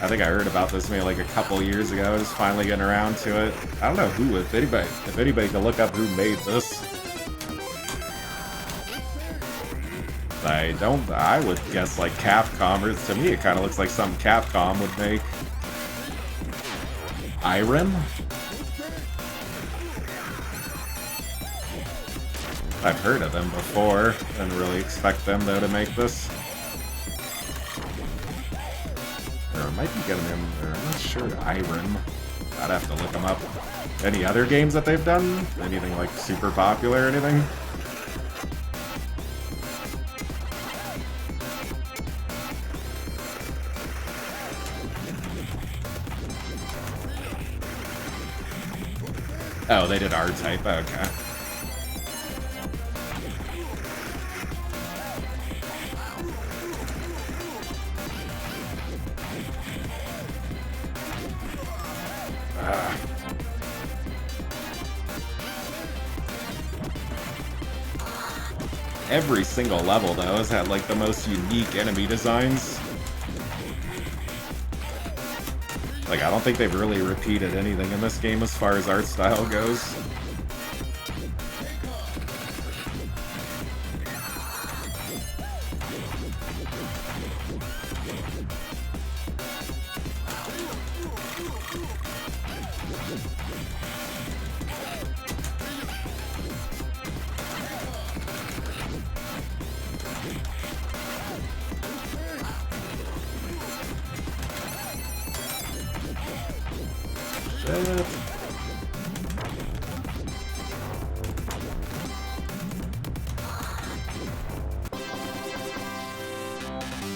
I think I heard about this maybe like a couple years ago. Just finally getting around to it. I don't know who, if anybody can look up who made this. I would guess like Capcom, or to me it kind of looks like something Capcom would make. Irem? I've heard of them before. Didn't really expect them though to make this. Or I might be getting them, or I'm not sure. Irem. I'd have to look them up. Any other games that they've done? Anything like super popular or anything? Oh, they did R-Type, okay. Every single level, though, has had, like, the most unique enemy designs. Like, I don't think they've really repeated anything in this game as far as art style goes.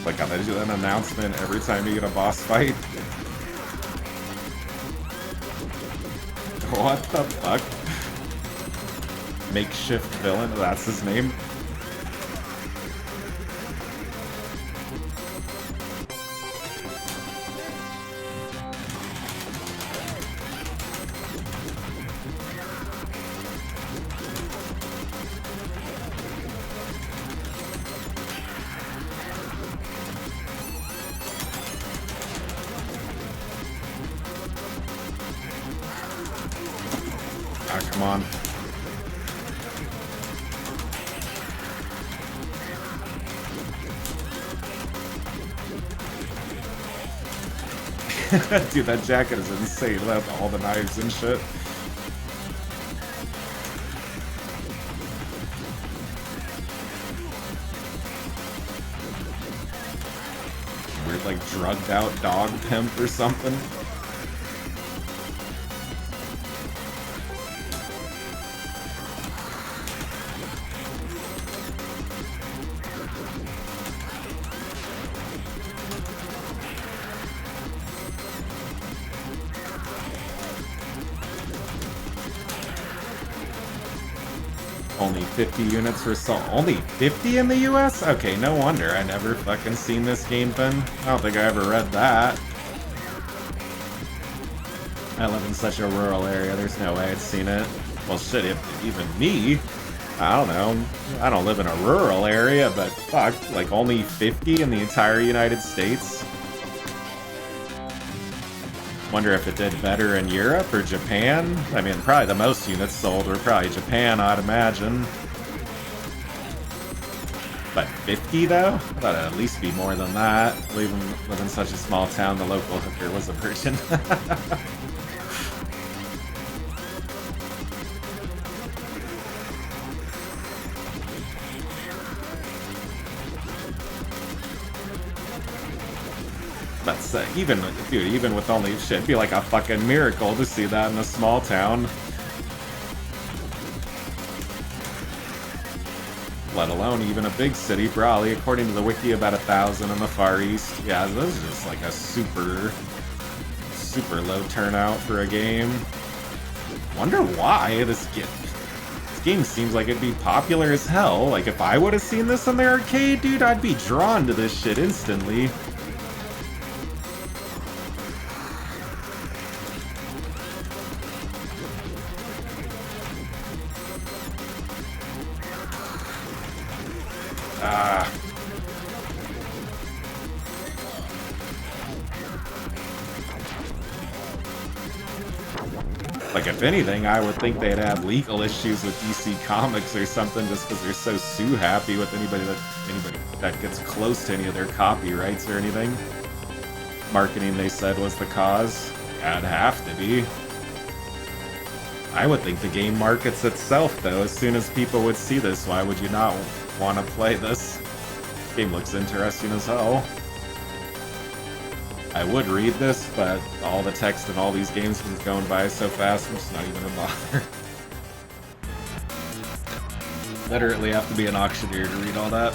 Like, how they do an announcement every time you get a boss fight. What the fuck? Makeshift villain? That's his name? Ah, come on. Dude, that jacket is insane without all the knives and shit. Weird, like, drugged out dog pimp or something. Only 50 units for assault. Only 50 in the US? Okay, no wonder I never fucking seen this game then. I don't think I ever read that. I live in such a rural area, there's no way I'd seen it. Well shit, if even me, I don't know. I don't live in a rural area, but fuck, like only 50 in the entire United States? Wonder if it did better in Europe or Japan? I mean, probably the most units sold were probably Japan, I'd imagine. But 50 though? I thought it'd at least be more than that. Living in such a small town, the local hooker was a virgin. That's even, dude, even with only shit, it'd be like a fucking miracle to see that in a small town. Let alone even a big city, probably, according to the wiki, about 1,000 in the Far East. Yeah, this is just like a super low turnout for a game. Wonder why this game seems like it'd be popular as hell. Like, if I would have seen this in the arcade, dude, I'd be drawn to this shit instantly. Like, if anything, I would think they'd have legal issues with DC Comics or something, just because they're so sue happy with anybody that gets close to any of their copyrights or anything. Marketing, they said, was the cause. Yeah, it'd have to be. I would think the game markets itself, though. As soon as people would see this, why would you not want to play this? Game looks interesting as hell. I would read this, but all the text in all these games is going by so fast, I'm just not even gonna bother. Literally have to be an auctioneer to read all that.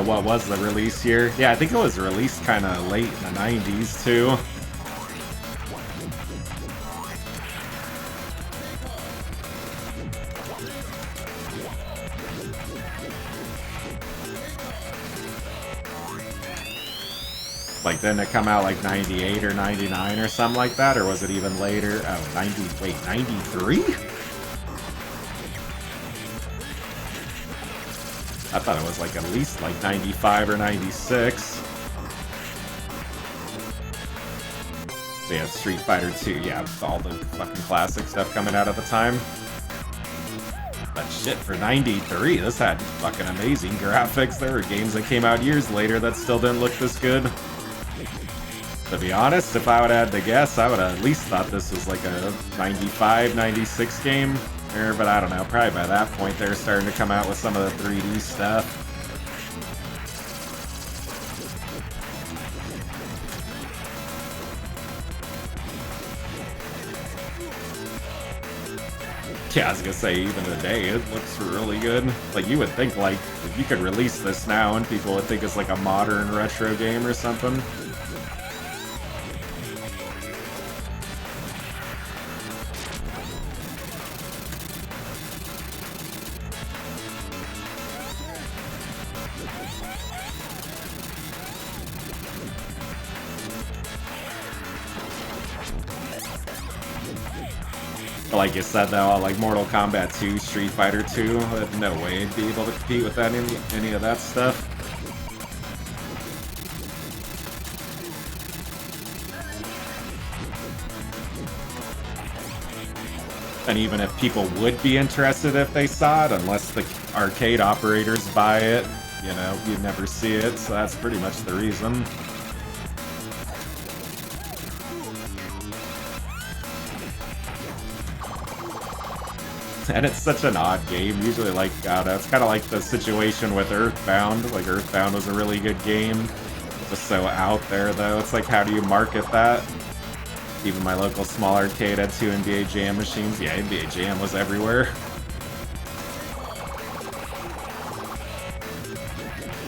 What was the release year? Yeah, I think it was released kind of late in the 90s, too. Like, didn't it come out like 98 or 99 or something like that? Or was it even later? Oh, 90, wait, 93? I thought it was like at least like 95 or 96. So yeah, Street Fighter 2, yeah, all the fucking classic stuff coming out at the time. But shit, for 93, this had fucking amazing graphics. There were games that came out years later that still didn't look this good. To be honest, if I would have had to guess, I would have at least thought this was like a 95, 96 game. But I don't know, probably by that point they were starting to come out with some of the 3D stuff. Yeah, I was gonna say, even today, it looks really good. Like, you would think, like, if you could release this now and people would think it's like a modern retro game or something. Like you said, though, like Mortal Kombat 2, Street Fighter 2, no way you'd be able to compete with that any of that stuff. And even if people would be interested if they saw it, unless the arcade operators buy it, you know, you'd never see it, so that's pretty much the reason. And it's such an odd game. Usually, like, it's kind of like the situation with Earthbound. Like, Earthbound was a really good game. Just so out there, though. It's like, how do you market that? Even my local small arcade had 2 NBA Jam machines. Yeah, NBA Jam was everywhere.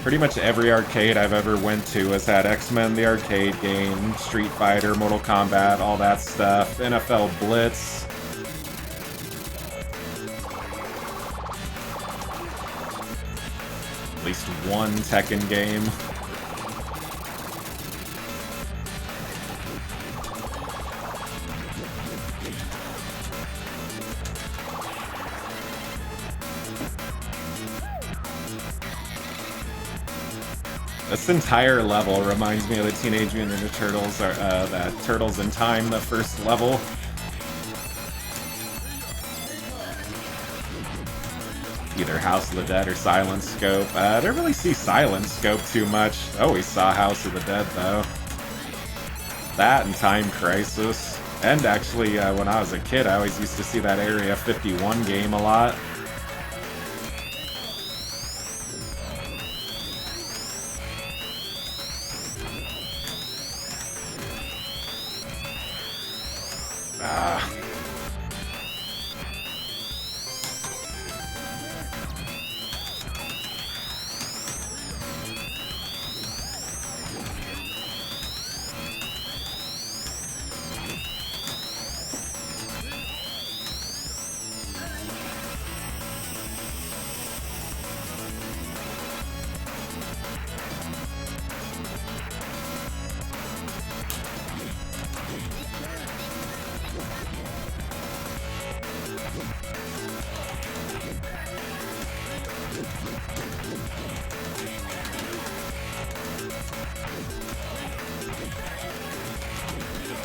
Pretty much every arcade I've ever went to has had X-Men, the arcade game, Street Fighter, Mortal Kombat, all that stuff, NFL Blitz. At least one Tekken game. This entire level reminds me of the Teenage Mutant Ninja Turtles, that Turtles in Time, the first level. Either House of the Dead or Silent Scope. I didn't really see Silent Scope too much. I always saw House of the Dead, though. That and Time Crisis. And actually, when I was a kid, I always used to see that Area 51 game a lot.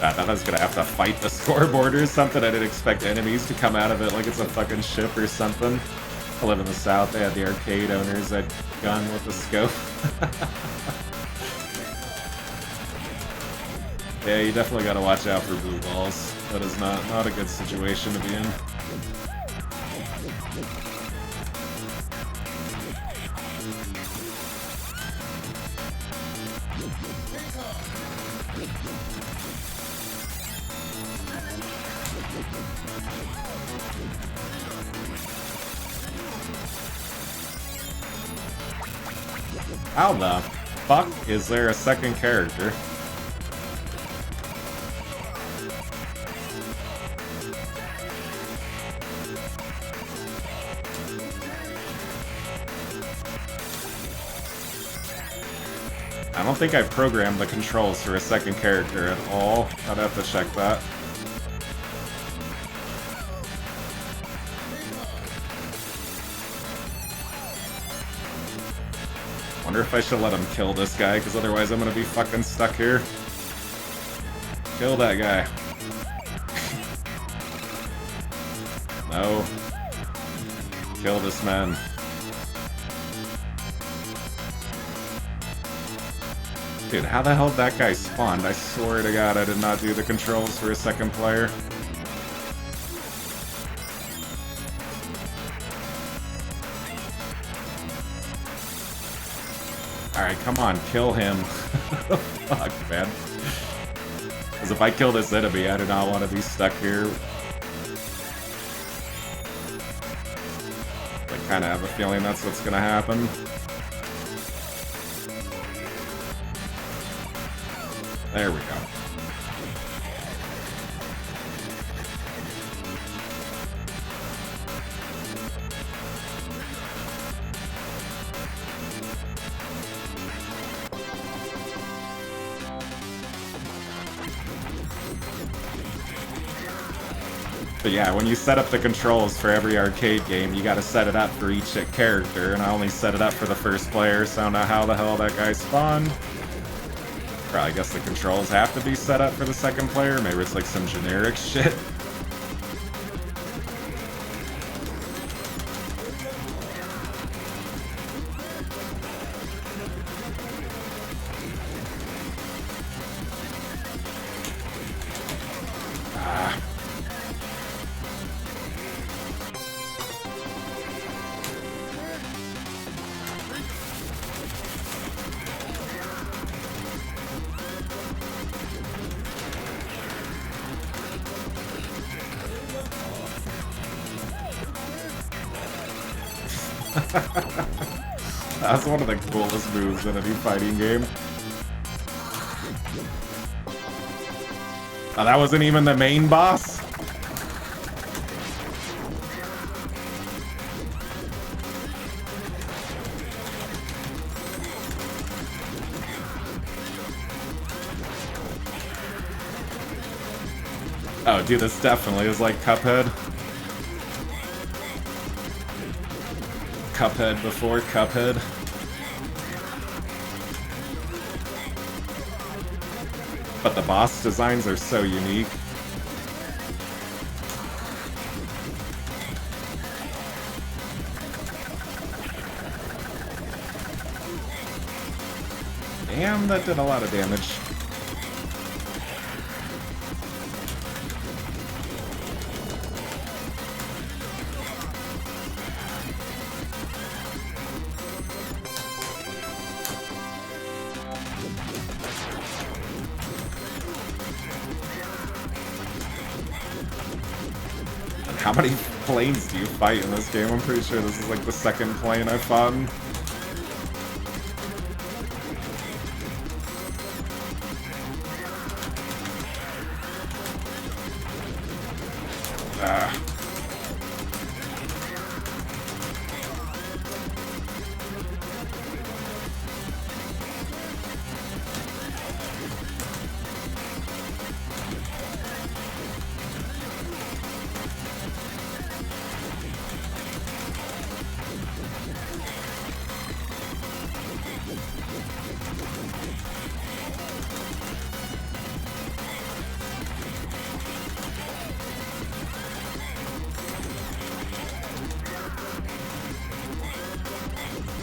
I thought I was gonna have to fight the scoreboard or something. I didn't expect enemies to come out of it like it's a fucking ship or something. I live in the south, they had the arcade owners that gun with the scope. Yeah, you definitely gotta watch out for blue balls. That is not a good situation to be in. How the fuck is there a second character? I don't think I programmed the controls for a second character at all. I'd have to check that. Wonder if I should let him kill this guy, because otherwise I'm gonna be fucking stuck here. Kill that guy. No. Kill this man. Dude, how the hell did that guy spawned? I swear to God I did not do the controls for a second player. Alright, come on, kill him. Fuck, man. Because if I kill this enemy, I do not want to be stuck here. I kind of have a feeling that's what's going to happen. There we go. But yeah, when you set up the controls for every arcade game, you gotta set it up for each character, and I only set it up for the first player, so I don't know how the hell that guy spawned. Probably guess the controls have to be set up for the second player, maybe it's like some generic shit. That's one of the coolest moves in any fighting game. Oh, that wasn't even the main boss? Oh, dude, this definitely is like Cuphead. Cuphead before Cuphead. But the boss designs are so unique. Damn, that did a lot of damage. How many planes do you fight in this game? I'm pretty sure this is like the second plane I've fought in.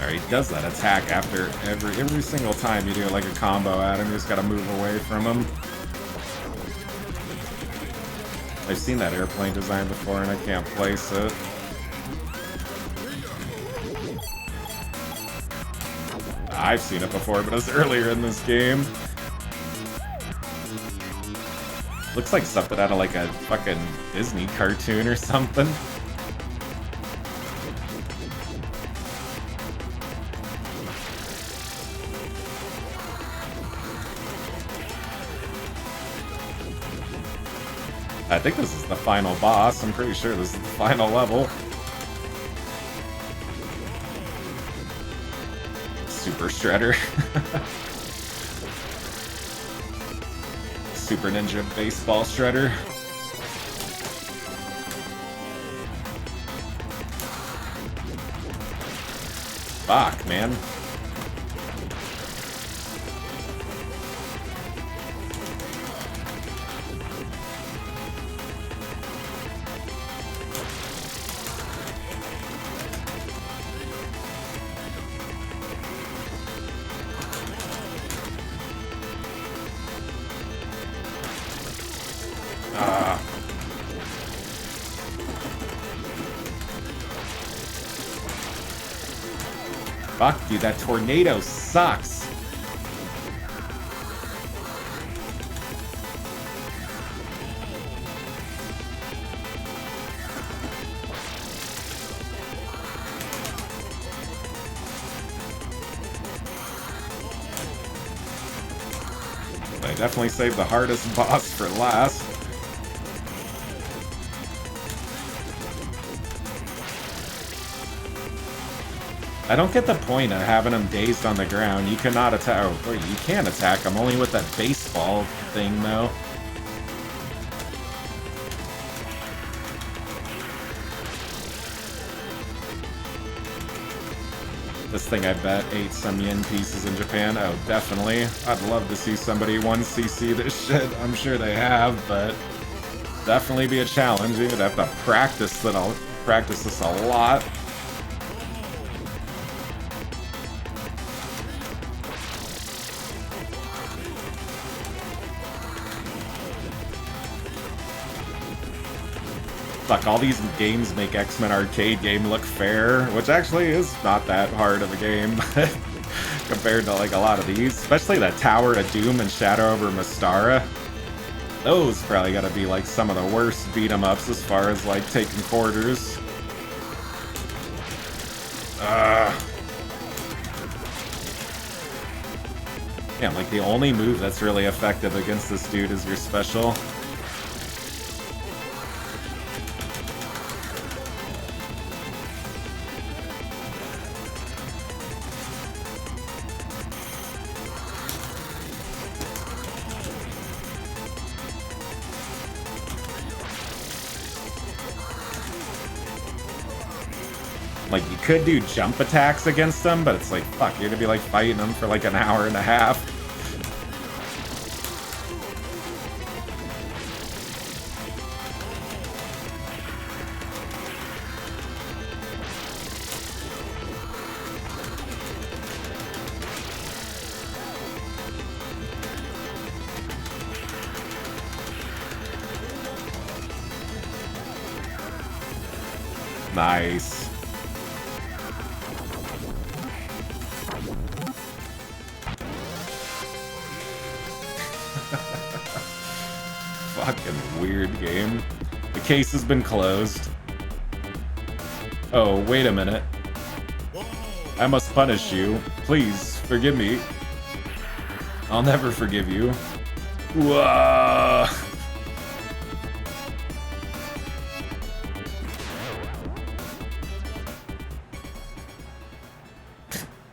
He does that attack after every single time you do like a combo at him, you just gotta move away from him. I've seen that airplane design before and I can't place it. I've seen it before, but it was earlier in this game. Looks like something out of like a fucking Disney cartoon or something. I think this is the final boss. I'm pretty sure this is the final level. Super Shredder. Super Ninja Baseball Shredder. Fuck, man. Fuck, dude, that tornado sucks. I definitely saved the hardest boss for last. I don't get the point of having him dazed on the ground. You cannot attack. Oh, you can attack him only with that baseball thing, though. This thing, I bet, ate some yen pieces in Japan. Oh, definitely. I'd love to see somebody 1cc this shit. I'm sure they have, but definitely be a challenge. You'd have to practice that. I'll practice this a lot. Fuck, all these games make X-Men Arcade game look fair, which actually is not that hard of a game compared to like a lot of these, especially that Tower of Doom and Shadow over Mystara. Those probably gotta be like some of the worst beat-em-ups as far as like taking quarters. Yeah, like the only move that's really effective against this dude is your special. Like, you could do jump attacks against them, but it's like, fuck, you're gonna be like fighting them for like an hour and a half. Nice. Fucking weird game. The case has been closed. Oh, wait a minute. I must punish you. Please, forgive me. I'll never forgive you. Whoa!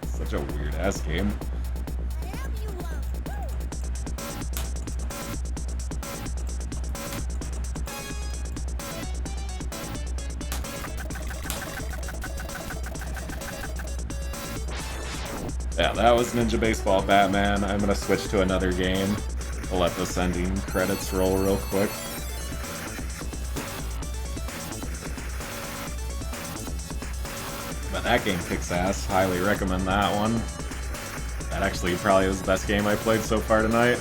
Such a weird-ass game. Yeah, that was Ninja Baseball Batman. I'm gonna switch to another game. We'll let this ending credits roll real quick. But that game kicks ass. Highly recommend that one. That actually probably was the best game I played so far tonight.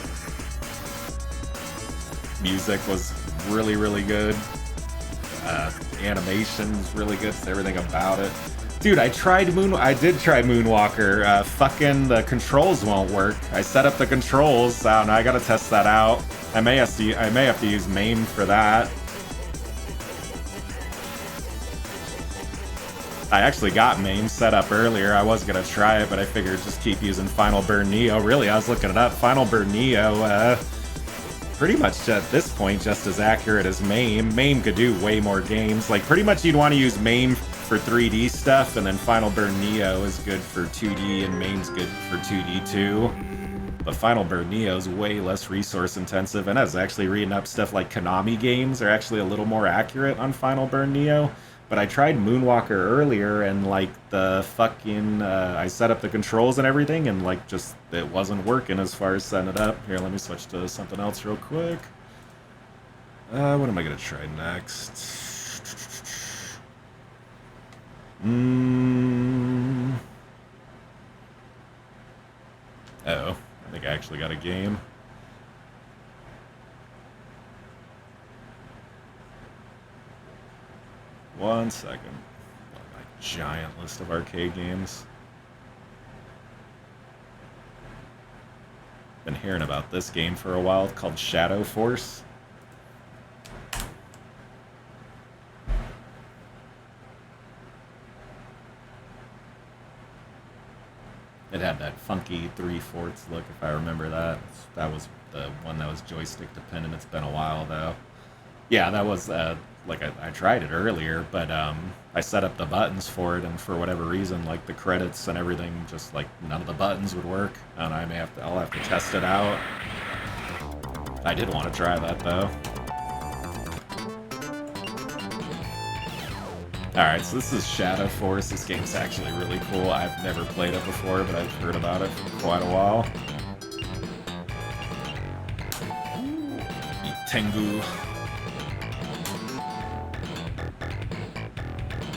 Music was really, really good. Animation was really good. Everything about it. Dude, I did try Moonwalker. Fucking the controls won't work. I set up the controls, and I gotta test that out. I may have to use MAME for that. I actually got MAME set up earlier. I was gonna try it, but I figured just keep using Final Burn Neo. Really, I was looking it up. Final Burn Neo, pretty much at this point just as accurate as MAME. MAME could do way more games. Like, pretty much you'd want to use MAME for 3D stuff, and then Final Burn Neo is good for 2D, and MAME's good for 2D too. But Final Burn Neo is way less resource intensive, and I was actually reading up stuff like Konami games are actually a little more accurate on Final Burn Neo. But I tried Moonwalker earlier, and like the fucking, I set up the controls and everything, and like just it wasn't working as far as setting it up. Here, let me switch to something else real quick. What am I gonna try next? Oh, I think I actually got a game. One second. My giant list of arcade games. Been hearing about this game for a while. It's called Shadow Force. It had that funky 3/4 look, if I remember that. That was the one that was joystick dependent. It's been a while though. Yeah, that was like I tried it earlier, but I set up the buttons for it, and for whatever reason, like the credits and everything, just like none of the buttons would work. And I'll have to test it out. I did want to try that though. Alright, so this is Shadow Force. This game's actually really cool. I've never played it before, but I've heard about it for quite a while. Tengu.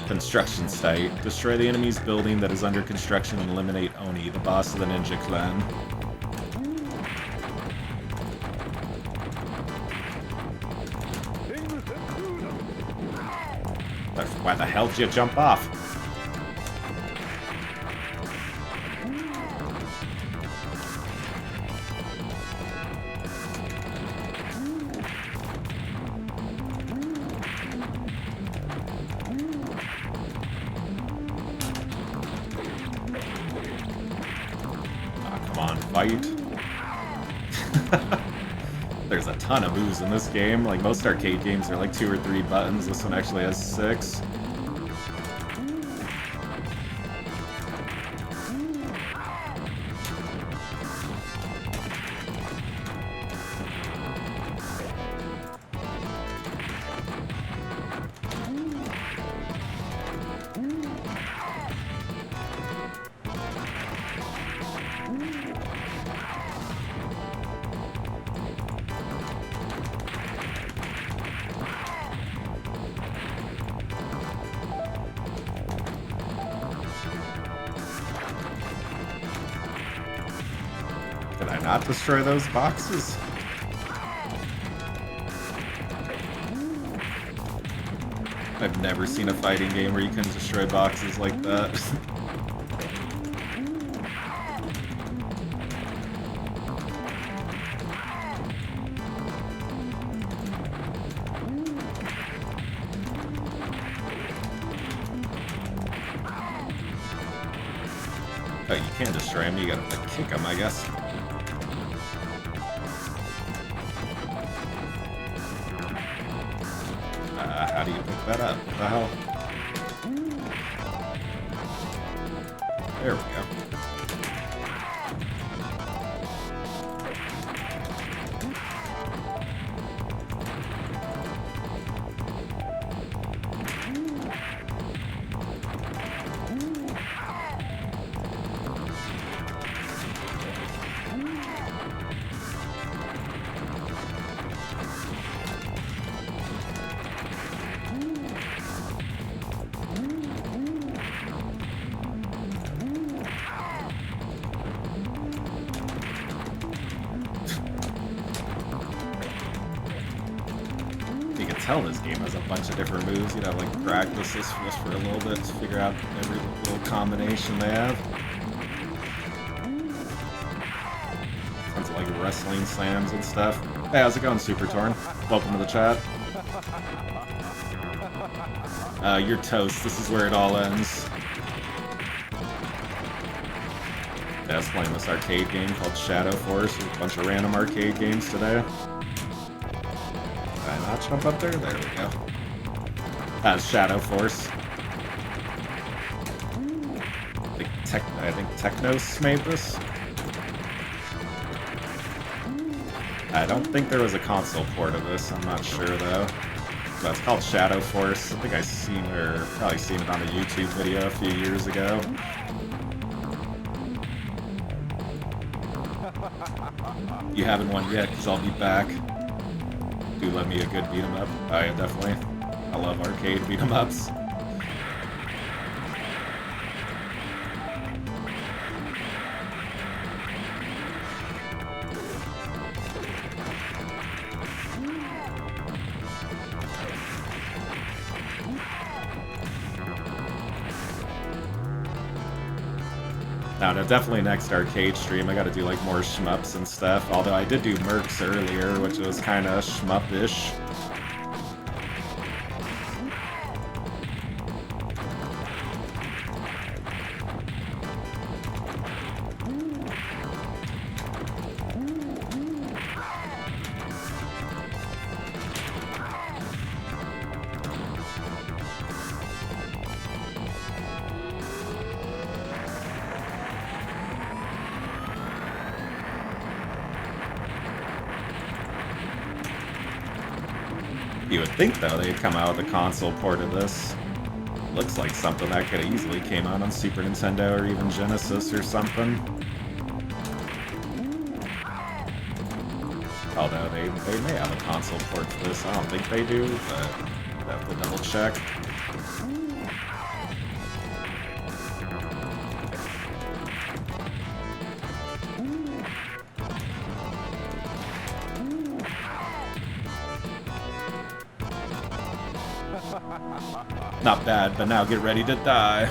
Construction site. Destroy the enemy's building that is under construction and eliminate Oni, the boss of the ninja clan. Why the hell did you jump off? There's a ton of moves in this game. Like, most arcade games are like 2 or 3 buttons. This one actually has 6. Did I not destroy those boxes? I've never seen a fighting game where you can destroy boxes like that. Oh, you can't destroy them, you gotta like, kick them, I guess. How do you pick that up? What the hell? There we go. Tell this game has a bunch of different moves. You'd have like practice this just for a little bit to figure out every little combination they have. Tons of like wrestling slams and stuff. Hey, how's it going, Super Torn? Welcome to the chat. You're toast. This is where it all ends. Yeah, I was playing this arcade game called Shadow Force. A bunch of random arcade games today. Did I not jump up there? There we go. That's Shadow Force. I think Technos made this. I don't think there was a console port of this. I'm not sure though. But it's called Shadow Force. I think I seen or probably seen it on a YouTube video a few years ago. You haven't won yet, because I'll be back. Do love me a good beat 'em up. I definitely. I love arcade beat 'em ups. No, definitely next arcade stream. I gotta do like more shmups and stuff. Although I did do Mercs earlier, which was kind of shmup-ish. You would think, though, they'd come out with a console port of this. Looks like something that could have easily came out on Super Nintendo or even Genesis or something. Although they may have a console port for this. I don't think they do, but I'd have to double check. Not bad, but now get ready to die.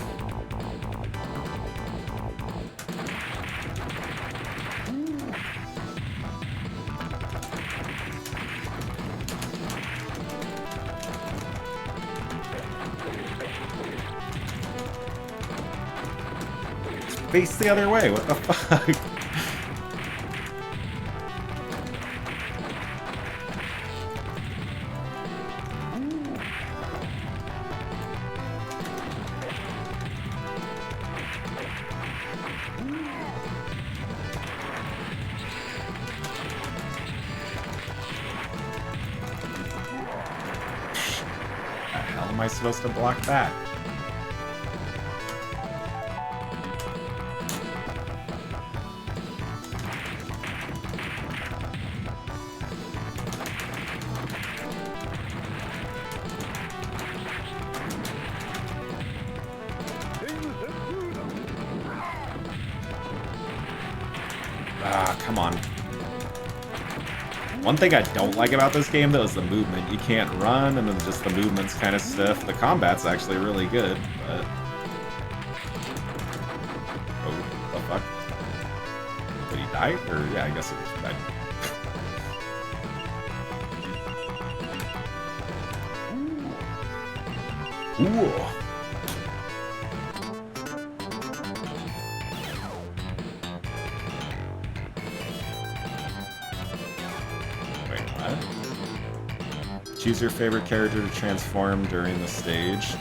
Face the other way, what the fuck? How am I supposed to block that? Ah, come on. One thing I don't like about this game, though, is the movement. You can't run, and then just the movement's kind of stiff. The combat's actually really good, but... Oh, the fuck? Did he die? Or, yeah, I guess he was died. Ooh! Choose your favorite character to transform during the stage.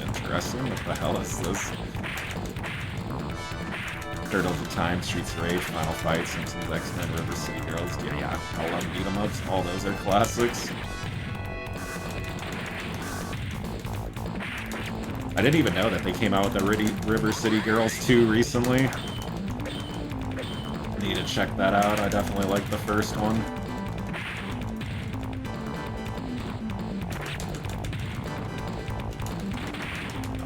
Interesting. What the hell is this? Turtles of Time, Streets of Rage, Final Fight, Simpsons, X-Men, River City Girls. Yeah, I love beat 'em ups. All those are classics. I didn't even know that they came out with the River City Girls 2 recently. Need to check that out. I definitely like the first one.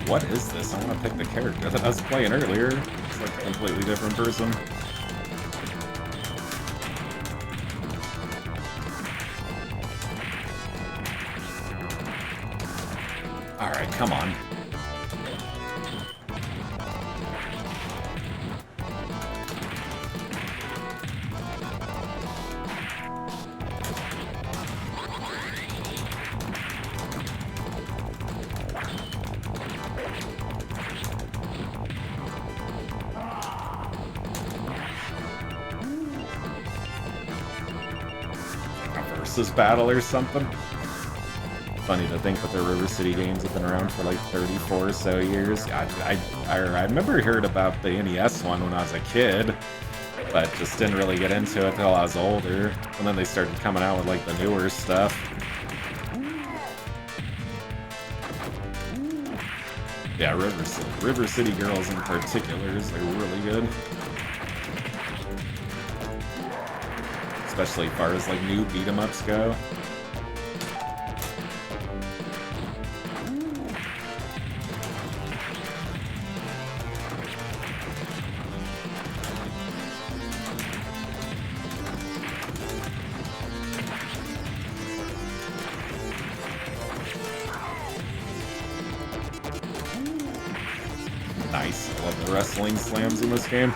What is this? I want to pick the character that I was playing earlier. It's like a completely different person. come on. Versus battle or something. Funny to think that the River City games have been around for like 34 or so years. I remember heard about the NES one when I was a kid, but just didn't really get into it till I was older. And then they started coming out with like the newer stuff. Yeah, River City Girls in particular is like really good. Especially as far as like new beat 'em ups go. Nice. I love the wrestling slams in this game.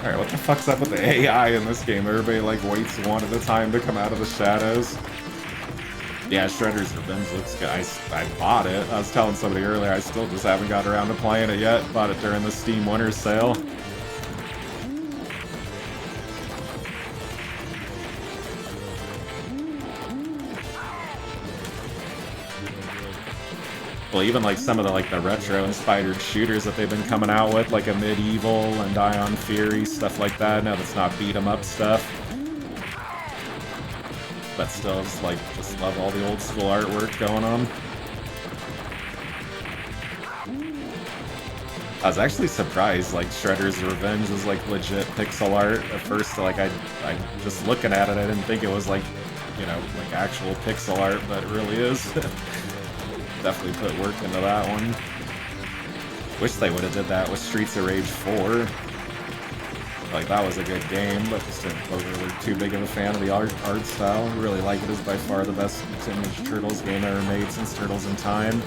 Alright, what the fuck's up with the AI in this game? Everybody like waits one at a time to come out of the shadows. Yeah, Shredder's Revenge looks good. I bought it. I was telling somebody earlier, I still just haven't got around to playing it yet. Bought it during the Steam Winter Sale. Well, even like some of the retro-inspired shooters that they've been coming out with, like a Medieval and Ion Fury, stuff like that. Now that's not beat 'em up stuff. But still, just love all the old school artwork going on. I was actually surprised, like, Shredder's Revenge was like legit pixel art at first. Like, I just looking at it, I didn't think it was like, you know, like actual pixel art, but it really is. Definitely put work into that one. Wish they would have did that with Streets of Rage 4. Like, that was a good game, but just wasn't really too big of a fan of the art style. Really like it. Is by far the best Teenage Turtles game ever made since Turtles in Time.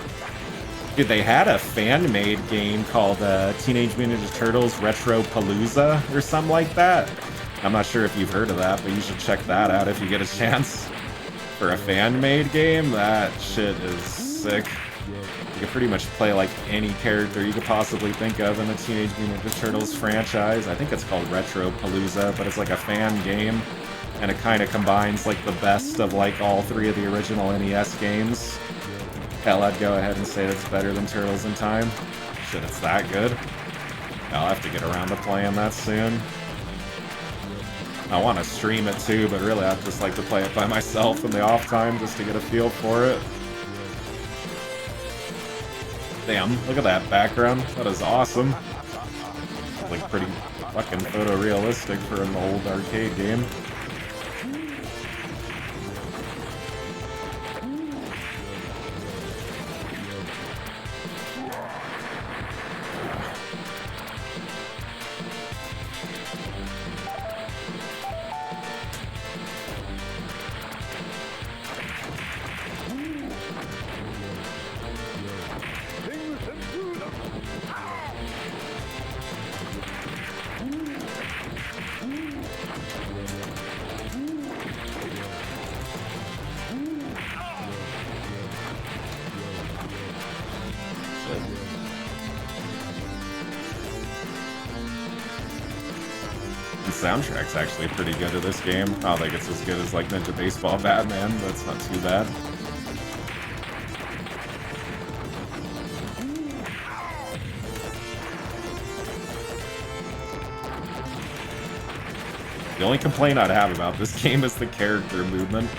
Dude, they had a fan-made game called Teenage Mutant Ninja Turtles Retro Palooza or something like that. I'm not sure if you've heard of that, but you should check that out if you get a chance. For a fan-made game, that shit is sick. You can pretty much play like any character you could possibly think of in the Teenage Mutant Ninja Turtles franchise. I think it's called Retro Palooza, but it's like a fan game, and it kind of combines like the best of like all three of the original NES games. Hell, I'd go ahead and say it's better than Turtles in Time. Shit, it's that good. I'll have to get around to playing that soon. I want to stream it too, but really I'd just like to play it by myself in the off time just to get a feel for it. Damn, look at that background. That is awesome. Like pretty fucking photorealistic for an old arcade game. The soundtrack's actually pretty good to this game. I don't think it's as good as like Ninja Baseball Batman, but it's not too bad. The only complaint I'd have about this game is the character movement.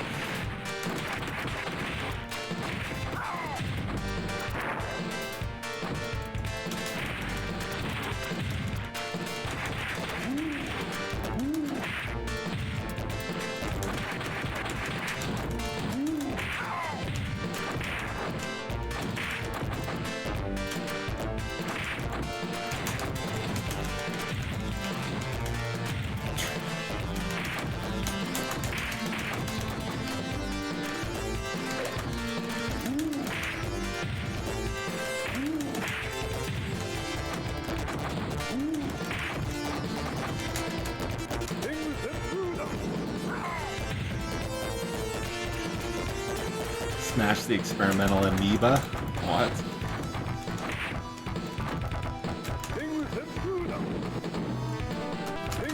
Smash the experimental amoeba? What?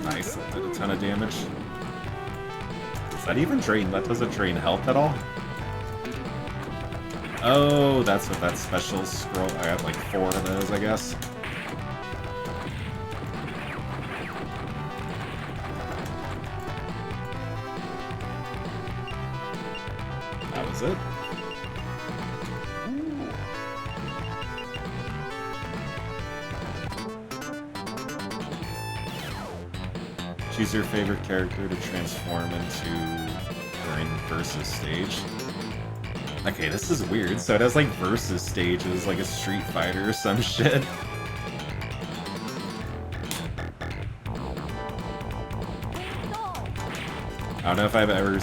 Nice, that did a ton of damage. Does that even drain? That doesn't drain health at all? Oh, that's what that special scroll... I have like 4 of those, I guess. That was it. Choose your favorite character to transform into during versus stage. Okay, this is weird. So it has like versus stages, like a Street Fighter or some shit. I don't know if I've ever,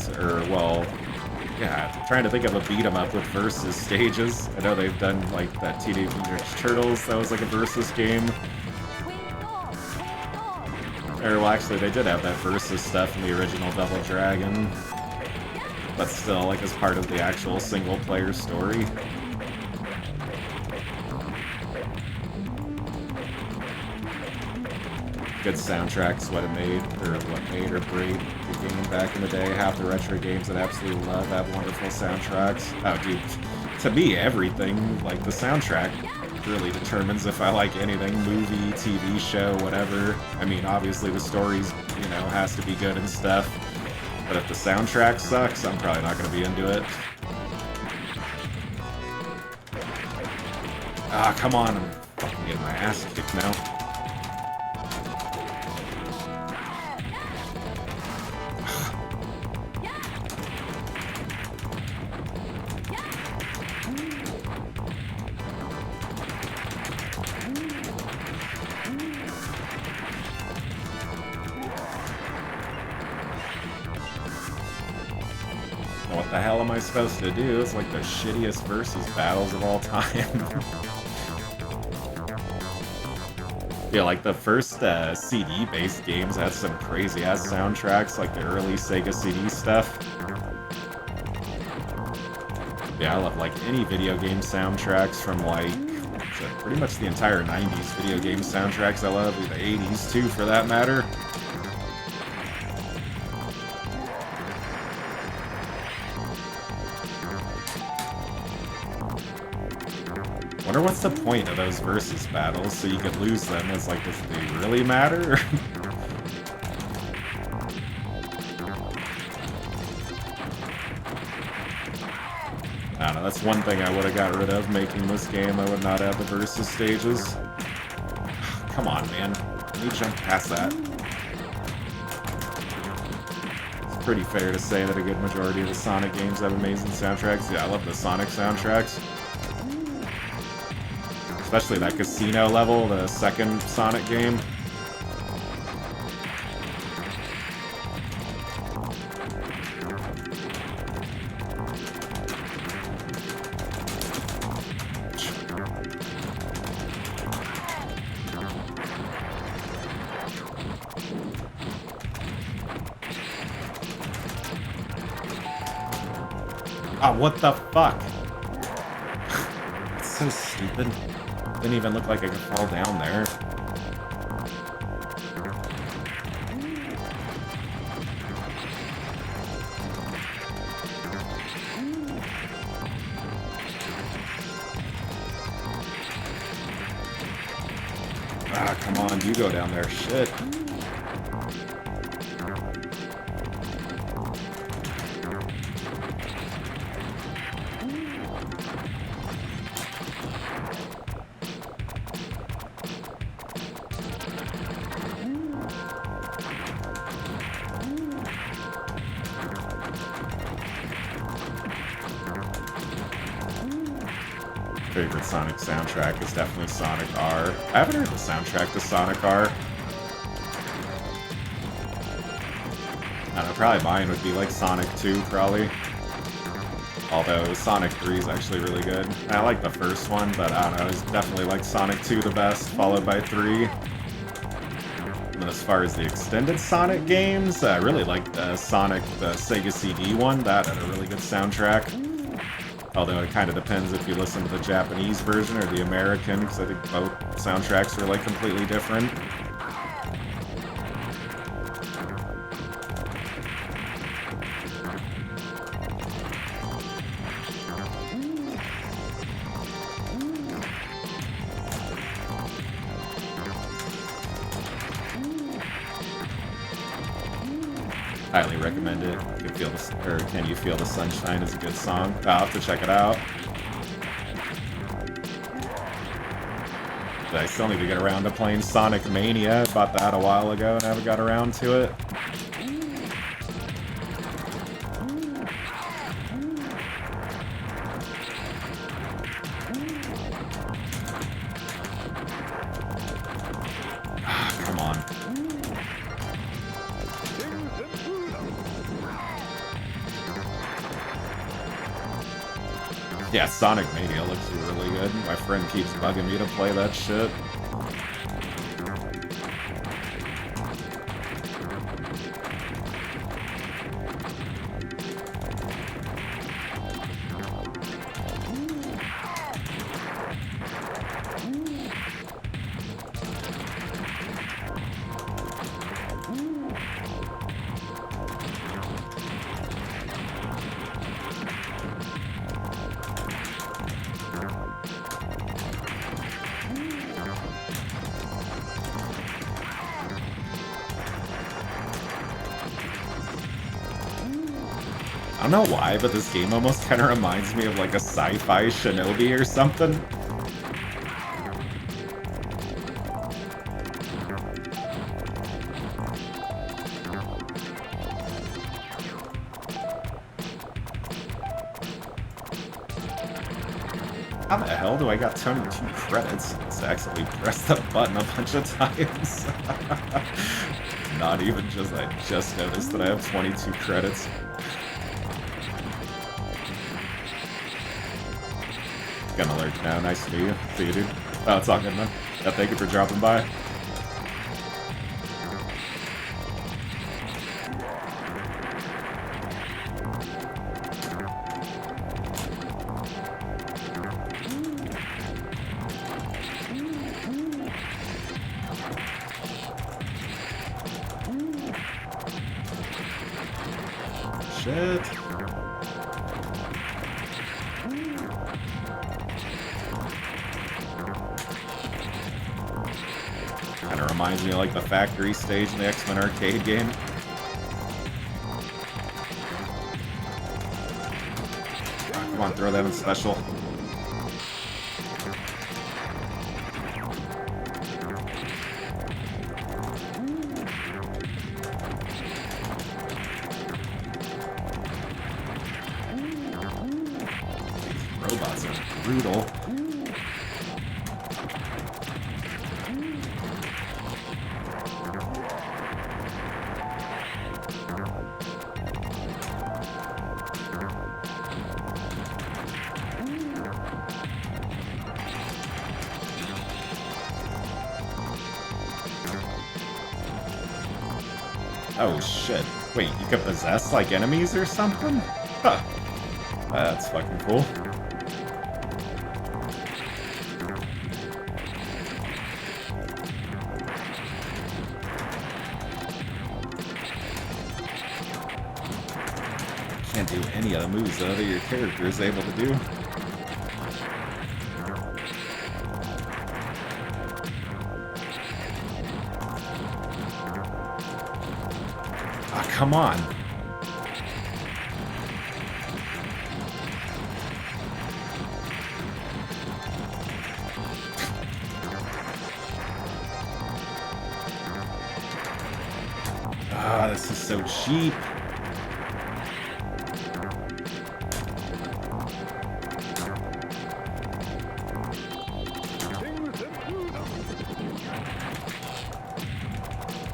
yeah, I'm trying to think of a beat 'em up with versus stages. I know they've done like that Teenage Mutant Ninja Turtles, that was like a versus game. Or, well, actually, they did have that versus stuff in the original Double Dragon. But still, like, as part of the actual single-player story. Good soundtracks, what made or break the game back in the day. Half the retro games that I absolutely love have wonderful soundtracks. Oh, dude, to me, everything, like, the soundtrack really determines if I like anything, movie, TV show, whatever. I mean, obviously the story's, you know, has to be good and stuff, but if the soundtrack sucks, I'm probably not going to be into it. Ah, come on, I'm fucking getting my ass kicked now. What the hell am I supposed to do? It's like the shittiest versus battles of all time. Yeah, like the first CD-based games had some crazy-ass soundtracks, like the early Sega CD stuff. Yeah, I love like any video game soundtracks from like pretty much the entire 90s video game soundtracks. I love the 80s too, for that matter. I wonder what's the point of those versus battles, so you could lose them. It's like, does they really matter? I don't know, that's one thing I would have got rid of making this game. I would not have the versus stages. Come on, man. Let me jump past that. It's pretty fair to say that a good majority of the Sonic games have amazing soundtracks. Yeah, I love the Sonic soundtracks. Especially that casino level, the second Sonic game. Ah, what the fuck? It's so stupid. Didn't even look like I could fall down there. Ah, come on, you go down there. Shit. favorite Sonic soundtrack is definitely Sonic R. I haven't heard the soundtrack to Sonic R. I don't know, probably mine would be like Sonic 2, probably. Although Sonic 3 is actually really good. I like the first one, but I don't know, it's definitely like Sonic 2 the best, followed by 3. And as far as the extended Sonic games, I really liked Sonic, the Sega CD one. That had a really good soundtrack. Although it kind of depends if you listen to the Japanese version or the American, because I think both soundtracks are like completely different. Highly recommend it. Can You Feel the Sunshine is a good song. I'll have to check it out. But I still need to get around to playing Sonic Mania. I bought that a while ago and I haven't got around to it. Come on. Yeah, Sonic Mania looks really good. My friend keeps bugging me to play that shit. I don't know why, but this game almost kind of reminds me of like a sci-fi shinobi or something. How the hell do I got 22 credits? I accidentally pressed the button a bunch of times. Not even just, I just noticed that I have 22 credits. Gonna lurk now. Nice to meet you. See you, dude. Oh, it's all good, man. Yeah, thank you for dropping by. Shit. Kinda reminds me of like the factory stage in the X-Men arcade game. Come on, throw that in special. Robots are brutal. Oh shit. Wait, you can possess like enemies or something? Huh. That's fucking cool. Can't do any of the moves that your character is able to do. Ah, come on. Ah, this is so cheap.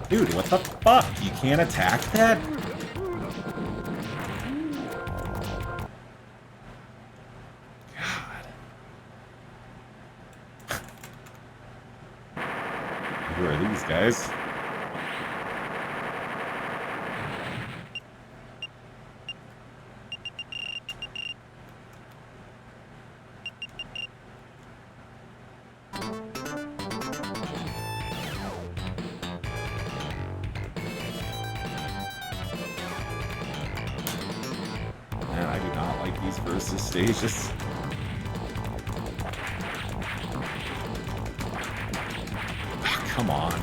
Dude, what the fuck? You can't attack that? God. Who are these guys? Man, I do not like these versus stages. Come on.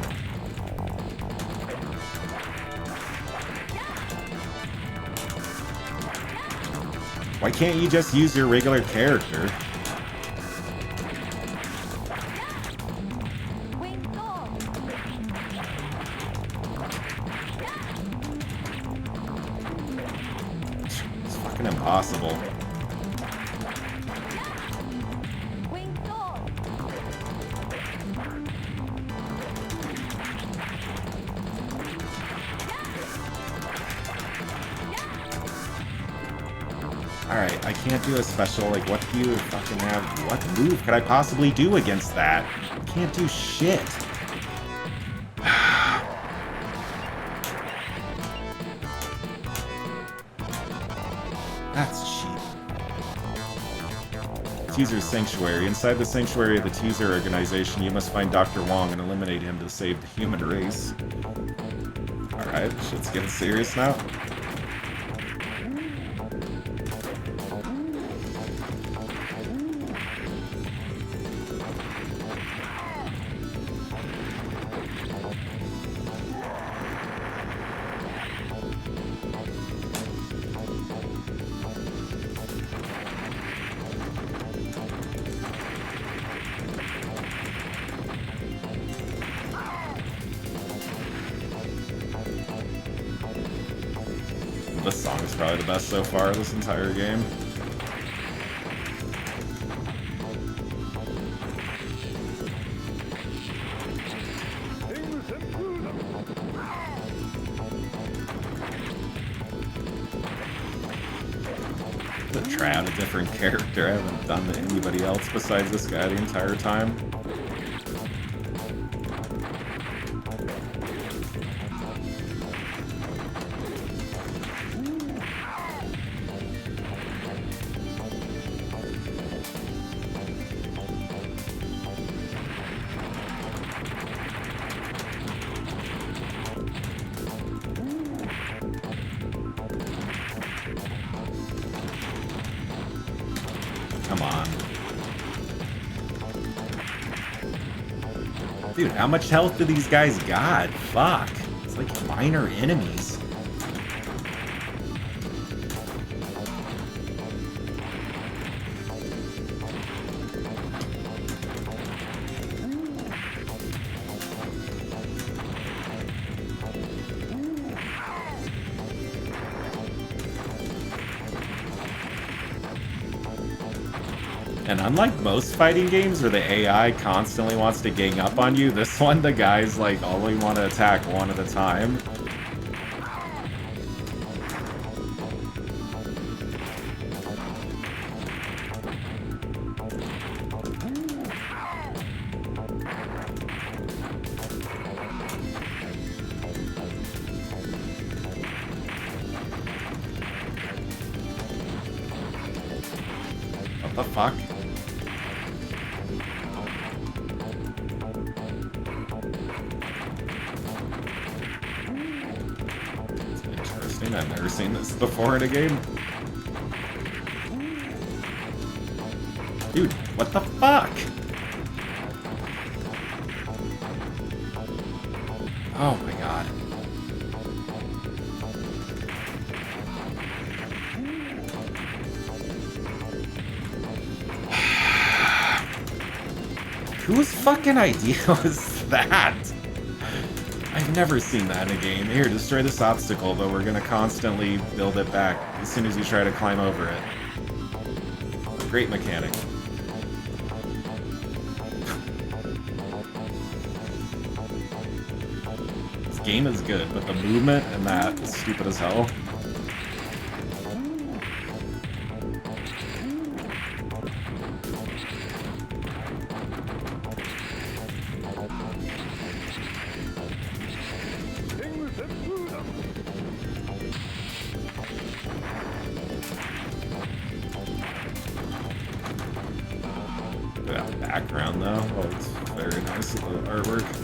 Why can't you just use your regular character? It's fucking impossible. Alright, I can't do a special, like, what do you fucking have? What move could I possibly do against that? I can't do shit. That's cheap. Teaser Sanctuary. Inside the Sanctuary of the Teaser Organization, you must find Dr. Wong and eliminate him to save the human race. Alright, shit's getting serious now. This song is probably the best so far this entire game. Try out a different character. I haven't done anybody else besides this guy the entire time. Come on. Dude, how much health do these guys got? Fuck. It's like minor enemies. And unlike most fighting games where the AI constantly wants to gang up on you, this one the guys like only want to attack one at a time. What the fuck? I've never seen this before in a game. Dude, what the fuck? Oh my god. Whose fucking idea was that? I've never seen that in a game. Here, destroy this obstacle, but we're gonna constantly build it back as soon as you try to climb over it. Great mechanic. It's game is good, but the movement and that is stupid as hell. That background though, oh, it's very nice with the artwork.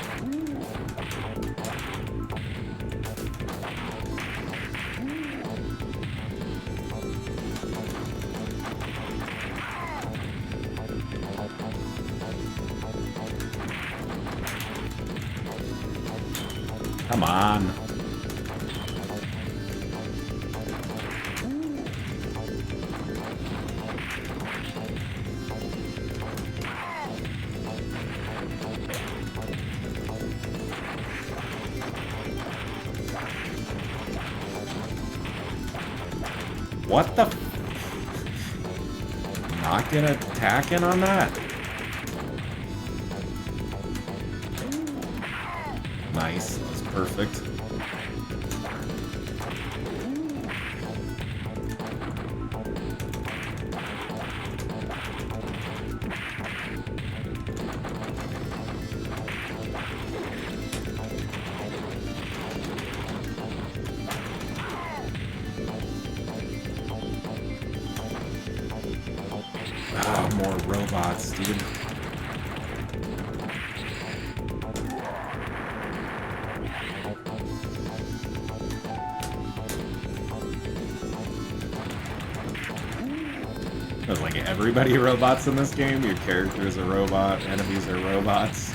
Come on. What the not gonna attack in on that? Nice, that was perfect. Oh, more robots, dude. There's like everybody robots in this game. Your character is a robot, enemies are robots.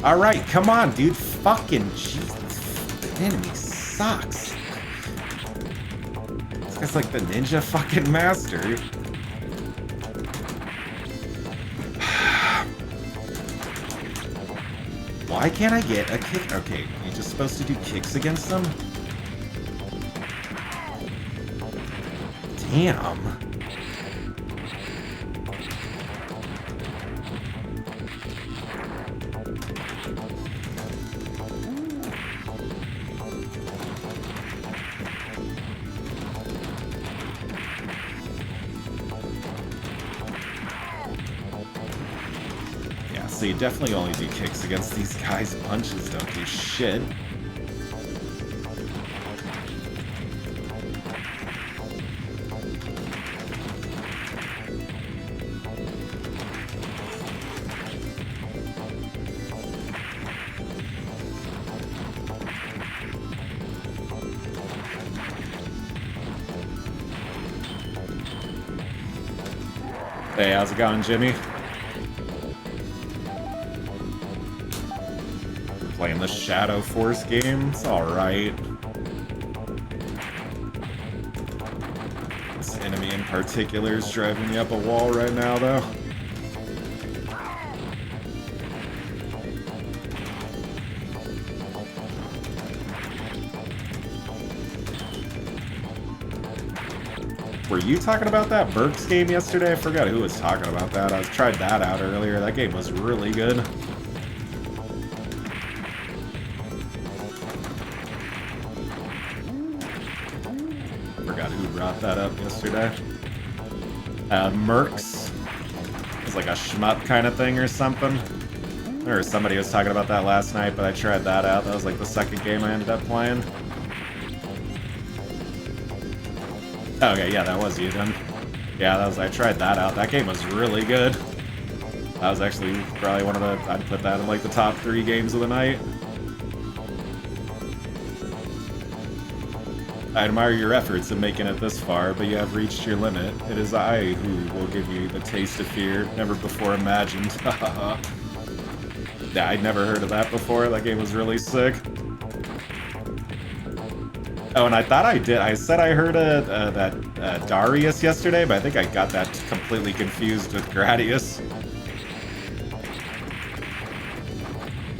Alright, come on, dude. Fucking Jesus. The enemy sucks. This guy's like the ninja fucking master. Why can't I get a kick? Okay, you're just supposed to do kicks against them? Damn. So you definitely only do kicks against these guys. Punches don't do shit. Hey, how's it going, Jimmy? Playing the Shadow Force game, it's alright. This enemy in particular is driving me up a wall right now, though. Were you talking about that Mercs game yesterday? I forgot who was talking about that. I tried that out earlier. That game was really good. Brought that up yesterday. Mercs. It's like a shmup kind of thing or something. Or somebody was talking about that last night, but I tried that out. That was like the second game I ended up playing. Okay, yeah, that was you then. Yeah, that was. I tried that out. That game was really good. That was actually probably one of the. I'd put that in like the top 3 games of the night. I admire your efforts in making it this far, but you have reached your limit. It is I who will give you the taste of fear never before imagined. Yeah, I'd never heard of that before. That game was really sick. Oh, and I thought I did. I said I heard that Darius yesterday, but I think I got that completely confused with Gradius.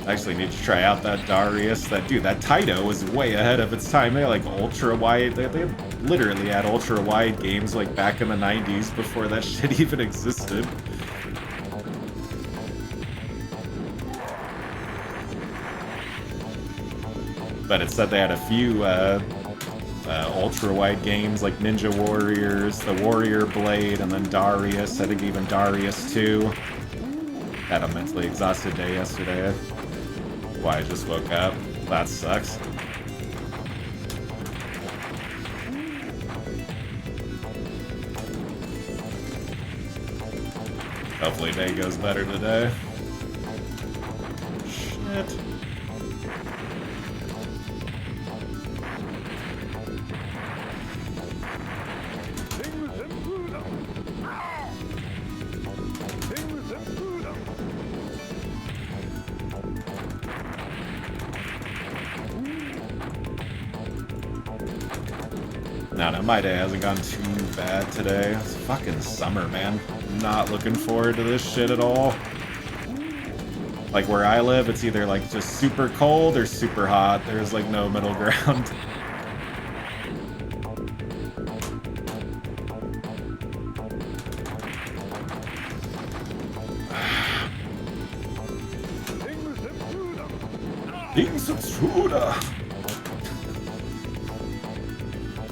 I actually need to try out that Darius. That Taito was way ahead of its time. They had, like ultra wide. They literally had ultra wide games like back in the 90s before that shit even existed. But it said they had a few ultra-wide games like Ninja Warriors, the Warrior Blade, and then Darius. I think even Darius 2. Had a mentally exhausted day yesterday. Why, I just woke up. That sucks. Hopefully day goes better today. Shit. No, my day hasn't gone too bad today. It's fucking summer, man. I'm not looking forward to this shit at all. Like, where I live, it's either, like, just super cold or super hot. There's, like, no middle ground.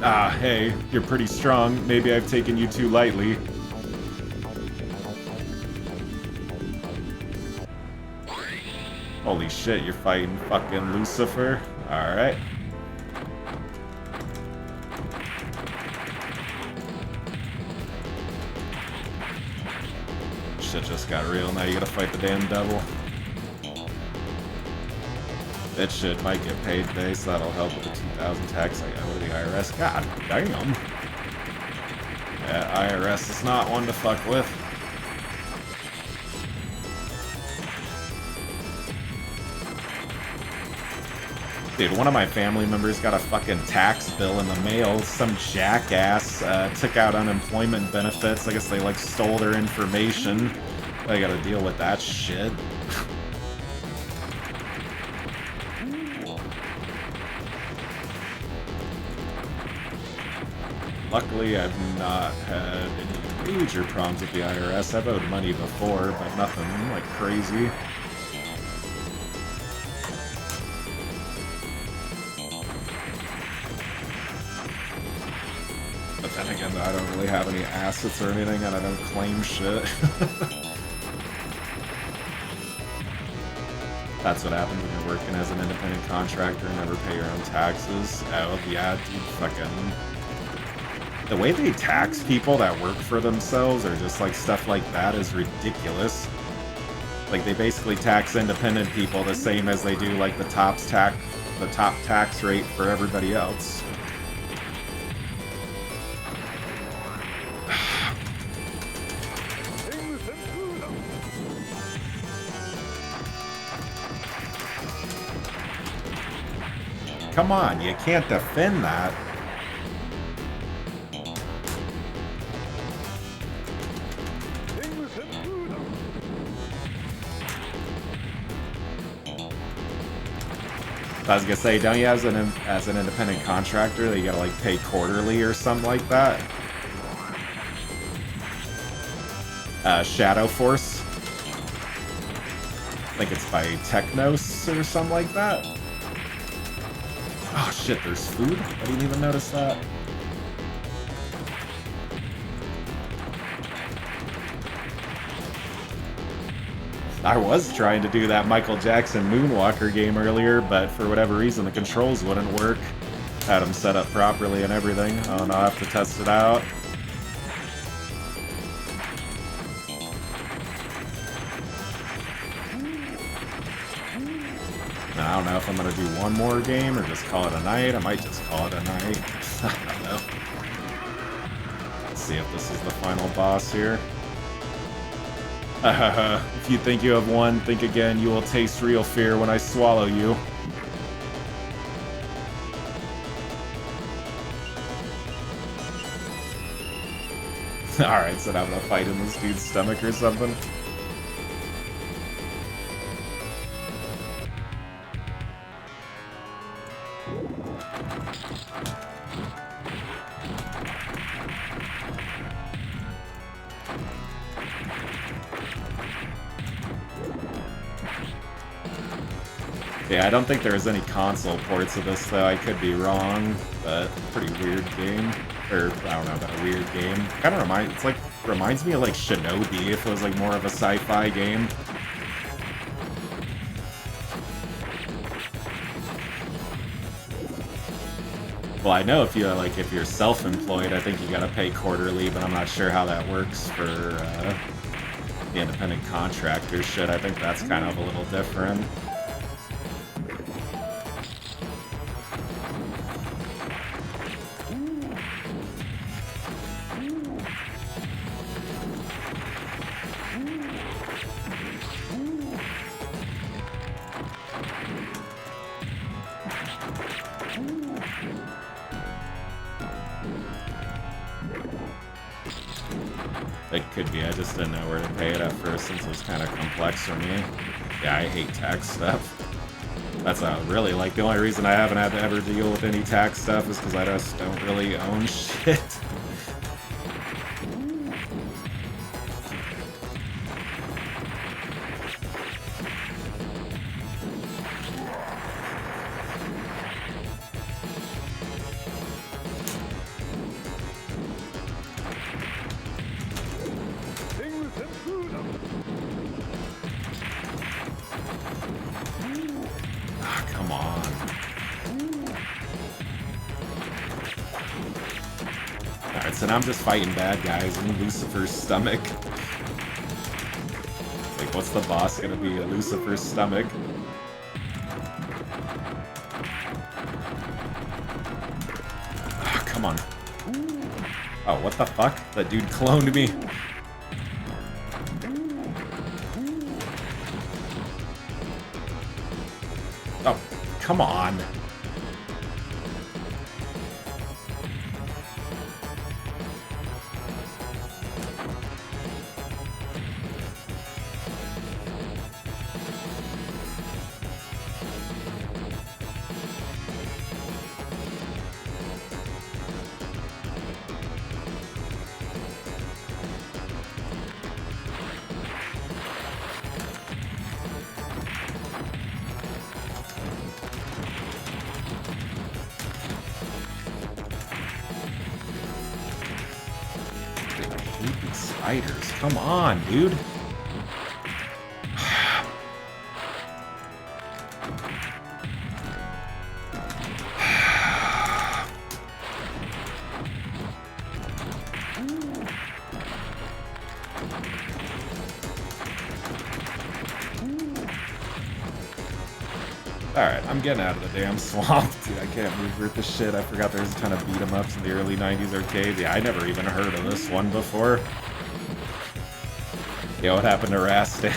Ah, hey, you're pretty strong. Maybe I've taken you too lightly. Holy shit, you're fighting fucking Lucifer. Alright. Shit just got real. Now you gotta fight the damn devil. That shit might get paid today, so that'll help with the 2,000 tax I owe to the IRS. God damn. Yeah, IRS is not one to fuck with. Dude, one of my family members got a fucking tax bill in the mail. Some jackass took out unemployment benefits. I guess they, like, stole their information. I gotta deal with that shit. Luckily, I've not had any major problems with the IRS. I've owed money before, but nothing, like, crazy. But then again, I don't really have any assets or anything, and I don't claim shit. That's what happens when you're working as an independent contractor and never pay your own taxes. Oh, yeah, dude, fucking... The way they tax people that work for themselves or just like stuff like that is ridiculous. Like they basically tax independent people the same as they do like the top tax rate for everybody else. Come on, you can't defend that. I was gonna say, don't you as an independent contractor that you gotta like pay quarterly or something like that? Shadow Force. I think it's by Technos or something like that. Oh shit, there's food? I didn't even notice that. I was trying to do that Michael Jackson Moonwalker game earlier, but for whatever reason the controls wouldn't work. Had them set up properly and everything. Oh no, I'll have to test it out. I don't know if I'm gonna do one more game or just call it a night. I might just call it a night. I don't know. Let's see if this is the final boss here. If you think you have won, think again. You will taste real fear when I swallow you. Alright, so now I'm gonna fight in this dude's stomach or something. Yeah, I don't think there's any console ports of this, though. I could be wrong, but pretty weird game. Or, I don't know about a weird game. Kind of reminds me of, like, Shinobi, if it was, like, more of a sci-fi game. Well, I know if you're self-employed, I think you gotta pay quarterly, but I'm not sure how that works for, the independent contractor shit. I think that's kind of a little different. It could be, I just didn't know where to pay it at first since it was kind of complex for me. Yeah, I hate tax stuff. That's really, like, the only reason I haven't had to ever deal with any tax stuff is because I just don't really own shit. Come on. Alright, so now I'm just fighting bad guys in Lucifer's stomach. Like, what's the boss gonna be? Lucifer's stomach? Oh, come on. Oh, what the fuck? That dude cloned me. Oh, come on. Spiders, come on, dude. Alright, I'm getting out of the damn swamp, dude. I can't move worth the shit. I forgot there was a ton of beat-em-ups in the early 90s arcade. Yeah, I never even heard of this one before. Yeah, what happened to Rastan?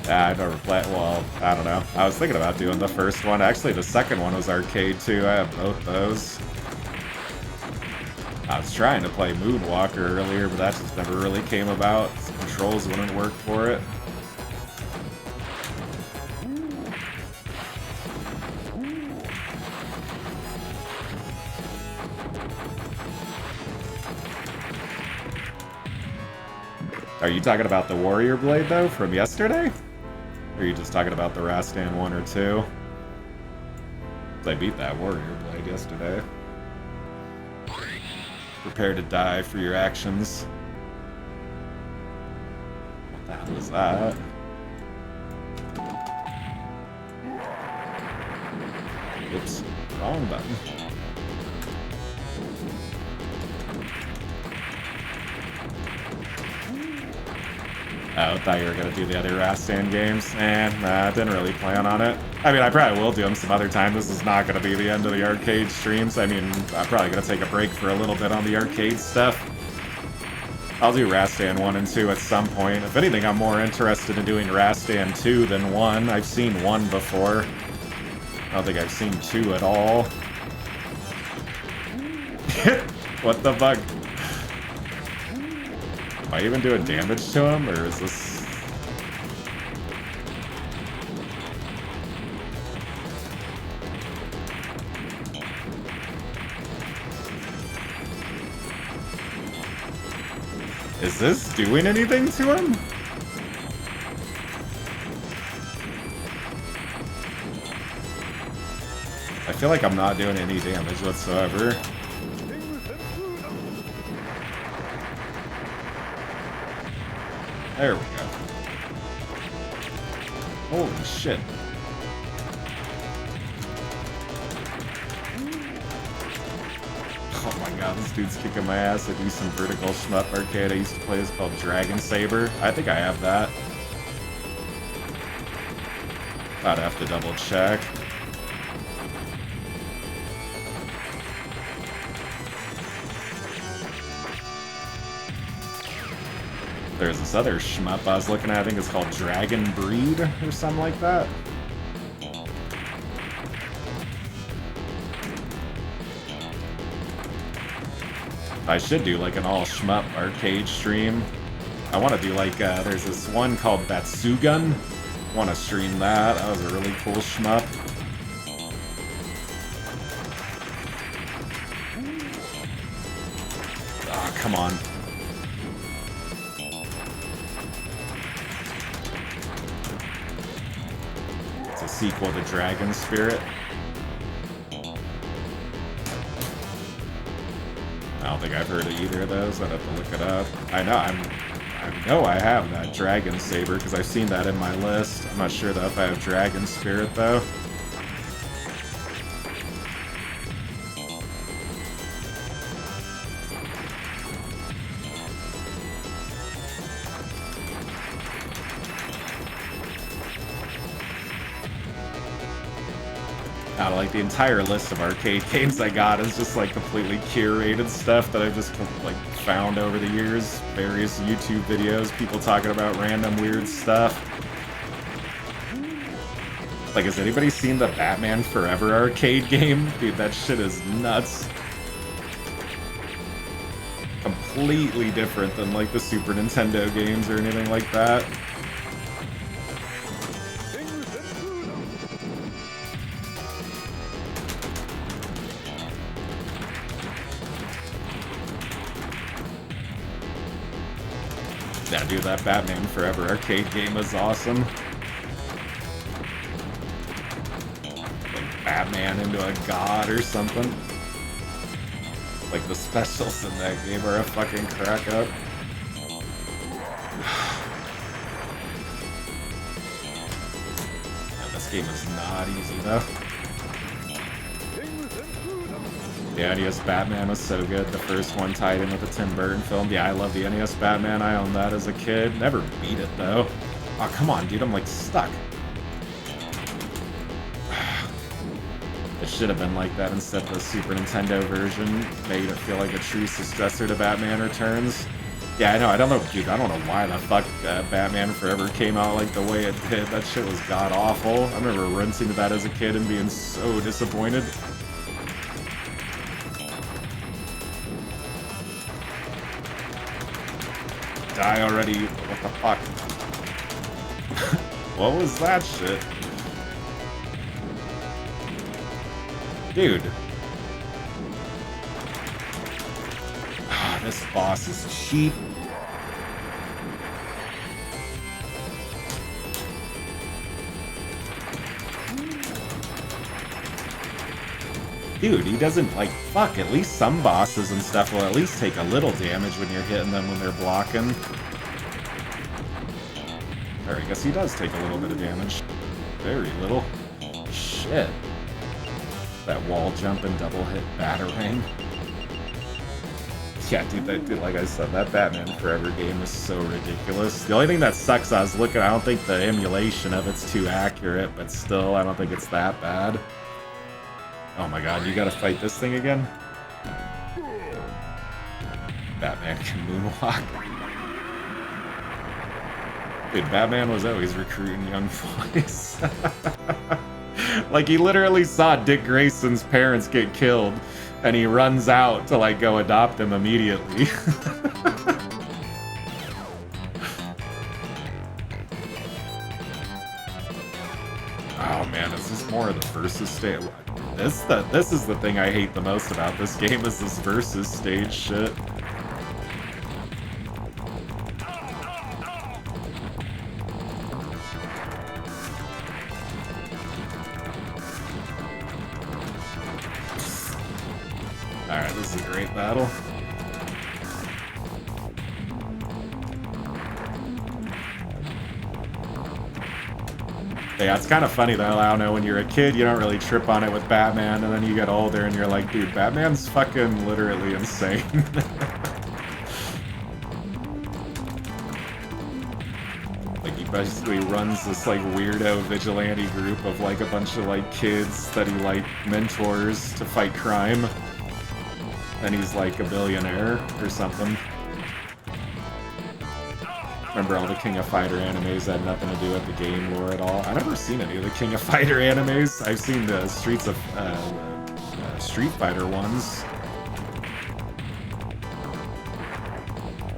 Yeah, I never played. Well, I don't know. I was thinking about doing the first one. Actually, the second one was arcade too. I have both those. I was trying to play Moonwalker earlier, but that just never really came about. The controls wouldn't work for it. Are you talking about the Warrior Blade, though, from yesterday? Or are you just talking about the Rastan 1 or 2? I beat that Warrior Blade yesterday. Prepare to die for your actions. What the hell is that? Oops, wrong button. Oh, I thought you were going to do the other Rastan games. Nah, didn't really plan on it. I mean, I probably will do them some other time. This is not going to be the end of the arcade streams. I mean, I'm probably going to take a break for a little bit on the arcade stuff. I'll do Rastan 1 and 2 at some point. If anything, I'm more interested in doing Rastan 2 than 1. I've seen 1 before. I don't think I've seen 2 at all. What the fuck? Am I even doing damage to him, or is this... Is this doing anything to him? I feel like I'm not doing any damage whatsoever. There we go. Holy shit. Oh my god, this dude's kicking my ass. I do some vertical shmup arcade I used to play. It's called Dragon Saber. I think I have that. I'd have to double check. There's this other shmup I was looking at. I think it's called Dragon Breed or something like that. I should do like an all shmup arcade stream. I want to do like, there's this one called Batsugun. I want to stream that. That was a really cool shmup. Ah, come on. It's a sequel to Dragon Spirit. I don't think I've heard of either of those. I'd have to look it up. I know I have that Dragon Saber because I've seen that in my list. I'm not sure though if I have Dragon Spirit though. Out of like the entire list of arcade games I got is just like completely curated stuff that I've just like found over the years. Various YouTube videos, people talking about random weird stuff. Like, has anybody seen the Batman Forever arcade game? Dude, that shit is nuts. Completely different than like the Super Nintendo games or anything like that. Yeah, dude, that Batman Forever arcade game was awesome. Like Batman into a god or something. Like the specials in that game are a fucking crack up. Yeah, this game is not easy though. The NES Batman was so good. The first one tied in with the Tim Burton film. Yeah, I love the NES Batman. I owned that as a kid. Never beat it, though. Oh, come on, dude. I'm, like, stuck. It should have been like that instead. The Super Nintendo version made it feel like a true successor to Batman Returns. Yeah, I know. I don't know, dude. I don't know why the fuck Batman Forever came out like the way it did. That shit was god-awful. I remember rinsing that as a kid and being so disappointed. Die already. What the fuck? What was that shit? Dude. Ah, this boss is cheap. Dude, he doesn't, like, fuck, at least some bosses and stuff will at least take a little damage when you're hitting them when they're blocking. Or I guess he does take a little bit of damage. Very little. Shit. That wall jump and double hit batarang. Yeah, dude, like I said, that Batman Forever game is so ridiculous. The only thing that sucks, I was looking, I don't think the emulation of it's too accurate, but still, I don't think it's that bad. Oh my god, you gotta fight this thing again? Batman can moonwalk. Dude, Batman was always recruiting young boys. Like, he literally saw Dick Grayson's parents get killed, and he runs out to, like, go adopt him immediately. Oh man, is this more of the versus stage? This is the thing I hate the most about this game, is this versus stage shit. Alright, this is a great battle. Yeah, it's kind of funny though, I don't know, when you're a kid you don't really trip on it with Batman, and then you get older and you're like, dude, Batman's fucking literally insane. Like, he basically runs this like weirdo vigilante group of like a bunch of like kids that he like mentors to fight crime. And he's like a billionaire or something. Remember all the King of Fighter animes had nothing to do with the game lore at all? I've never seen any of the King of Fighter animes. I've seen the Street Fighter ones.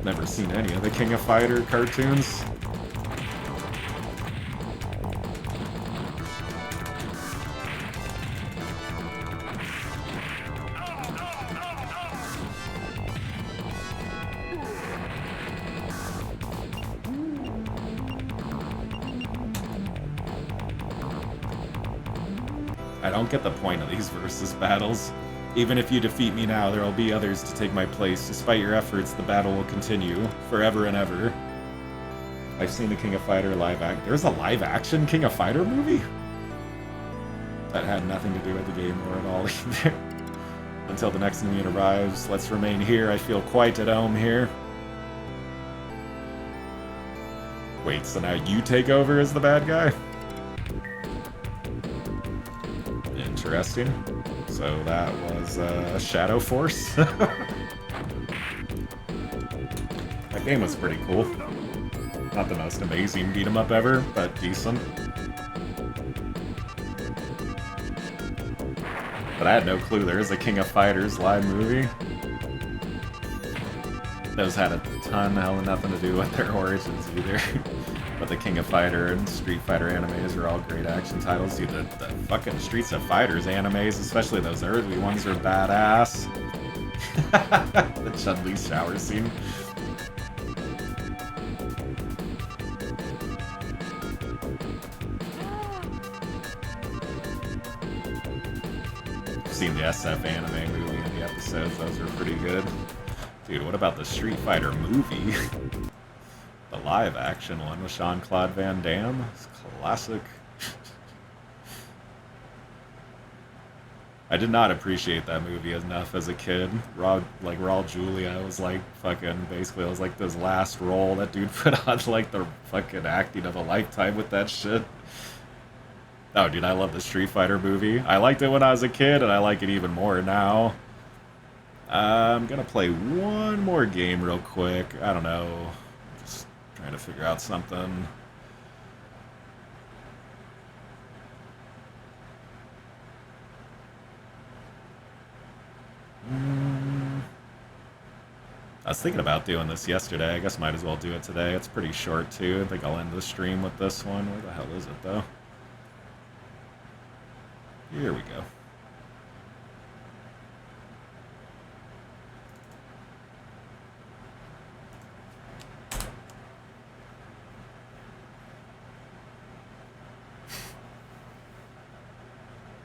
Never seen any of the King of Fighter cartoons. I don't get the point of these versus battles. Even if you defeat me now, there will be others to take my place. Despite your efforts, the battle will continue, forever and ever. I've seen the King of Fighter live act. There's a live action King of Fighter movie? That had nothing to do with the game lore at all either. Until the next unit arrives, let's remain here. I feel quite at home here. Wait, so now you take over as the bad guy? Interesting. So that was Shadow Force. That game was pretty cool. Not the most amazing beat 'em up ever, but decent. But I had no clue there is a King of Fighters live movie. Those had a ton of nothing to do with their origins either. But the King of Fighter and Street Fighter animes are all great action titles. Dude, the fucking Streets of Fighters animes, especially those early ones, are badass. The Chun-Li shower scene. I've seen the SF anime movie and the episodes, those are pretty good. Dude, what about the Street Fighter movie? The live action one with Jean-Claude Van Damme. It's classic. I did not appreciate that movie enough as a kid. Raul Julia was like fucking, basically it was like this last role that dude put on, like the fucking acting of a lifetime with that shit. Oh dude, I love the Street Fighter movie. I liked it when I was a kid and I like it even more now. I'm gonna play one more game real quick. I don't know. Just trying to figure out something. I was thinking about doing this yesterday. I guess might as well do it today. It's pretty short too. I think I'll end the stream with this one. Where the hell is it though? Here we go.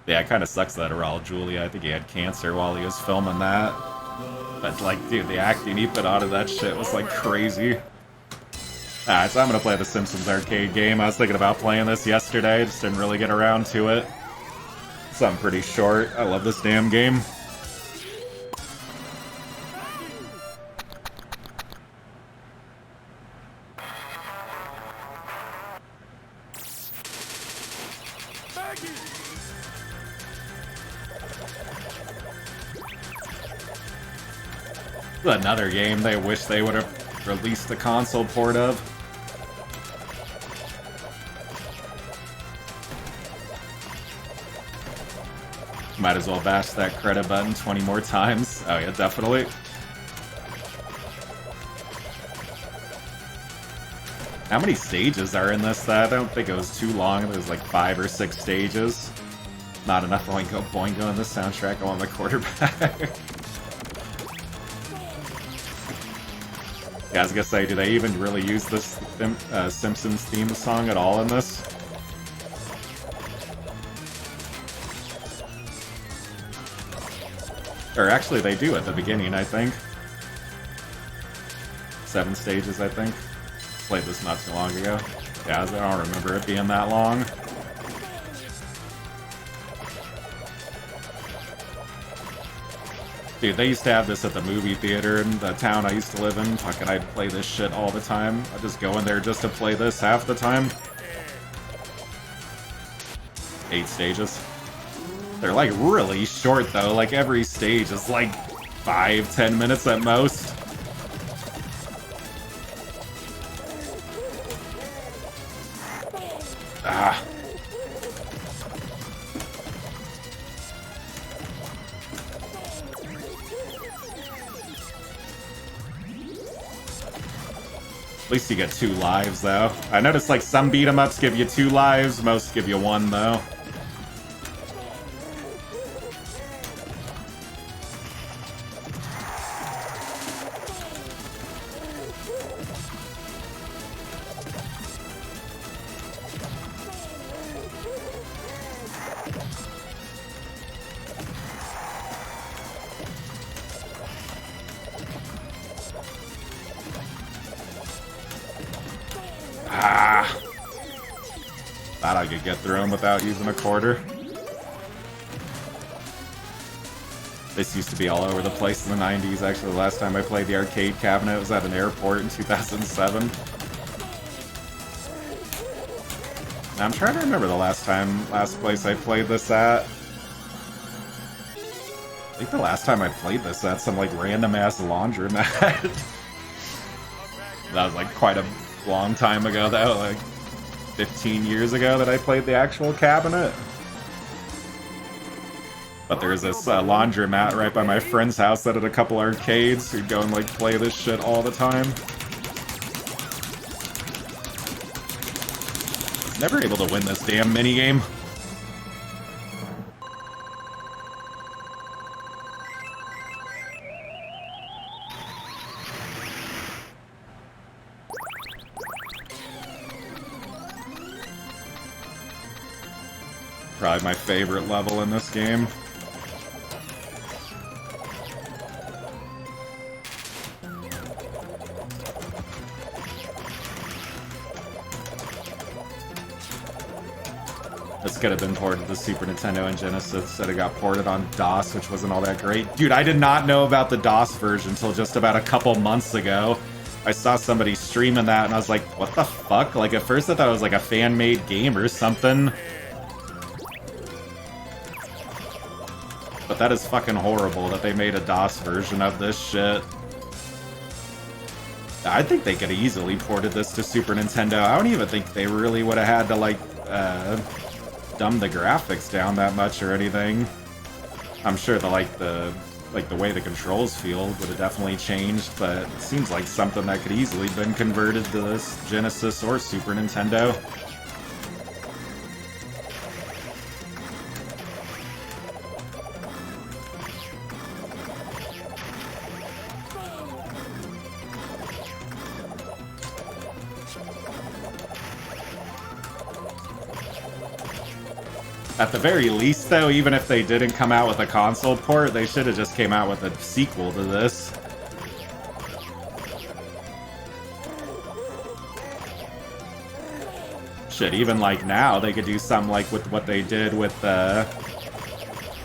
Yeah, it kind of sucks that Raul Julia, I think he had cancer while he was filming that. But, like, dude, the acting he put onto that shit was, like, crazy. Alright, so I'm gonna play the Simpsons arcade game. I was thinking about playing this yesterday, just didn't really get around to it. Something pretty short. I love this damn game. Another game they wish they would have released the console port of. Might as well bash that credit button 20 more times. Oh yeah, definitely. How many stages are in this? I don't think it was too long. There's like 5 or 6 stages. Not enough Oingo Boingo in the soundtrack. I want the quarterback. Yeah, I was gonna say, do they even really use this Simpsons theme song at all in this? Or actually, they do at the beginning, I think. 7 stages, I think. Played this not too long ago. Yeah, I don't remember it being that long. Dude, they used to have this at the movie theater in the town I used to live in. Fucking, I'd play this shit all the time. I'd just go in there just to play this half the time. 8 stages. They're like really short though, like every stage is like 5-10 minutes at most. Ah. At least you get 2 lives though. I noticed like some beat 'em ups give you 2 lives, most give you 1 though. Thought I could get through them without using a quarter. This used to be all over the place in the 90s. Actually, the last time I played the arcade cabinet was at an airport in 2007. Now, I'm trying to remember the last place I played this at. I think the last time I played this at some like random ass laundromat. That was like quite a long time ago though, like 15 years ago that I played the actual cabinet. But there's this laundromat right by my friend's house that had a couple arcades. We'd go and like play this shit all the time. Never able to win this damn minigame. Probably my favorite level in this game. This could have been ported to Super Nintendo and Genesis. Instead it got ported on DOS, which wasn't all that great. Dude, I did not know about the DOS version until just about a couple months ago. I saw somebody streaming that and I was like, what the fuck? Like at first I thought it was like a fan-made game or something. But that is fucking horrible that they made a DOS version of this shit. I think they could have easily ported this to Super Nintendo. I don't even think they really would have had to, like, dumb the graphics down that much or anything. I'm sure the way the controls feel would have definitely changed, but it seems like something that could easily been converted to this Genesis or Super Nintendo. At the very least, though, even if they didn't come out with a console port, they should have just came out with a sequel to this. Shit, even like now, they could do something like with what they did with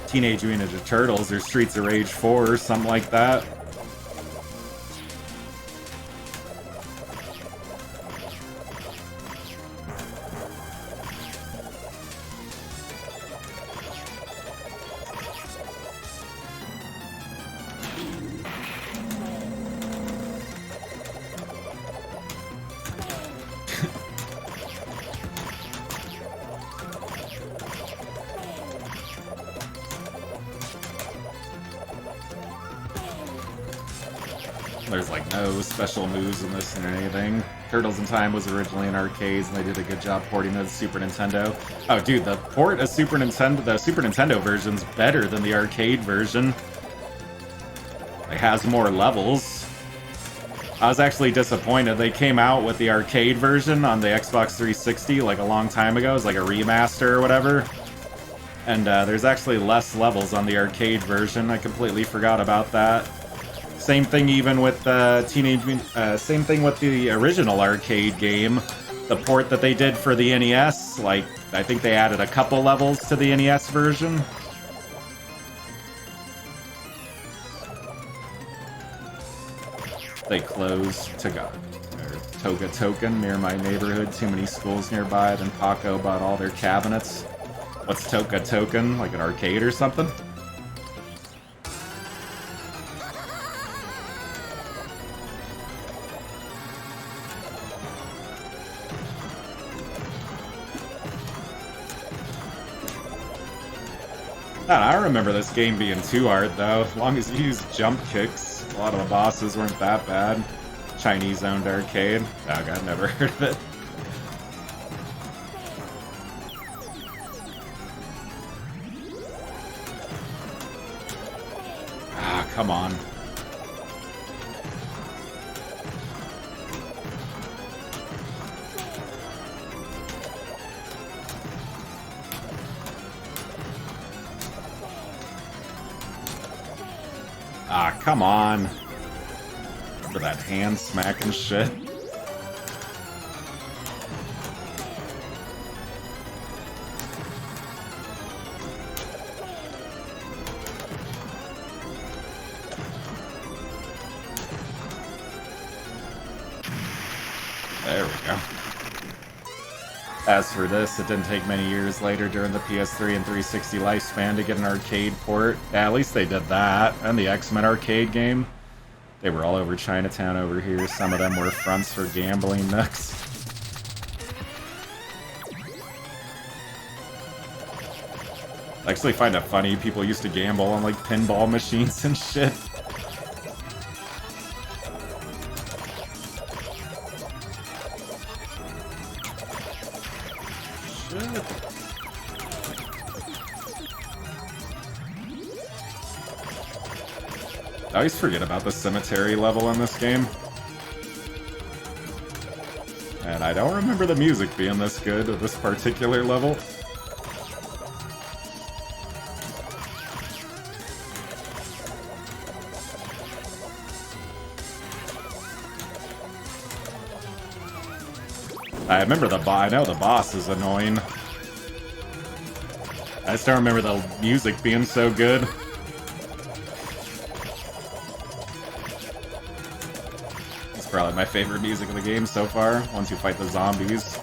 Teenage Mutant Ninja Turtles or Streets of Rage 4 or something like that. There's like no special moves in this or anything. Turtles in Time was originally in arcades, and they did a good job porting it to Super Nintendo. Oh, dude, the port of the Super Nintendo version's better than the arcade version. It has more levels. I was actually disappointed. They came out with the arcade version on the Xbox 360 like a long time ago. It was like a remaster or whatever. And there's actually less levels on the arcade version. I completely forgot about that. Same thing even with same thing with the original arcade game. The port that they did for the NES, like, I think they added a couple levels to the NES version. They closed Toga Token near my neighborhood. Too many schools nearby. Then Paco bought all their cabinets. What's Toga Token? Like an arcade or something? I don't remember this game being too hard though. As long as you use jump kicks. A lot of the bosses weren't that bad. Chinese-owned arcade. Oh god, never heard of it. Ah, come on. Ah, come on. For that hand smacking shit. There we go. As for this, it didn't take many years later during the PS3 and 360 lifespan to get an arcade port. Yeah, at least they did that. And the X-Men arcade game. They were all over Chinatown over here. Some of them were fronts for gambling nooks. I actually find it funny people used to gamble on like pinball machines and shit. I always forget about the cemetery level in this game. And I don't remember the music being this good at this particular level. I remember I know the boss is annoying. I just don't remember the music being so good. Probably my favorite music in the game so far, once you fight the zombies.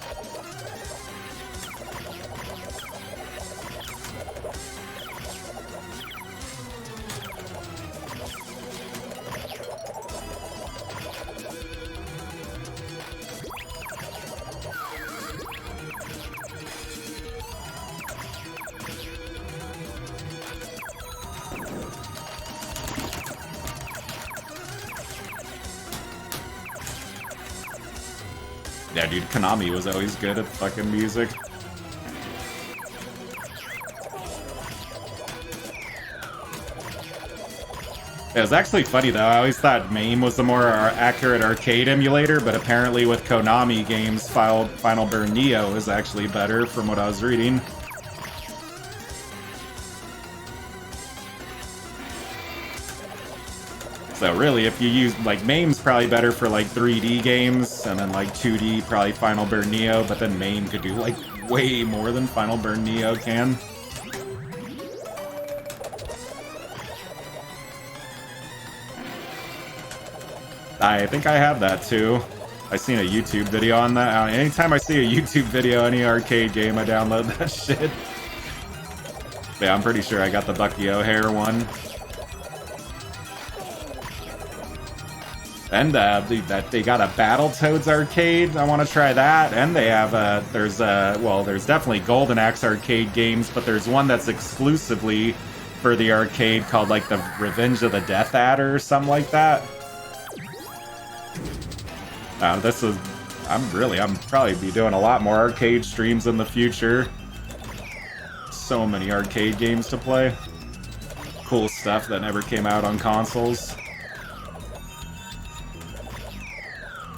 Yeah, dude, Konami was always good at fucking music. It was actually funny though, I always thought MAME was the more accurate arcade emulator, but apparently with Konami games, Final Burn Neo is actually better from what I was reading. So really, if you use, like, MAME's probably better for, like, 3D games, and then, like, 2D, probably Final Burn Neo, but then MAME could do, like, way more than Final Burn Neo can. I think I have that, too. I seen a YouTube video on that. Anytime I see a YouTube video, any arcade game, I download that shit. But yeah, I'm pretty sure I got the Bucky O'Hare one. And that they got a Battletoads arcade. I want to try that. And they have there's definitely Golden Axe arcade games, but there's one that's exclusively for the arcade called like the Revenge of the Death Adder or something like that. I'm probably be doing a lot more arcade streams in the future. So many arcade games to play. Cool stuff that never came out on consoles.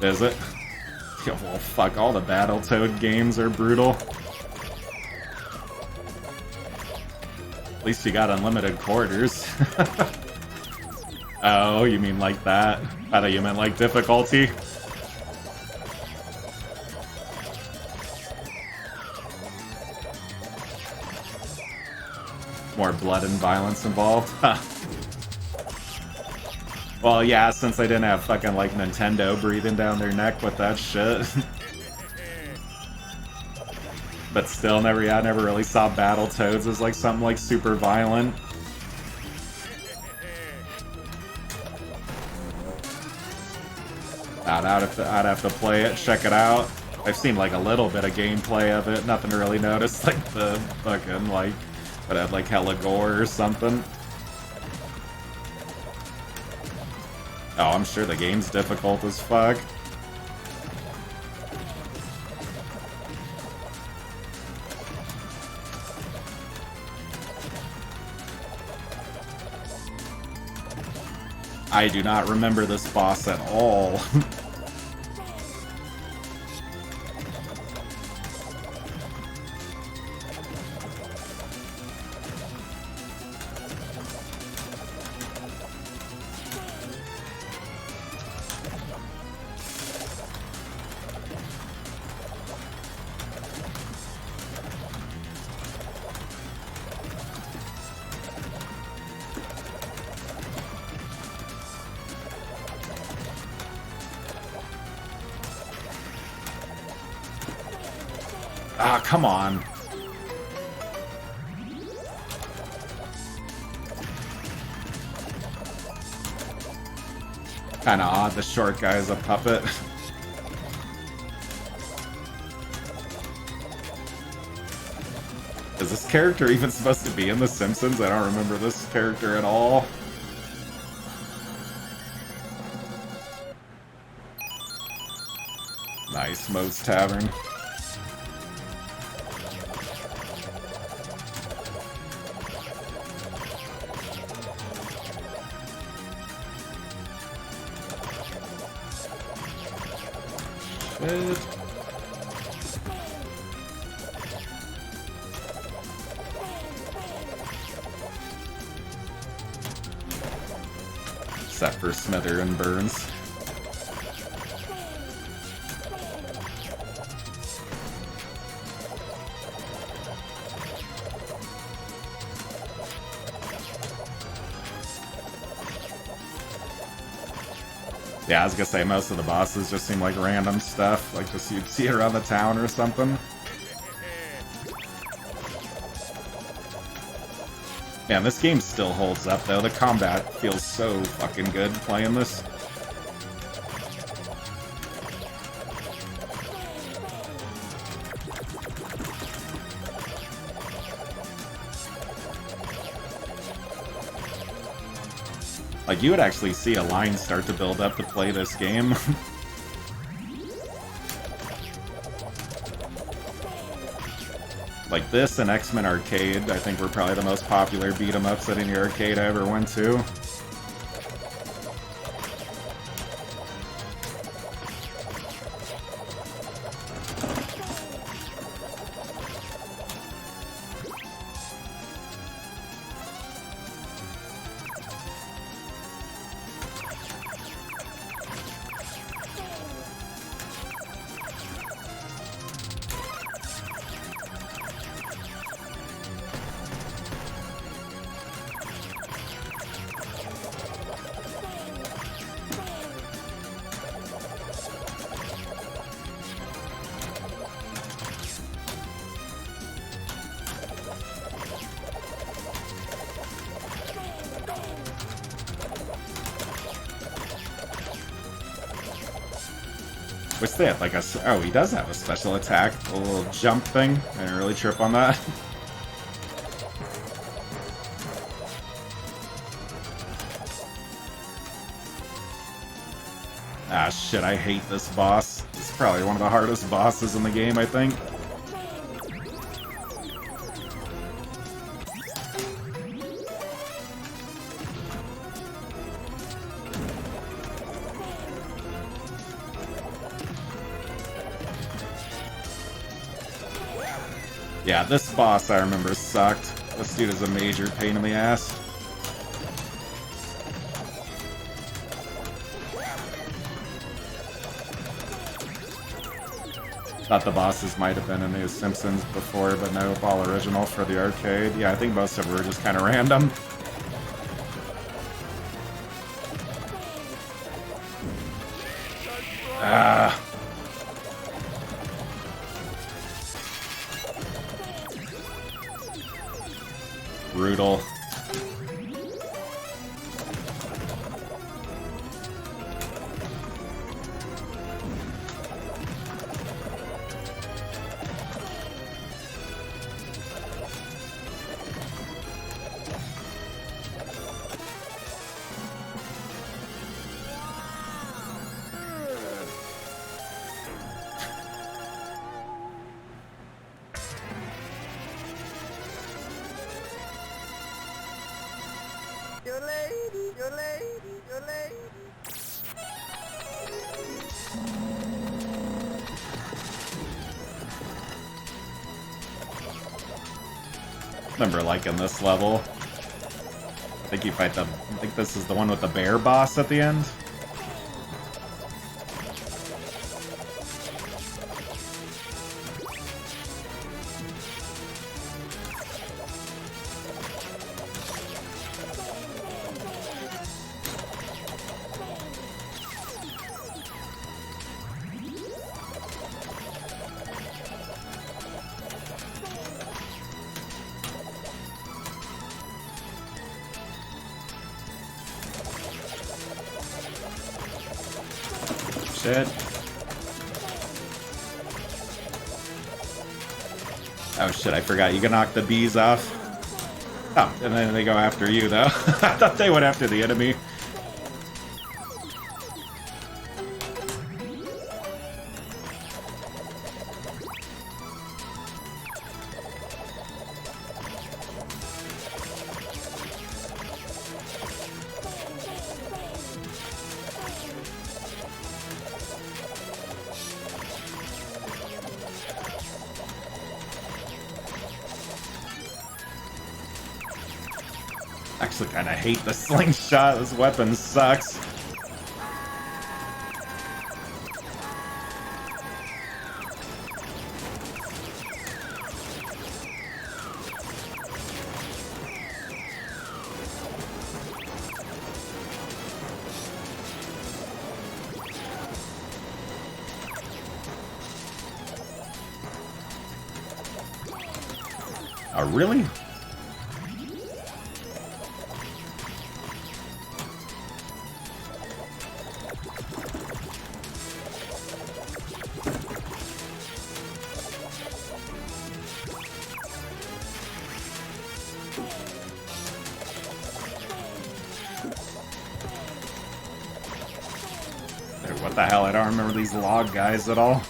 Is it? Yeah, well, fuck, all the Battletoad games are brutal. At least you got unlimited quarters. Oh, you mean like that? I thought you meant like difficulty. More blood and violence involved. Huh. Well, yeah, since they didn't have fucking, like, Nintendo breathing down their neck with that shit. But still, I never really saw Battletoads as, like, something, like, super violent. I'd have to play it, check it out. I've seen, like, a little bit of gameplay of it, nothing to really notice, like, the fucking, like, but had, like, hella gore or something. Oh, I'm sure the game's difficult as fuck. I do not remember this boss at all. Ah, come on. Kinda odd the short guy is a puppet. Is this character even supposed to be in The Simpsons? I don't remember this character at all. Nice, Moe's Tavern. Shit. Except for Smither and Burns. Yeah, I was gonna say, most of the bosses just seem like random stuff, like just you'd see it around the town or something. Man, this game still holds up though, the combat feels so fucking good playing this. Like, you would actually see a line start to build up to play this game. Like, this and X-Men Arcade, I think were probably the most popular beat-em-ups at any arcade I ever went to. What's that? Like a... Oh, he does have a special attack. A little jump thing. I didn't really trip on that. Ah, shit, I hate this boss. This is probably one of the hardest bosses in the game, I think. Yeah, this boss I remember sucked. This dude is a major pain in the ass. Thought the bosses might have been in the Simpsons before, but no, all original for the arcade. Yeah, I think most of them were just kind of random. Ah. Brutal. Remember liking this level. I think you fight the. I think this is the one with the bear boss at the end. Shit. Oh shit, I forgot. You can knock the bees off. Oh, and then they go after you, though. I thought they went after the enemy. Actually, kind of hate the slingshot. This weapon sucks. Oh, really? What the hell? I don't remember these log guys at all.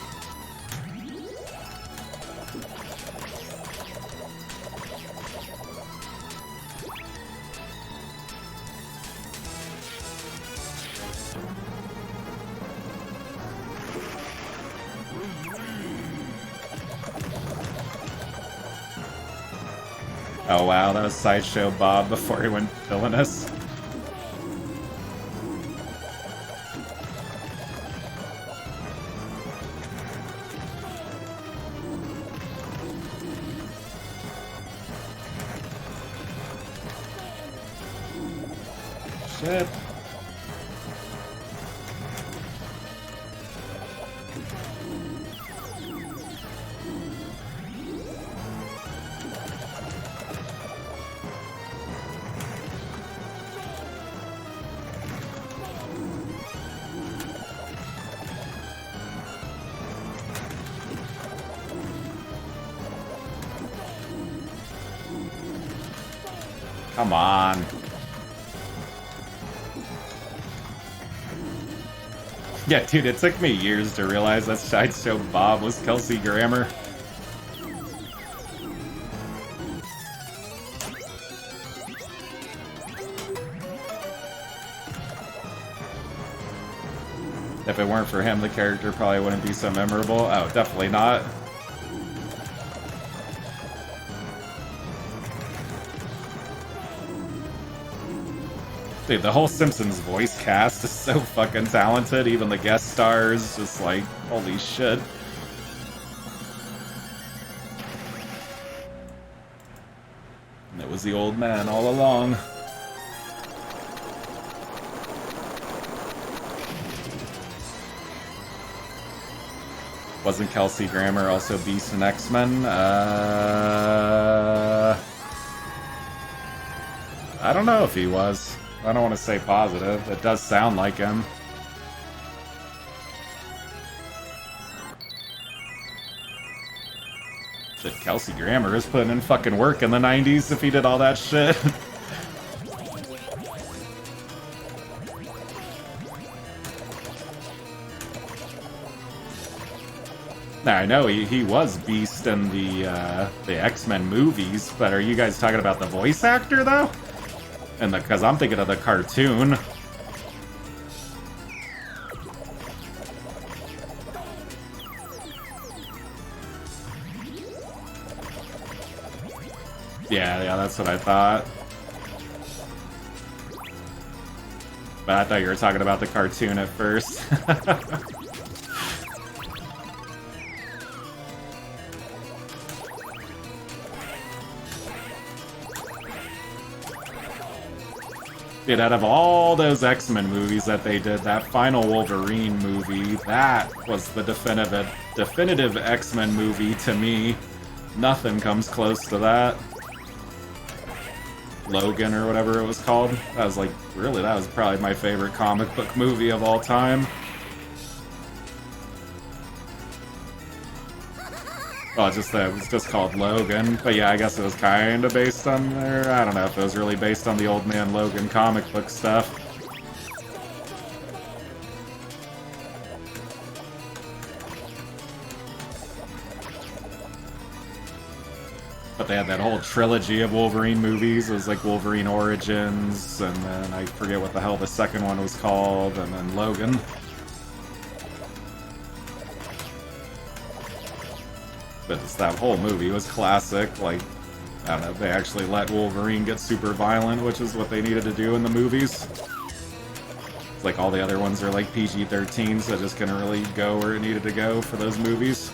Oh wow, that was Sideshow Bob before he went villainous. Shit. Come on. Yeah, dude, it took me years to realize that Sideshow Bob was Kelsey Grammer. If it weren't for him, the character probably wouldn't be so memorable. Oh, definitely not. Dude, the whole Simpsons voice cast is so fucking talented. Even the guest stars, just like, holy shit. And it was the old man all along. Wasn't Kelsey Grammer also Beast in X-Men? I don't know if he was. I don't want to say positive. It does sound like him. Shit, Kelsey Grammer is putting in fucking work in the 90s if he did all that shit. Now, I know he was Beast in the X-Men movies, but are you guys talking about the voice actor, though? And because I'm thinking of the cartoon. Yeah, that's what I thought. But I thought you were talking about the cartoon at first. Dude, out of all those X-Men movies that they did, that final Wolverine movie, that was the definitive X-Men movie to me. Nothing comes close to that. Logan or whatever it was called. That was like, really, that was probably my favorite comic book movie of all time. Well, it was just called Logan, but yeah, I guess it was kind of based on there. I don't know if it was really based on the Old Man Logan comic book stuff. But they had that whole trilogy of Wolverine movies. It was like Wolverine Origins, and then I forget what the hell the second one was called, and then Logan. But that whole movie was classic. Like, I don't know, they actually let Wolverine get super violent, which is what they needed to do in the movies. It's like all the other ones are like PG-13, so it just couldn't really go where it needed to go for those movies.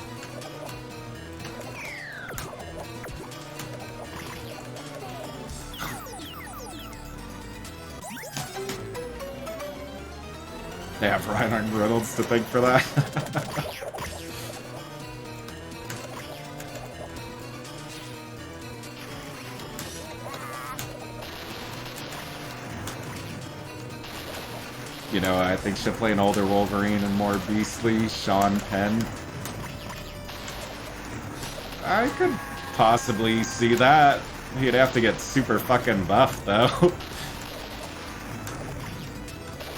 They have Ryan Reynolds to thank for that. You know, I think she'll play an older Wolverine and more beastly, Sean Penn. I could possibly see that. He'd have to get super fucking buff, though.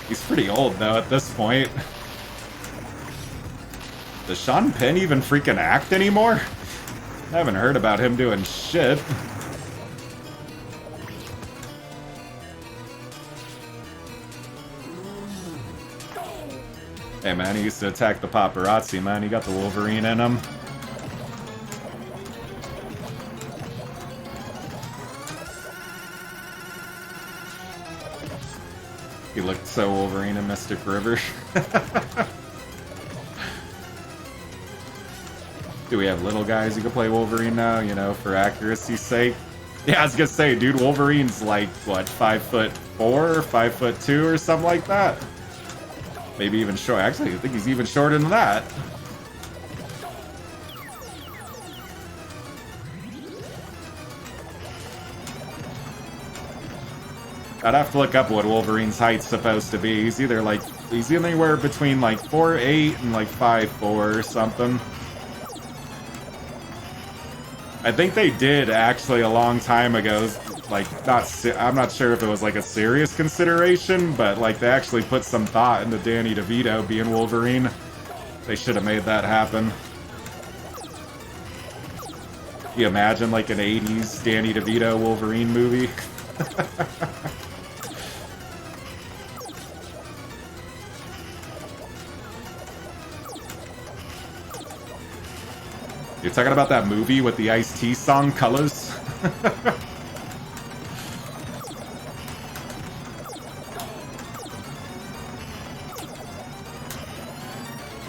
He's pretty old, though, at this point. Does Sean Penn even freaking act anymore? I haven't heard about him doing shit. Hey man, he used to attack the paparazzi, man. He got the Wolverine in him. He looked so Wolverine in Mystic River. Do we have little guys who can play Wolverine now, you know, for accuracy's sake? Yeah, I was gonna say, dude, Wolverine's like, what, 5'4" or 5'2" or something like that? Maybe even short. Actually, I think he's even shorter than that. I'd have to look up what Wolverine's height's supposed to be. He's anywhere between like 4'8" and like 5'4" or something. I think they did actually a long time ago. Like, I'm not sure if it was like a serious consideration, but like they actually put some thought into Danny DeVito being Wolverine. They should have made that happen. You imagine like an 80s Danny DeVito Wolverine movie? You're talking about that movie with the Ice-T song, Colors?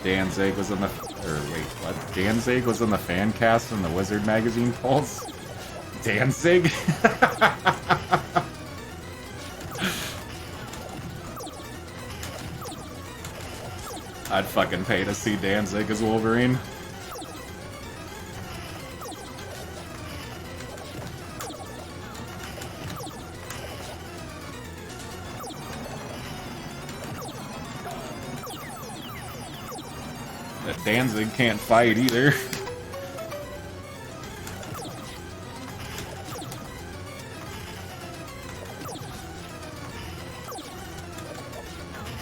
Danzig was in the... Or wait, what? Danzig was in the fan cast in the Wizard magazine polls? Danzig? I'd fucking pay to see Danzig as Wolverine. That Danzig can't fight either.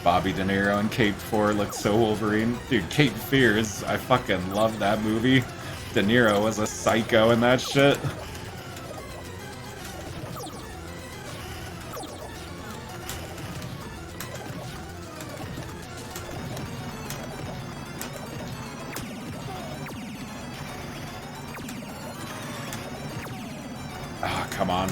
Bobby De Niro and Cape Fear look so Wolverine. Dude, Cape Fear is... I fucking love that movie. De Niro was a psycho in that shit. Ah, come on.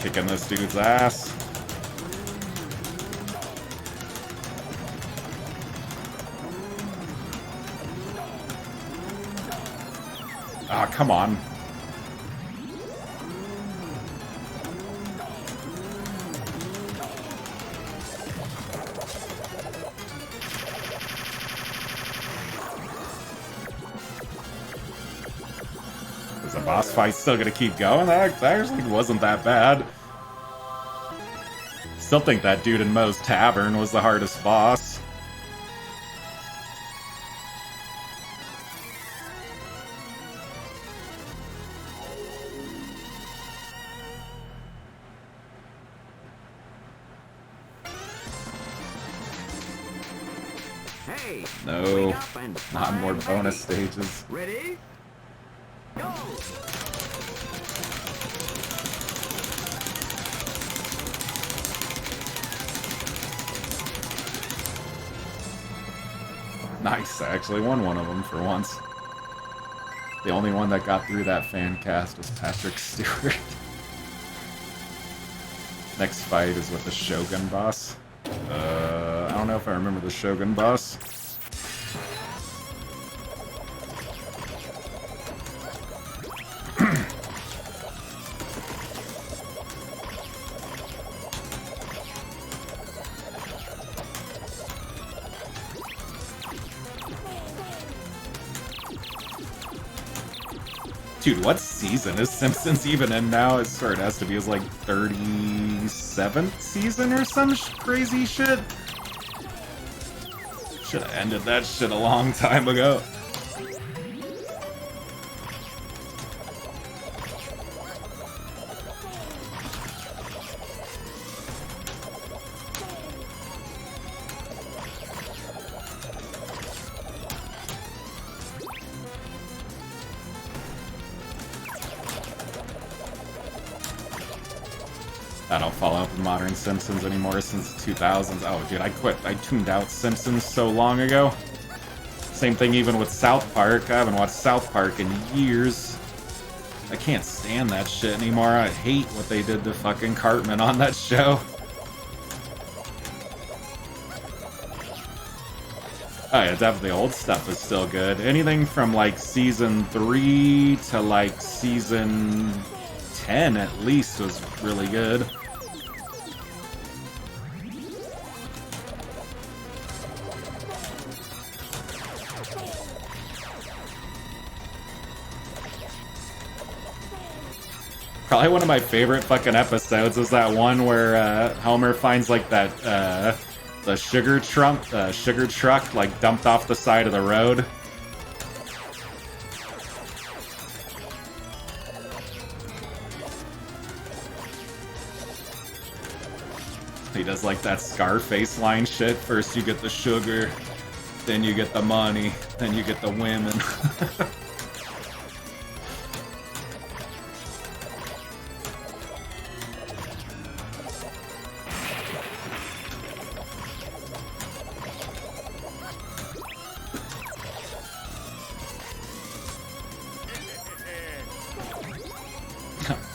Kicking this dude's ass. Ah, come on. Is the boss fight still gonna keep going? That actually wasn't that bad. Still think that dude in Moe's Tavern was the hardest boss. Hey, No, wake up and not more I'm bonus ready. stages. Ready? Go! Nice, I actually won one of them for once. The only one that got through that fan cast was Patrick Stewart. Next fight is with the Shogun boss. I don't know if I remember the Shogun boss. Dude, what season is Simpsons even in now? It sort of has to be his, like, 37th season or some crazy shit. Should have ended that shit a long time ago. I don't follow up with modern Simpsons anymore since the 2000s. Oh, dude, I quit. I tuned out Simpsons so long ago. Same thing even with South Park. I haven't watched South Park in years. I can't stand that shit anymore. I hate what they did to fucking Cartman on that show. Oh yeah, definitely old stuff is still good. Anything from like season 3 to like season 10 at least was really good. Probably one of my favorite fucking episodes is that one where Homer finds like that the sugar truck like dumped off the side of the road. He does like that Scarface line shit. First you get the sugar, then you get the money, then you get the women.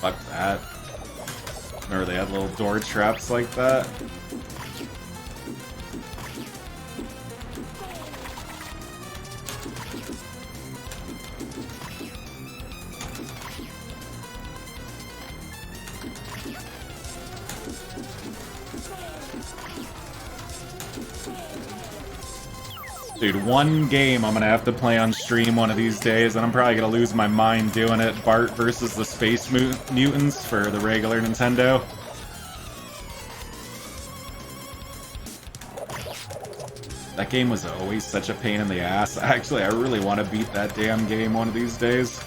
Fuck that. Remember they had little door traps like that? Dude, one game I'm gonna have to play on stream one of these days, and I'm probably gonna lose my mind doing it. Bart versus the Space Mutants for the regular Nintendo. That game was always such a pain in the ass. Actually, I really want to beat that damn game one of these days.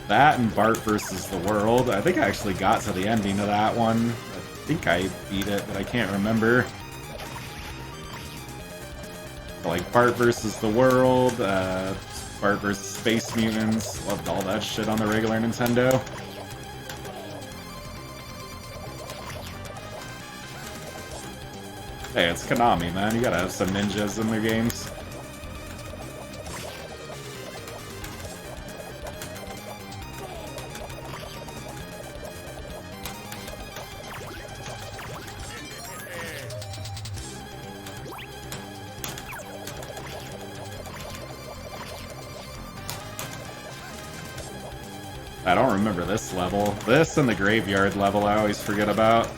That and Bart versus the World. I think I actually got to the ending of that one. I think I beat it, but I can't remember. Like Bart versus the World, Bart versus Space Mutants. Loved all that shit on the regular Nintendo. Hey, it's Konami, man. You gotta have some ninjas in their games. I don't remember this level. This and the graveyard level I always forget about.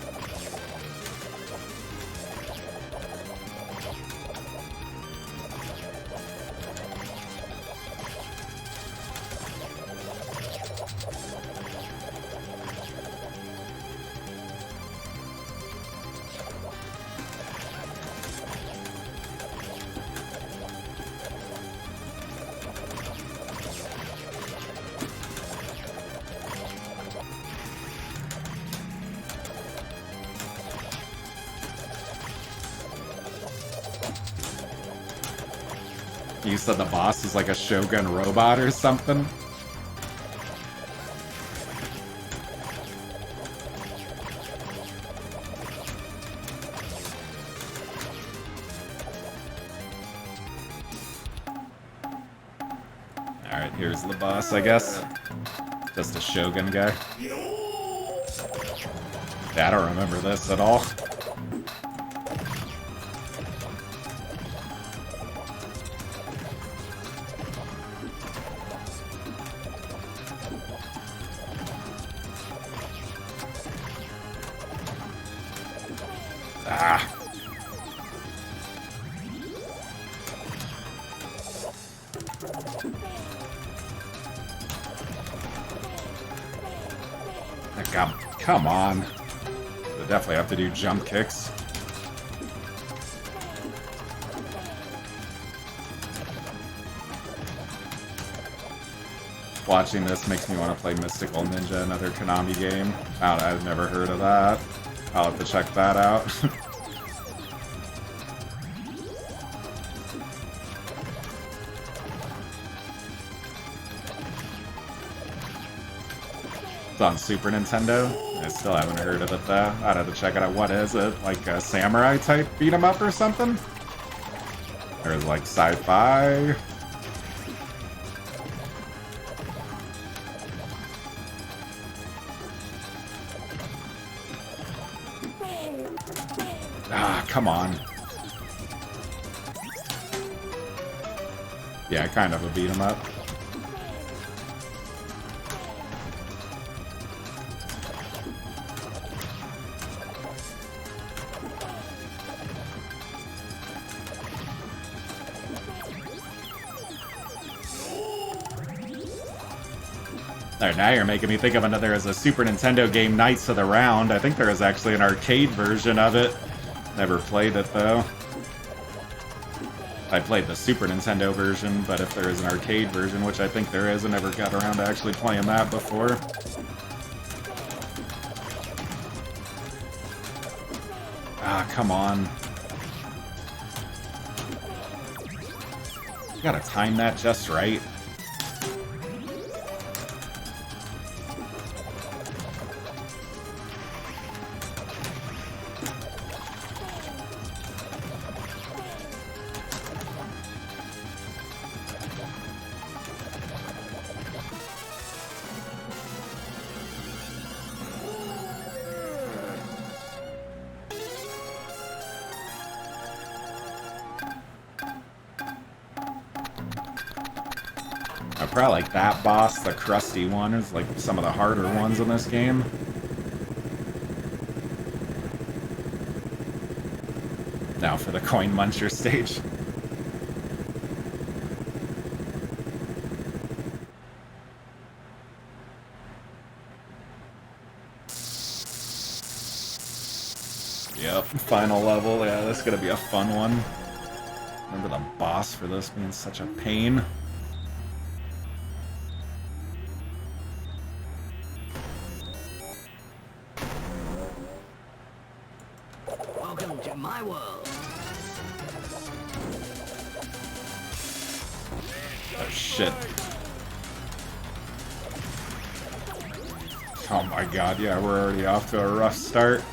You said the boss is like a Shogun robot or something? Alright, here's the boss, I guess. Just a Shogun guy. Yeah, I don't remember this at all. Ah. Come on. We'll definitely have to do jump kicks. Watching this makes me want to play Mystical Ninja, another Konami game. I've never heard of that. I'll have to check that out. It's on Super Nintendo. I still haven't heard of it though. I'd have to check it out. What is it? Like a samurai type beat 'em up or something? Or is it like sci-fi? Ah, come on. Yeah, kind of a beat 'em up. Alright, now you're making me think of another as a Super Nintendo game, Knights of the Round. I think there is actually an arcade version of it. Never played it, though. I played the Super Nintendo version, but if there is an arcade version, which I think there is, I never got around to actually playing that before. Ah, come on. You gotta time that just right. I probably like that boss, the crusty one, is like some of the harder ones in this game. Now for the Coin Muncher stage. Yep, final level. Yeah, this is gonna be a fun one. Remember the boss for this being such a pain? Welcome to my world. Oh shit. Oh my god, yeah, we're already off to a rough start.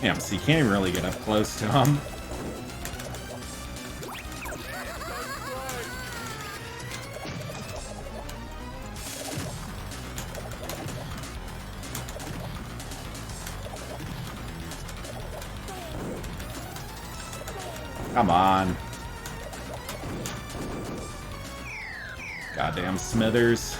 Damn, so you can't even really get up close to him. Come on. Goddamn Smithers.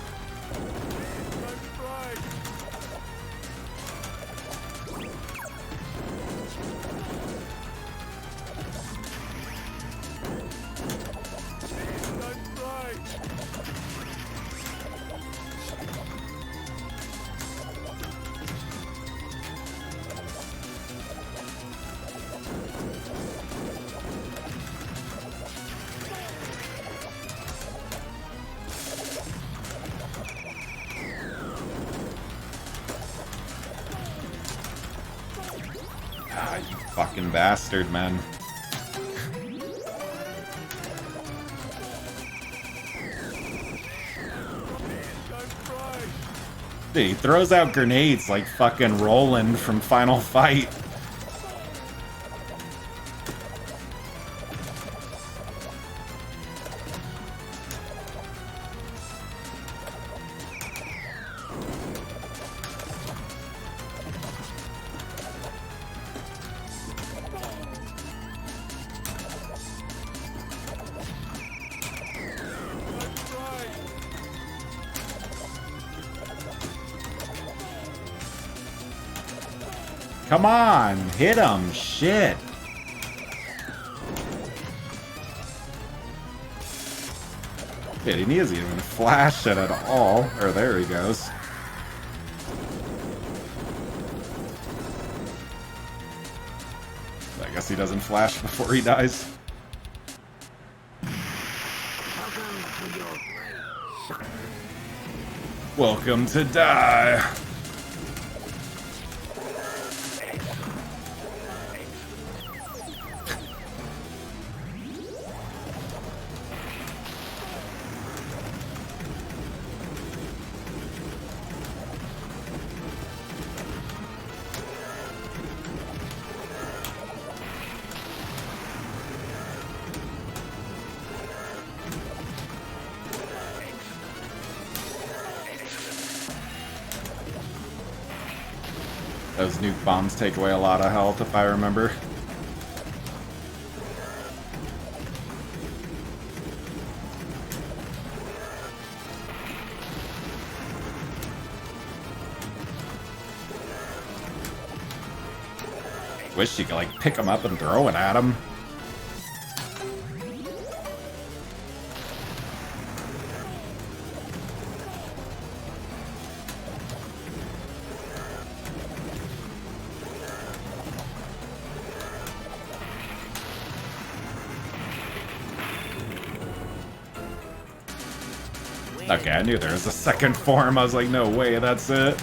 Ah, you fucking bastard, man. Dude, he throws out grenades like fucking Roland from Final Fight. Come on, hit him, shit. Dude, he doesn't even flash it at all. Or there he goes. I guess he doesn't flash before he dies. Welcome to die. Those nuke bombs take away a lot of health, if I remember. Wish you could, like, pick them up and throw it at them. Okay, I knew there was a second form. I was like, no way, that's it.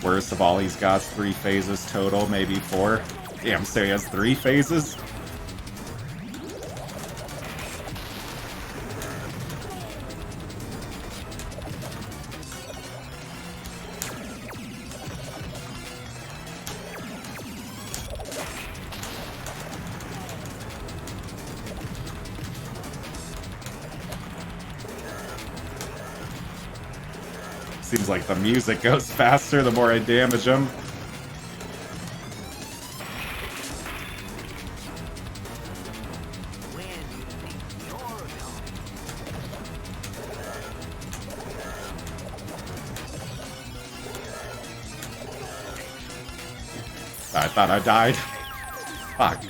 Worst of all, he's got 3 phases total, maybe 4. Damn, so he has 3 phases? Seems like the music goes faster the more I damage him. I thought I died. Fuck.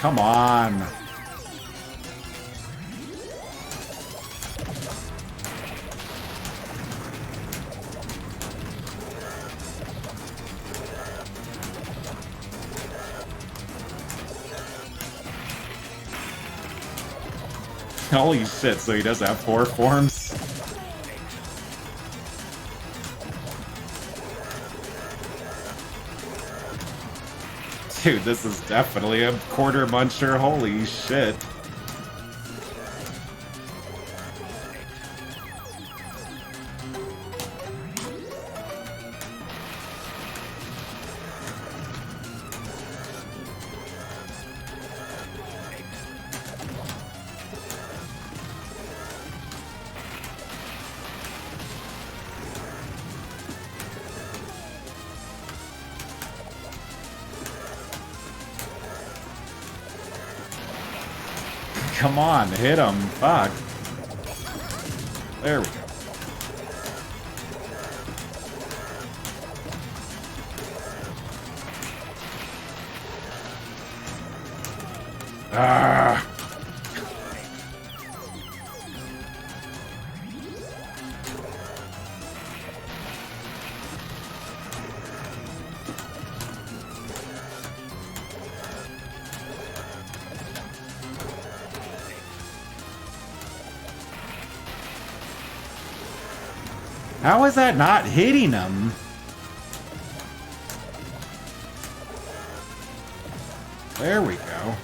Come on. Holy shit, so he does have 4 forms? Dude, this is definitely a quarter muncher, holy shit. Come on, hit him. Fuck. There we go. Ah. How is that not hitting him? There we go.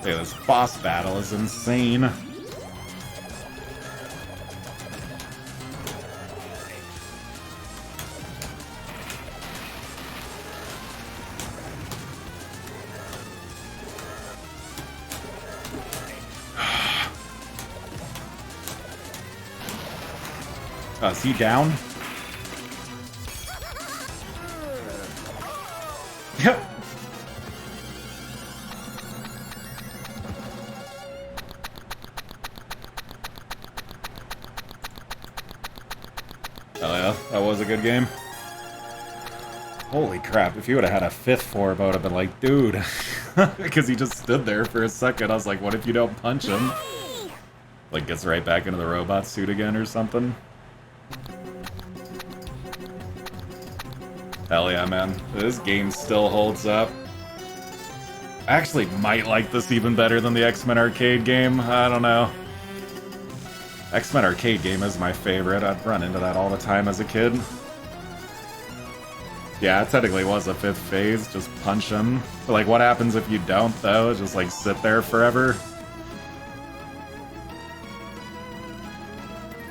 Dude, this boss battle is insane. Is he down? Yep. Oh yeah, that was a good game. Holy crap, if you would have had a fifth form, I would have been like, dude. Because he just stood there for a second. I was like, what if you don't punch him? Like, gets right back into the robot suit again or something. Hell yeah, man. This game still holds up. I actually might like this even better than the X-Men arcade game. I don't know. X-Men arcade game is my favorite. I'd run into that all the time as a kid. Yeah, it technically was a fifth phase. Just punch him. But like, what happens if you don't, though? Just like sit there forever?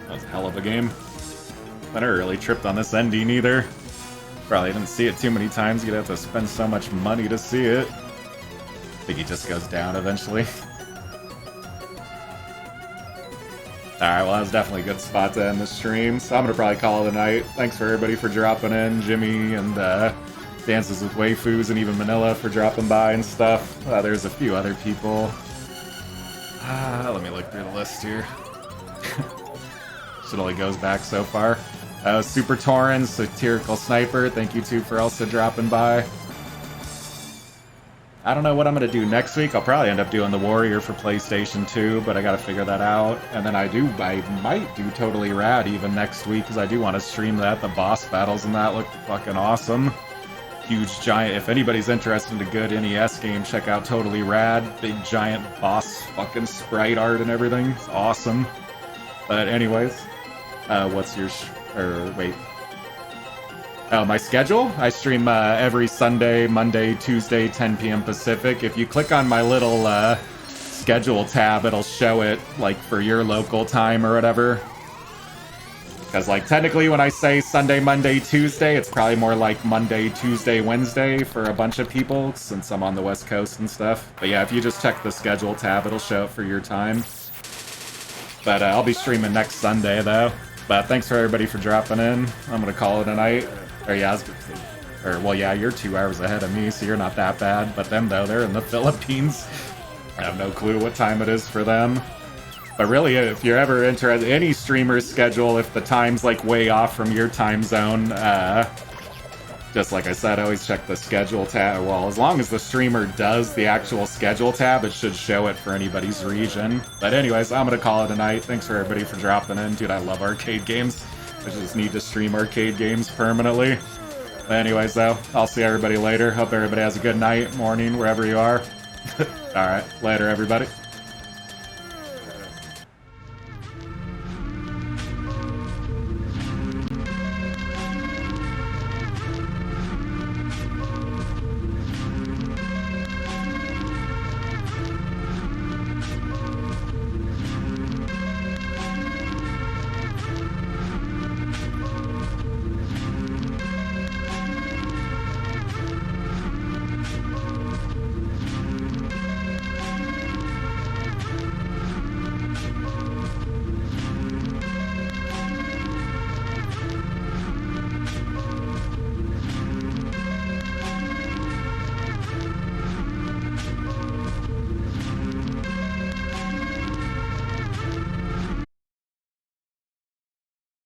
That was a hell of a game. I never really tripped on this ending either. Probably didn't see it too many times. You'd have to spend so much money to see it. I think he just goes down eventually. Alright, well that was definitely a good spot to end the stream, so I'm gonna probably call it a night. Thanks for everybody for dropping in, Jimmy and Dances with Waifus and even Manila for dropping by and stuff. There's a few other people. Let me look through the list here. Shit only goes back so far. Super Torrens, Satirical Sniper, thank you too for also dropping by. I don't know what I'm going to do next week. I'll probably end up doing the Warrior for PlayStation 2, but I got to figure that out. And then I might do Totally Rad even next week, because I do want to stream that. The boss battles and that look fucking awesome. Huge giant, if anybody's interested in a good NES game, check out Totally Rad. Big giant boss fucking sprite art and everything. It's awesome. But anyways, what's your... wait. Oh, my schedule? I stream every Sunday, Monday, Tuesday, 10 p.m. Pacific. If you click on my little schedule tab, it'll show it, like, for your local time or whatever. Because, like, technically when I say Sunday, Monday, Tuesday, it's probably more like Monday, Tuesday, Wednesday for a bunch of people, since I'm on the West Coast and stuff. But yeah, if you just check the schedule tab, it'll show it for your time. But I'll be streaming next Sunday, though. But thanks for everybody for dropping in. I'm gonna call it a night. Or yeah, well yeah, you're 2 hours ahead of me, so you're not that bad. But them though, they're in the Philippines. I have no clue what time it is for them. But really, if you're ever interested, any streamer's schedule, if the time's like way off from your time zone, just like I said, always check the schedule tab. Well, as long as the streamer does the actual schedule tab, it should show it for anybody's region. But anyways, I'm gonna call it a night. Thanks for everybody for dropping in. Dude, I love arcade games. I just need to stream arcade games permanently. But anyways, though, I'll see everybody later. Hope everybody has a good night, morning, wherever you are. Alright, later, everybody.